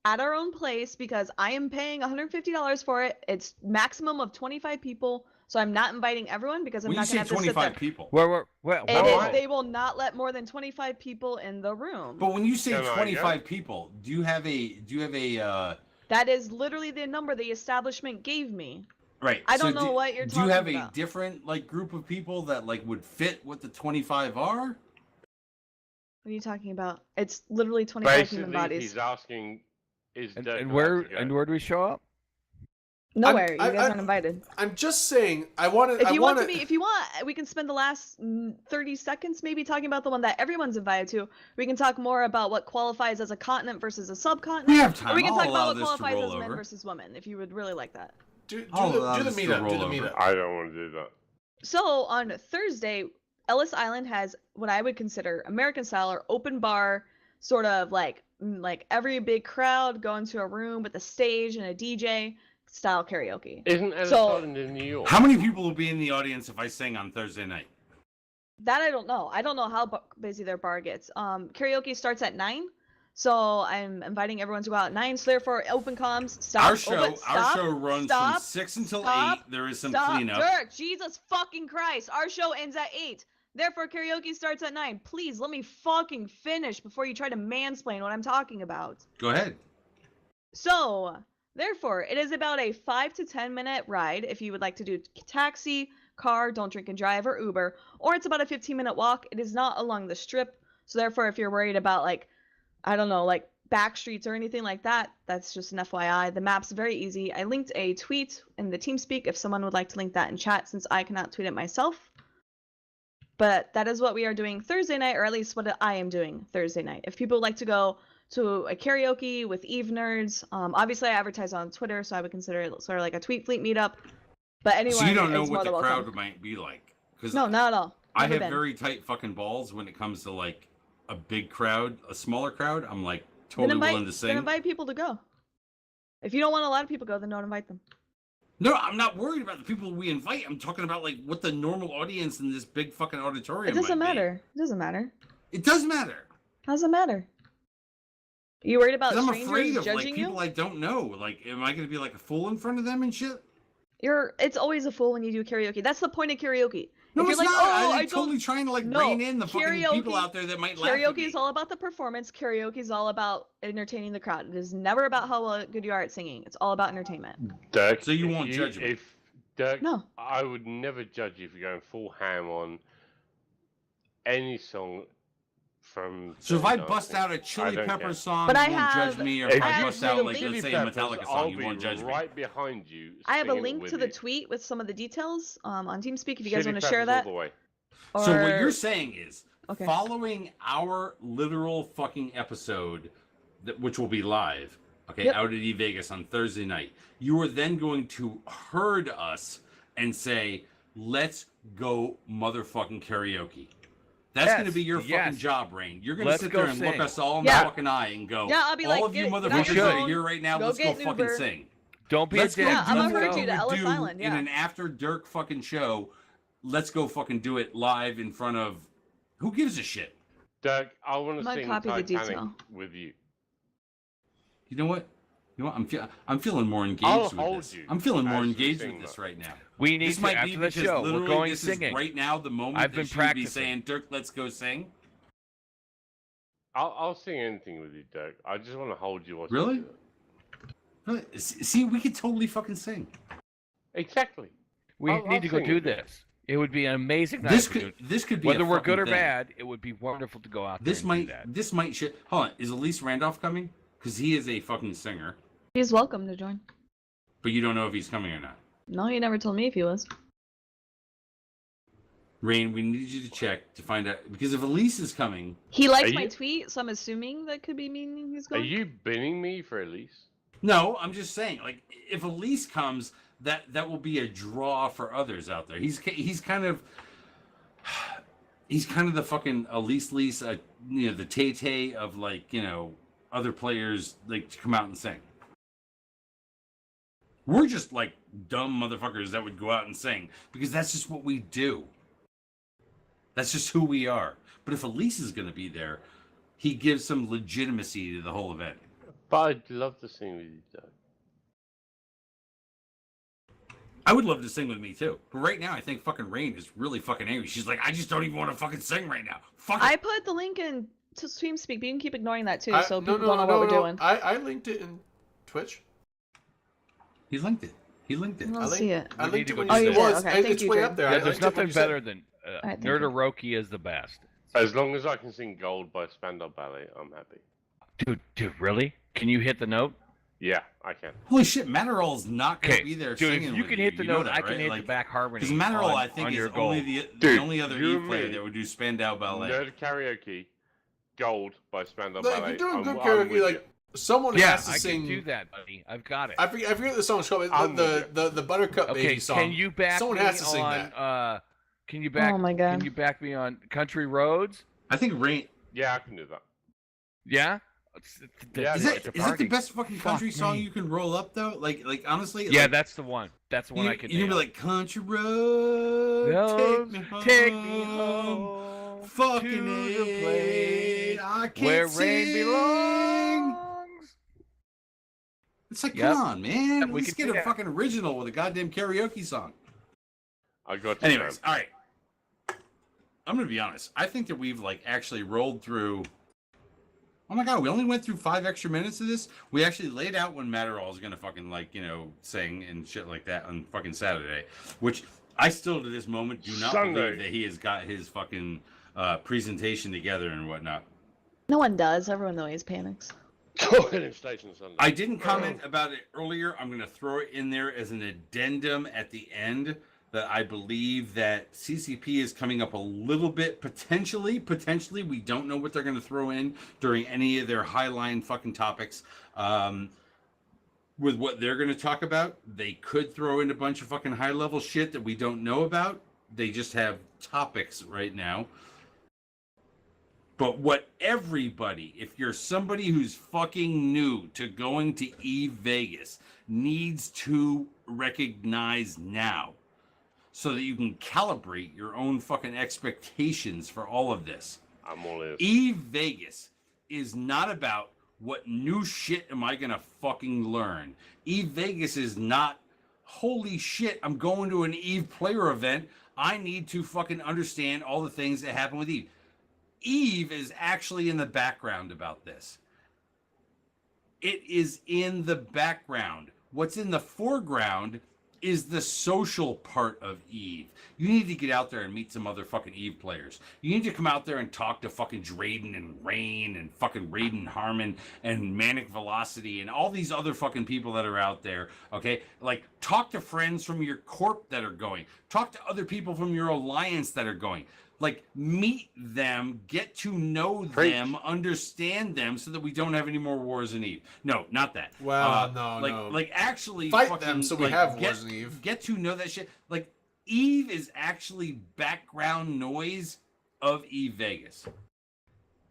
at our own place because I am paying $150 for it. It's maximum of 25 people, so I'm not inviting everyone because I'm When you not say going to have to sit there. 25 people, Where It why? is, they will not let more than 25 people in the room. but when you say Can I 25 go? people, do you have a That is literally the number the establishment gave me. right? I don't so know what you're Do you have talking a about. different like group of people that like would fit what the 25 are? What are you talking about? It's literally 25 human basically bodies. he's asking is and, Dirk and allowed where to go? and where do we show up? Nowhere. You I- guys I- aren't invited. I'm just saying. I want to. If you want to to be, if you want, we can spend the last 30 seconds maybe talking about the one that everyone's invited to. We can talk more about what qualifies as a continent versus a subcontinent. We have time. Or we can I'll talk allow about what this to qualifies roll as men over. versus women, if you would really like that. do I'll allow the this to meetup. Do roll the over. meetup. I don't want to do that. So on Thursday, Ellis Island has what I would consider American style or open bar, sort of like every big crowd go into a room with a stage and a DJ style karaoke. Isn't Ellis So- Island in New York? How many people will be in the audience if I sing on Thursday night? That I don't know. I don't know how busy their bar gets. Karaoke starts at 9, so I'm inviting everyone to go out at 9. So therefore, open comms. Stop. Our show, open, stop, runs stop, from 6 until stop, 8. There is some stop. cleanup. Dirk, Jesus fucking Christ! Our show ends at 8. Therefore, karaoke starts at 9. Please let me fucking finish before you try to mansplain what I'm talking about. Go ahead. So, therefore, it is about a 5 to 10 minute ride if you would like to do taxi, car, don't drink and drive, or Uber, or it's about a 15-minute walk. It is not along the strip. So, therefore, if you're worried about, like, I don't know, like back streets or anything like that. That's just an FYI. The map's very easy. I linked a tweet in the TeamSpeak if someone would like to link that in chat, since I cannot tweet it myself. But that is what we are doing Thursday night, or at least what I am doing Thursday night. If people would like to go to a karaoke with Eve Nerds, obviously I advertise on Twitter, so I would consider it sort of like a Tweet Fleet meetup. But anyone So you don't know is what the more than crowd welcome. might be like? Cause No, not at all. I Never have been. very tight fucking balls when it comes to like a big crowd, a smaller crowd. I'm like Then totally willing to Then sing. invite people to go. If you don't want a lot of people to go, then don't invite them. No, I'm not worried about the people we invite. I'm talking about like what the normal audience in this big fucking auditorium. It doesn't might be. matter. It doesn't matter. It does matter. How does it matter? You worried about 'Cause I'm strangers afraid of like judging people you? I don't know. Like, am I going to be like a fool in front of them and shit? It's always a fool when you do karaoke. That's the point of karaoke. No, if it's you're like, not. oh, I'm I totally don't... trying to like No, rein in the fucking people out there that might laugh at Karaoke me. is all about the performance. Karaoke is all about entertaining the crowd. It is never about how good you are at singing. It's all about entertainment. Dirk, So you if won't judge me? If Dirk, No. I would never judge you if you're going full ham on any song from. So if I Dirty bust Dancing. out a Chili I don't Pepper care. song, But you I won't have- judge me. Or If if I you bust do out the like Chili let's say a Peppers, Metallica I'll song, you be won't judge me. right behind you. I have a singing link with to the you. tweet with some of the details on TeamSpeak if you guys Chili want to share Peppers all that. the way. So what Or- you're saying is, Okay. following our literal fucking episode, which will be live, okay, Yep. out at E-Vegas on Thursday night, you are then going to herd us and say, let's go motherfucking karaoke. That's going to Yes, be your yes. fucking job, Rain. You're going to Let's sit go there and look sing. us all in Yeah. the fucking eye and go, Yeah, I'll be all like, of you get on motherfuckers your that are phone, here right now, go let's go get an fucking Uber. sing. Don't be Let's a dick. go Yeah, I'm do gonna what herd we you to would Ellis do Island, in yeah. an after Dirk fucking show. Let's go fucking do it live in front of who gives a shit. Dirk, I want to Might sing copy the Titanic detail. with you. You know what? You know what? I'm feeling more engaged I'll with hold this. you I'm feeling more as you engaged sing with this that. right now. We need This to, might after be the because show, we're literally going this singing. is right now the moment I've that been she would be practicing. saying, Dirk, let's go sing. I'll sing anything with you, Dirk. I just want to hold you. While you Really? do it. Really? See, we could totally fucking sing. Exactly. We I'll need to go sing do with you. this. It would be an amazing night. This if we could do- this could be whether a we're good fucking or thing. bad, it would be wonderful to go out there This and might do that. this might shit. Hold on, is Elise Randolph coming? Because he is a fucking singer, He's welcome to join. but you don't know if he's coming or not. No, he never told me if he was. Rain, we need you to check to find out because if Elise is coming, He likes Are my you- tweet, so I'm assuming that could be meaning he's Are going. you binning me for Elise? no, I'm just saying, like if Elise comes, that will be a draw for others out there. He's kind of the fucking Elise, you know, the Tay of like, you know, other players like to come out and sing. We're just like dumb motherfuckers that would go out and sing because that's just what we do. That's just who we are. But if Elise is going to be there, he gives some legitimacy to the whole event. But I'd love to sing with you, Dirk. I would love to sing with me too. But right now, I think fucking Rain is really fucking angry. She's like, I just don't even want to fucking sing right now. Fuck I it. put the link in to TeamSpeak, but you can keep ignoring that too, I- so no, people don't know what we're doing. I linked it in Twitch. He linked it. He linked it. I don't I see it. I We linked need it to when go you do said that. it was. Okay, thank It's you, way Jordan. up there. Yeah, I there's linked it when nothing you said- better than Alright, thank you. Nerdaroki is the best. As long as I can sing Gold by Spandau Ballet, I'm happy. Dude, really? Can you hit the note? Yeah, I can. Holy shit, Matterall's not going to Okay, be there dude, singing if you with can hit the you know note, that, I can right? hit Like, the back harmony. Because Matterall, on- I think, on is your goal. only the Dude, only other you E and player me. that would do Spandau Ballet. Nerd Karaoke, Gold by Spandau Like, Ballet. you're doing good I'm karaoke. with Like someone Yeah, has to I sing. can do that, buddy. I've got it. I forget what the song's called. I'm The Buttercup Okay, Baby song. can you back Someone me has to sing on? that. Can you back? Oh my God. Can you back me on Country Roads? I think Rain. you. Yeah, I can do that. Yeah. Yeah, Is it's it a is it the best fucking country Fuck song me. you can roll up though? Like honestly. Yeah, like, that's the one. That's the one you, I can. You can be nail. like country road, Roads, take me home, fucking to the A, place I can't where sing. rain belongs. It's like, Yep. come on, man. We Let's can get do a that. fucking original with a goddamn karaoke song. I got you. Anyways, all right. I'm gonna be honest. I think that we've like actually rolled through. Oh my god, we only went through 5 extra minutes of this. We actually laid out when Matterall is gonna fucking like, you know, sing and shit like that on fucking Saturday, which I still to this moment do not Sunday. believe that he has got his fucking presentation together and whatnot. No one does. Everyone always panics. Talking Station Sunday. I didn't comment about it earlier. I'm going to throw it in there as an addendum at the end that I believe that CCP is coming up a little bit, potentially. We don't know what they're going to throw in during any of their highline fucking topics. With what they're going to talk about, they could throw in a bunch of fucking high level shit that we don't know about. They just have topics right now. But what everybody, if you're somebody who's fucking new to going to EVE Vegas, needs to recognize now, so that you can calibrate your own fucking expectations for all of this. I'm all in. EVE Vegas is not about what new shit am I gonna fucking learn. EVE Vegas is not, holy shit, I'm going to an EVE player event. I need to fucking understand all the things that happen with EVE. EVE is actually in the background about this. It is in the background. What's in the foreground is the social part of EVE. You need to get out there and meet some other fucking EVE players. You need to come out there and talk to fucking Drayden and Rain and fucking Raiden Harmon and Manic Velocity and all these other fucking people that are out there, okay? Like, talk to friends from your corp that are going. Talk to other people from your alliance that are going. Like, meet them, get to know them, understand them, so that we don't have any more wars in EVE. No, not that. Well, Like, actually fight fucking, them so we like, have wars in EVE. Get to know that shit. Like, EVE is actually background noise of EVE Vegas.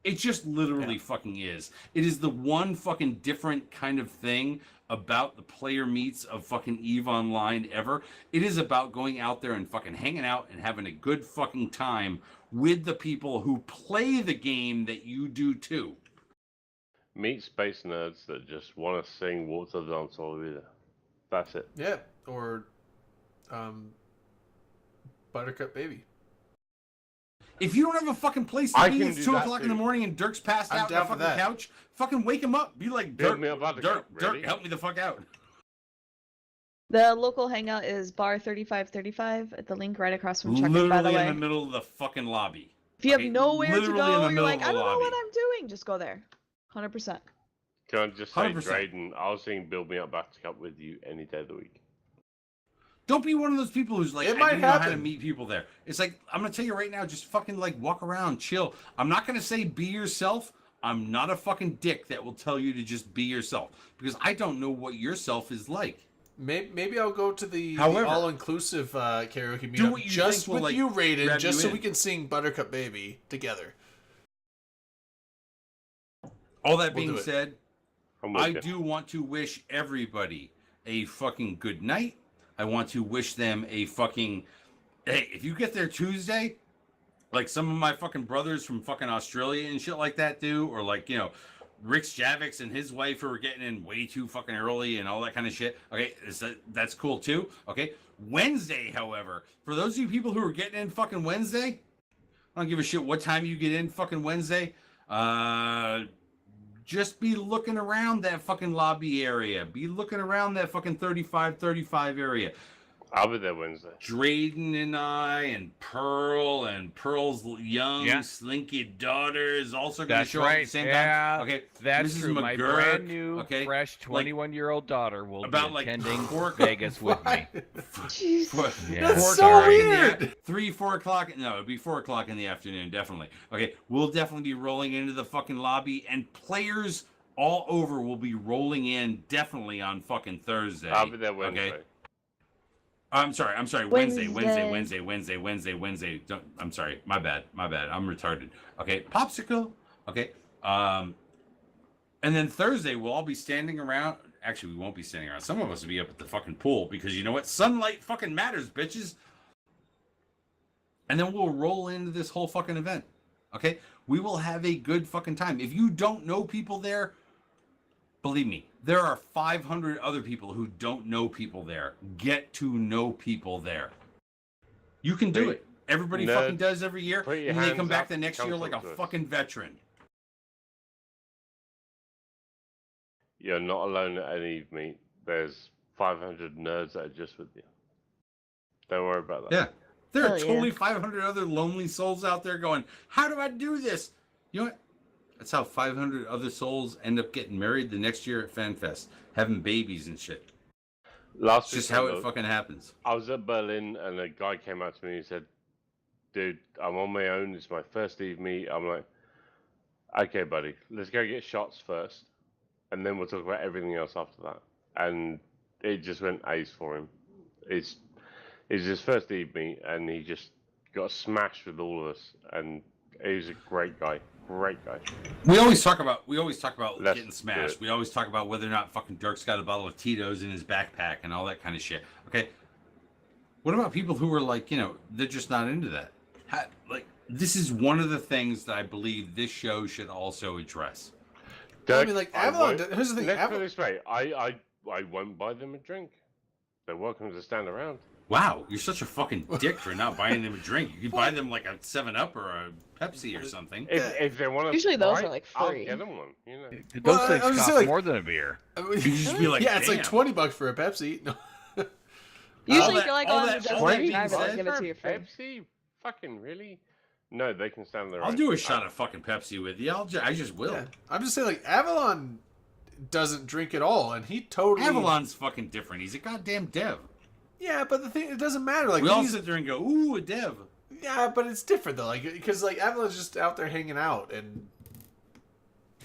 It just literally fucking is. It is the one fucking different kind of thing about the player meets of fucking EVE Online ever. It is about going out there and fucking hanging out and having a good fucking time with the people who play the game that you do too. Meet space nerds that just want to sing Water Dance all over. That's it. Yeah, or Buttercup Baby. If you don't have a fucking place to be, it's 2 o'clock in the morning and Dirk's passed out on the fucking couch, fucking wake him up. Be like, Dirk, Dirk, help me the fuck out. The local hangout is bar 3535 at the link right across from Checker, by the Literally way. in the middle of the fucking lobby. If you have nowhere to literally in the go, you're middle like, of I the don't know what lobby. I'm doing, just go there. 100%. Can I just say, 100%. Drayden, I'll sing Build Me Up Buttercup with you any day of the week. Don't be one of those people who's like, It I might don't know how to happen. meet people there. It's like, I'm going to tell you right now, just fucking like walk around, chill. I'm not going to say be yourself. I'm not a fucking dick that will tell you to just be yourself, because I don't know what yourself is like. Maybe I'll go to the However, all-inclusive karaoke do meetup what you just think will, with like, you, Raiden, grab just you so in. we can sing Buttercup Baby together. All that We'll being do it. said, I'm with I you. do want to wish everybody a fucking good night. I want to wish them a fucking, hey, if you get there Tuesday, like some of my fucking brothers from fucking Australia and shit like that do, or like, you know, Rick Javix and his wife who are getting in way too fucking early and all that kind of shit. Okay, that's cool too. Okay, Wednesday, however, for those of you people who are getting in fucking Wednesday, I don't give a shit what time you get in fucking Wednesday. Just be looking around that fucking lobby area. Be looking around that fucking 35 area. I'll be there Wednesday. Drayden and I and Pearl's young slinky daughter is also going to That's show up at the right. same Yeah, time. Okay, that's Mrs. true. My McGurk, brand new, okay, fresh 21-year-old daughter will about, be like, attending 4 Vegas with me. Jeez. Yeah. That's so Sorry. weird. 4 o'clock. No, it'd be 4 o'clock in the afternoon, definitely. Okay, we'll definitely be rolling into the fucking lobby, and players all over will be rolling in definitely on fucking Thursday. I'll be there Wednesday. Okay? I'm sorry. Wednesday. Don't, I'm sorry. My bad. I'm retarded. Okay. Popsicle. Okay. And then Thursday we'll all be standing around. Actually, we won't be standing around. Some of us will be up at the fucking pool, because you know what? Sunlight fucking matters, bitches. And then we'll roll into this whole fucking event. Okay? We will have a good fucking time. If you don't know people there, believe me, there are 500 other people who don't know people there. Get to know people there. You can do it. Everybody fucking does every year. Put your And they hands come back up, the next come year like a talk to us. fucking veteran. You're not alone at any Eve meet. There's 500 nerds that are just with you. Don't worry about that. Yeah. There are Hell yeah. totally 500 other lonely souls out there going, how do I do this? You know what? That's how 500 other souls end up getting married the next year at FanFest, having babies and shit. Last It's just weekend, how it fucking happens. I was at Berlin and a guy came up to me and said, "Dude, I'm on my own. It's my first Eve meet." I'm like, "Okay, buddy, let's go get shots first, and then we'll talk about everything else after that." And it just went ace for him. It's his first Eve meet, and he just got smashed with all of us. And he was a great guy. Great guy. We always talk about Let's getting do smashed. it. We always talk about whether or not fucking Dirk's got a bottle of Tito's in his backpack and all that kind of shit. Okay. What about people who are like, you know, they're just not into that? Like, this is one of the things that I believe this show should also address. Dirk, I mean, like, Avalon, here's the thing. Let's put it this way. I won't buy them a drink. They're welcome to stand around. Wow, you're such a fucking dick for not buying them a drink. You could buy them like a 7-Up or a Pepsi or something. If they want to, Usually those are like I'll free. get them one. You know. Those Well, things I was cost gonna say, like- more than a beer. You could just be like, yeah, it's like "Damn." $20 for a Pepsi. No. Usually, that- if you're like all on that- the all that Desert being Drive, they'll said- give it to you free. Pepsi? Fucking really? No, they can stand there. I'll do a shot of fucking Pepsi with you. I just will. Yeah. I'm just saying, like, Avalon doesn't drink at all, and he totally. Avalon's fucking different. He's a goddamn dev. Yeah, but the thing, it doesn't matter. Like, We all he's- sit there and go, ooh, a dev. Yeah, but it's different though, like, because like Avalon's just out there hanging out, and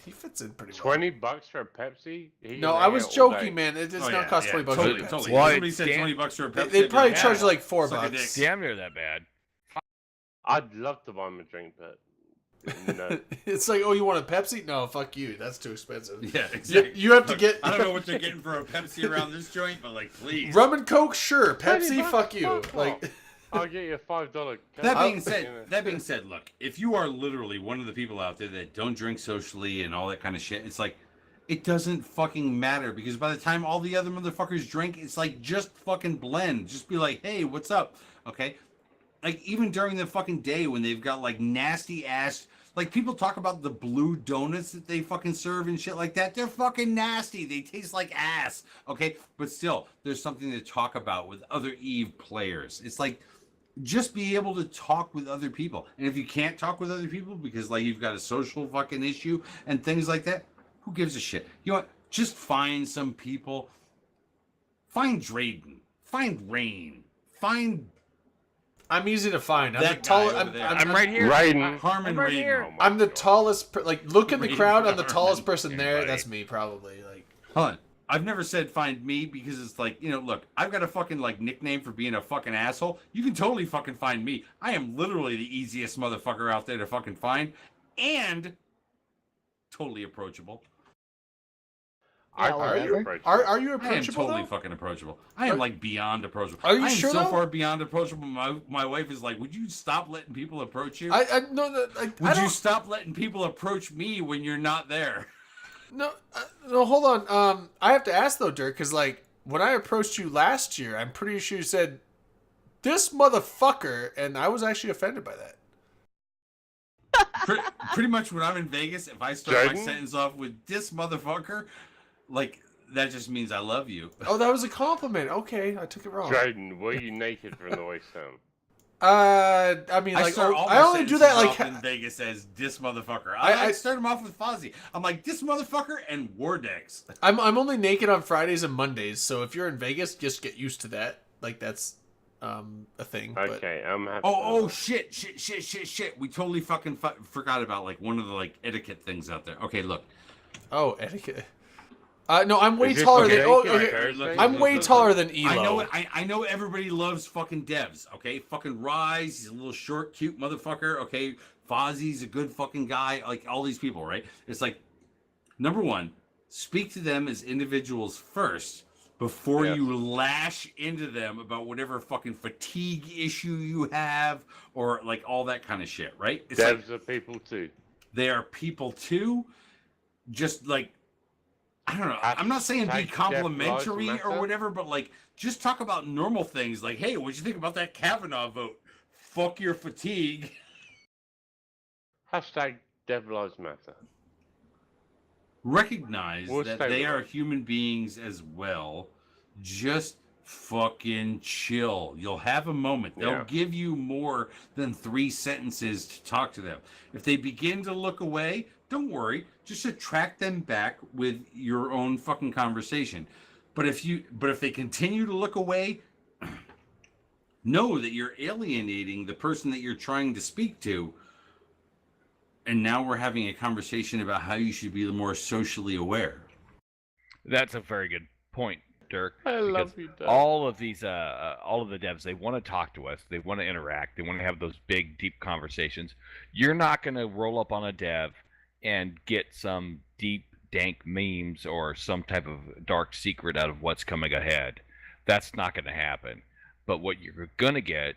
he fits in pretty well. $20 for a Pepsi? He No, can I hang was out all joking, day. man. It does Oh, not yeah, cost yeah, $20 totally, for a Pepsi. totally. Why, If somebody said damn- $20 for a They- Pepsi. They'd I'd be probably like, charge "Yeah, you like $4 suck a bucks. dick." Damn near that bad. I'd love to buy him a drink, but no. It's like, oh, you want a Pepsi? No, fuck you. That's too expensive. Yeah, exactly. You have to Look, get. I don't know what they're getting for a Pepsi around this joint, but like, please. Rum and Coke, sure. Pepsi, $20, fuck you. fuck Like, off. I'll get you a $5. That Coke, being you said, know. look, if you are literally one of the people out there that don't drink socially and all that kind of shit, it's like, it doesn't fucking matter because by the time all the other motherfuckers drink, it's like, just fucking blend. Just be like, hey, what's up? Okay? Like, even during the fucking day when they've got like nasty ass, like people talk about the blue donuts that they fucking serve and shit like that. They're fucking nasty. They taste like ass. Okay? But still, there's something to talk about with other Eve players. It's like, just be able to talk with other people. And if you can't talk with other people because like you've got a social fucking issue and things like that, who gives a shit? You know what? Just find some people. Find Drayden. Find Rain. Find I'm easy to find. I'm that the guy tallest. over there. I'm right here. Raiden. Harmon right Raiden. here. Oh my I'm the God. tallest. Like, look in the Raiden crowd. I'm the Harmon. tallest person there. Anybody. That's me, probably. Like, Hold on. I've never said find me because it's like, you know, look, I've got a fucking like nickname for being a fucking asshole. You can totally fucking find me. I am literally the easiest motherfucker out there to fucking find and totally approachable. Yeah, are you? approachable. Are you I am approachable? totally though? fucking approachable. I am like beyond approachable. Are you I am sure, so though? far beyond approachable. My wife is like, would you stop letting people approach you? I no, no, I Would don't. you stop letting people approach me when you're not there? No, no, hold on. I have to ask though, Dirk, because like when I approached you last year, I'm pretty sure you said this motherfucker, and I was actually offended by that. Pretty much when I'm in Vegas, if I start my Jaden? sentence off with this motherfucker, like that just means I love you. Oh, that was a compliment. Okay, I took it wrong. Drayden, were you naked from the waist down? I mean, like, start all my I only do that sentences like. off in Vegas as this motherfucker. I I start them off with Fozzie. I'm like this motherfucker and Wardex. I'm only naked on Fridays and Mondays, so if you're in Vegas, just get used to that. Like that's a thing. But Okay, I'm happy. Oh shit! We totally fucking forgot about like one of the like etiquette things out there. Okay, look. oh, etiquette. No, I'm way Is this taller than. okay? Oh, Can I okay. curse? I'm way taller than Elo. I know everybody loves fucking devs, okay? Fucking Rise, he's a little short, cute motherfucker, okay? Fozzie's a good fucking guy, like all these people, right? It's like, number one, speak to them as individuals first before Yes. you lash into them about whatever fucking fatigue issue you have or like all that kind of shit, right? It's like, Devs are people too. they are people too, just like, I don't know. I'm not saying be Hashtag complimentary Dev Lives or Matter. whatever, but like just talk about normal things. Like, hey, what'd you think about that Kavanaugh vote? Fuck your fatigue. Hashtag Dev Lives Matter. Recognize We'll that stay they with are that. human beings as well. Just fucking chill. You'll have a moment. They'll Yeah. give you more than 3 sentences to talk to them. If they begin to look away, don't worry. Just attract them back with your own fucking conversation. But if they continue to look away, know that you're alienating the person that you're trying to speak to. And now we're having a conversation about how you should be more socially aware. That's a very good point, Dirk. I love you, Dirk. All of these, all of the devs, they want to talk to us. They want to interact. They want to have those big, deep conversations. You're not going to roll up on a dev and get some deep, dank memes or some type of dark secret out of what's coming ahead. That's not going to happen. But what you're going to get,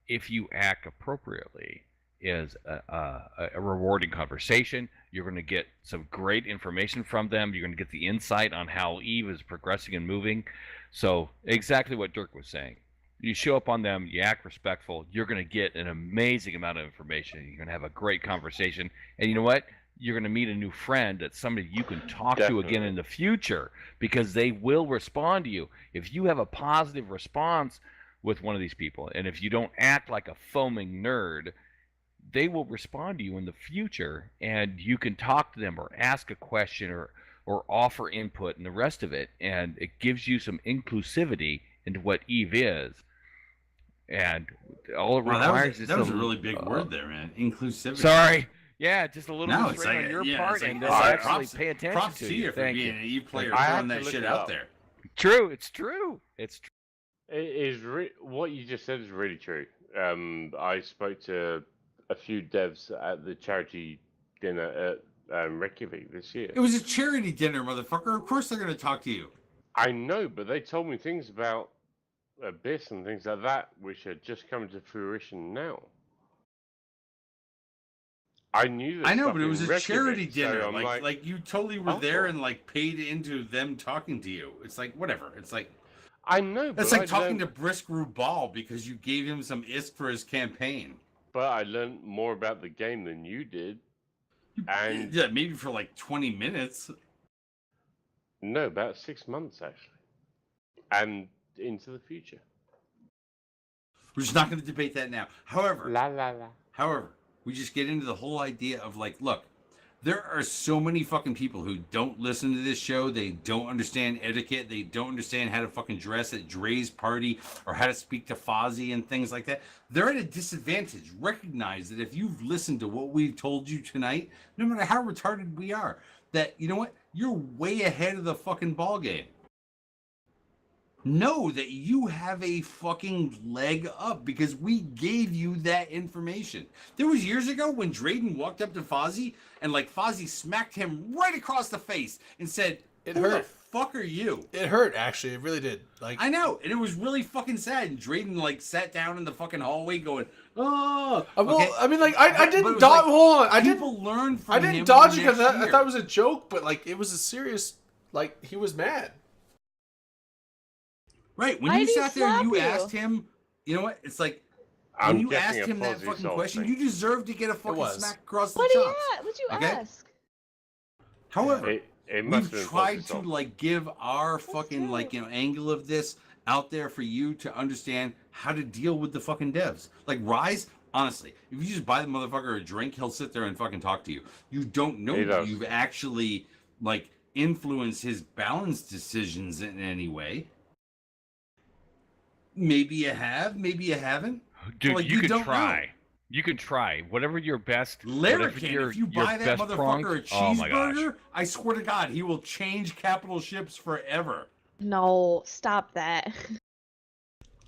if you act appropriately, is a rewarding conversation. You're going to get some great information from them. You're going to get the insight on how Eve is progressing and moving. So exactly what Dirk was saying. You show up on them, you act respectful, you're going to get an amazing amount of information. You're going to have a great conversation. And you know what? You're going to meet a new friend that's somebody you can talk to again in the future, because they will respond to you. If you have a positive response with one of these people, and if you don't act like a foaming nerd, they will respond to you in the future, and you can talk to them or ask a question or offer input and the rest of it, and it gives you some inclusivity into what Eve is. And all it requires is that was a really big word there, man. Inclusivity. Sorry. Yeah, just a little no, restraint on your part, and they'll like, actually pay attention props to you. you. For Thank being you. an Eve player, I throwing that shit out there. True. It's true. It's true. It is what you just said is really true. I spoke to a few devs at the charity dinner at Reykjavik this year. It was a charity dinner, motherfucker. Of course they're going to talk to you. I know, but they told me things about Abyss and things like that, which are just coming to fruition now. I knew that. I know, stuff but it was in a Reykjavik, charity dinner. so I'm like you totally were there and like paid into them talking to you. It's like whatever. It's like I know. It's but like talking to Brisk Rubal because you gave him some ISK for his campaign. But I learned more about the game than you did. And yeah, maybe for like 20 minutes. No, about 6 months actually, and into the future. We're just not going to debate that now. However, However, we just get into the whole idea of like, look, there are so many fucking people who don't listen to this show. They don't understand etiquette. They don't understand how to fucking dress at Dre's party or how to speak to Fozzie and things like that. They're at a disadvantage. Recognize that if you've listened to what we've told you tonight, no matter how retarded we are, that, you know what? You're way ahead of the fucking ball game. Know that you have a fucking leg up because we gave you that information. There was years ago when Drayden walked up to Fozzie and like Fozzie smacked him right across the face and said, "Who the fuck are you?" It hurt, actually. It really did. Like I know, and it was really fucking sad. And Drayden like sat down in the fucking hallway going, "Oh." Well, okay. I mean, like I didn't dodge. Like, hold on, I people learn from I didn't him dodge it because next I year. thought it was a joke, but like it was a serious. Like he was mad. Right, when you sat there and you asked him, you know what? It's like when you asked him that fucking question, you deserve to get a fucking smack across the chops. What'd you Okay? ask? However, it must we've have tried focused to on- like give our fucking like angle of this out there for you to understand how to deal with the fucking devs. Like Rise, honestly, if you just buy the motherfucker a drink, he'll sit there and fucking talk to you. You don't know He that does. you've actually like influenced his balance decisions in any way. Maybe you have, maybe you haven't. Dude, Like, you can don't try. know. You can try. Whatever your best. Larrikin, your, if you your buy that best motherfucker a prongs- oh my gosh. cheeseburger, I swear to God, he will change capital ships forever. No, stop that.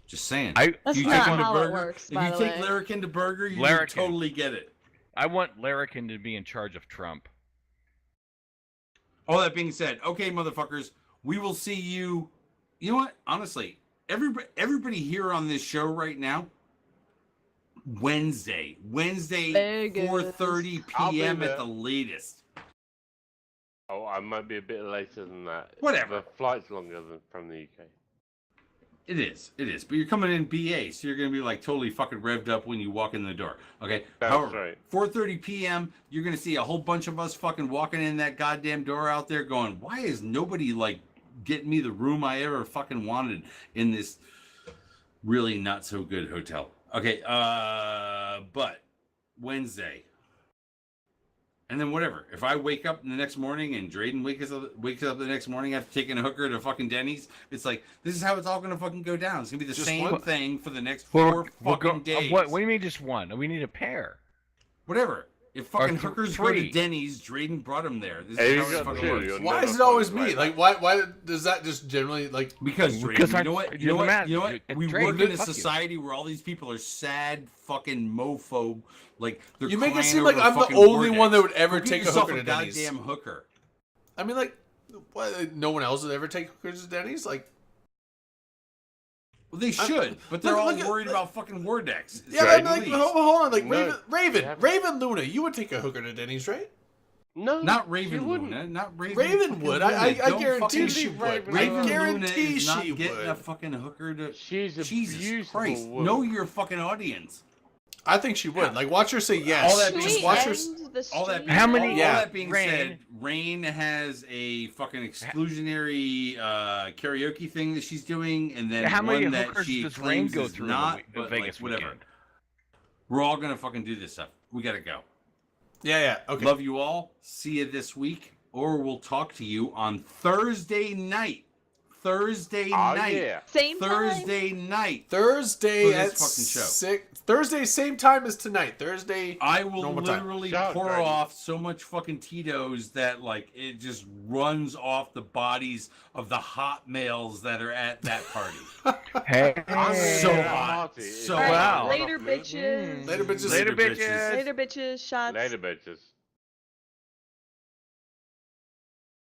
Just saying. That's you not take him to how it burger, works, if by you the take way. Larrikin to burger, you Larrikin. totally get it. I want Larrikin to be in charge of Trump. All that being said, okay, motherfuckers, we will see you. You know what? Honestly, everybody here on this show right now, Wednesday, Vegas. 4:30 I'll be p.m. there. at the latest. Oh, I might be a bit later than that. Whatever. The flight's longer than from the UK. It is. But you're coming in BA, so you're going to be like totally fucking revved up when you walk in the door. Okay? That's However, right. 4:30 p.m., you're going to see a whole bunch of us fucking walking in that goddamn door out there going, why is nobody like getting me the room I ever fucking wanted in this really not so good hotel? Okay, but Wednesday, And then whatever. If I wake up the next morning and Drayden wakes up the next morning after taking a hooker to fucking Denny's, it's like, this is how it's all gonna fucking go down. It's gonna be the same thing for the next 4 fucking days. What do you mean just one? We need a pair. Whatever. If fucking hookers go to 3. Denny's, Drayden brought them there. This Hey, is how you it got fucking 2, works. you're Why never is it always me? fucking Like, why does that just generally, like... Because Drayden, Because you know what? You know what? You know what? it's We Drayden, work in a fuck you. society where all these people are sad, fucking mofo. Like they're You make it crying seem over like I'm the fucking only Vortex. one that would ever Go get take a yourself hooker to Denny's. goddamn hooker. I mean, like, what, no one else would ever take hookers to Denny's? Like... Well, they should, but they're look all at- worried about fucking Vortex. Yeah, Right. I mean, like, hold on, like, No, Raven Luna, you would take a hooker to Denny's, right? No, Not Raven you wouldn't. Luna. Not Raven. Raven fucking would. Luna. I Don't guarantee fucking she leave would. Raven I Raven guarantee Luna is not she getting a would. fucking hooker to. She's a Jesus beautiful Christ! woman. Know your fucking audience. I think she would. Like, watch her say yes. All that Should being- Just we watch her. end the All that stream? being, How many- All Yeah. that being Rain. said, Rain has a fucking exclusionary karaoke thing that she's doing, and then How many one that hookers she does Rain claims go is through not, in but Vegas like, whatever. weekend? We're all gonna fucking do this stuff. We gotta go. Yeah. Okay. Love you all. See you this week, or we'll talk to you on Thursday night. Thursday Oh, night. yeah. Same time. Thursday night. Thursday For this at fucking show. 6. Thursday, same time as tonight. Thursday. I will Normal time. literally Shout, pour Drayden. off so much fucking Tito's that like it just runs off the bodies of the hot males that are at that party. Hey. So Yeah, hot. Marty, So it's Wow. one Later, off me. bitches. Later, bitches. Later, bitches. Later, bitches. Shots. Later, bitches.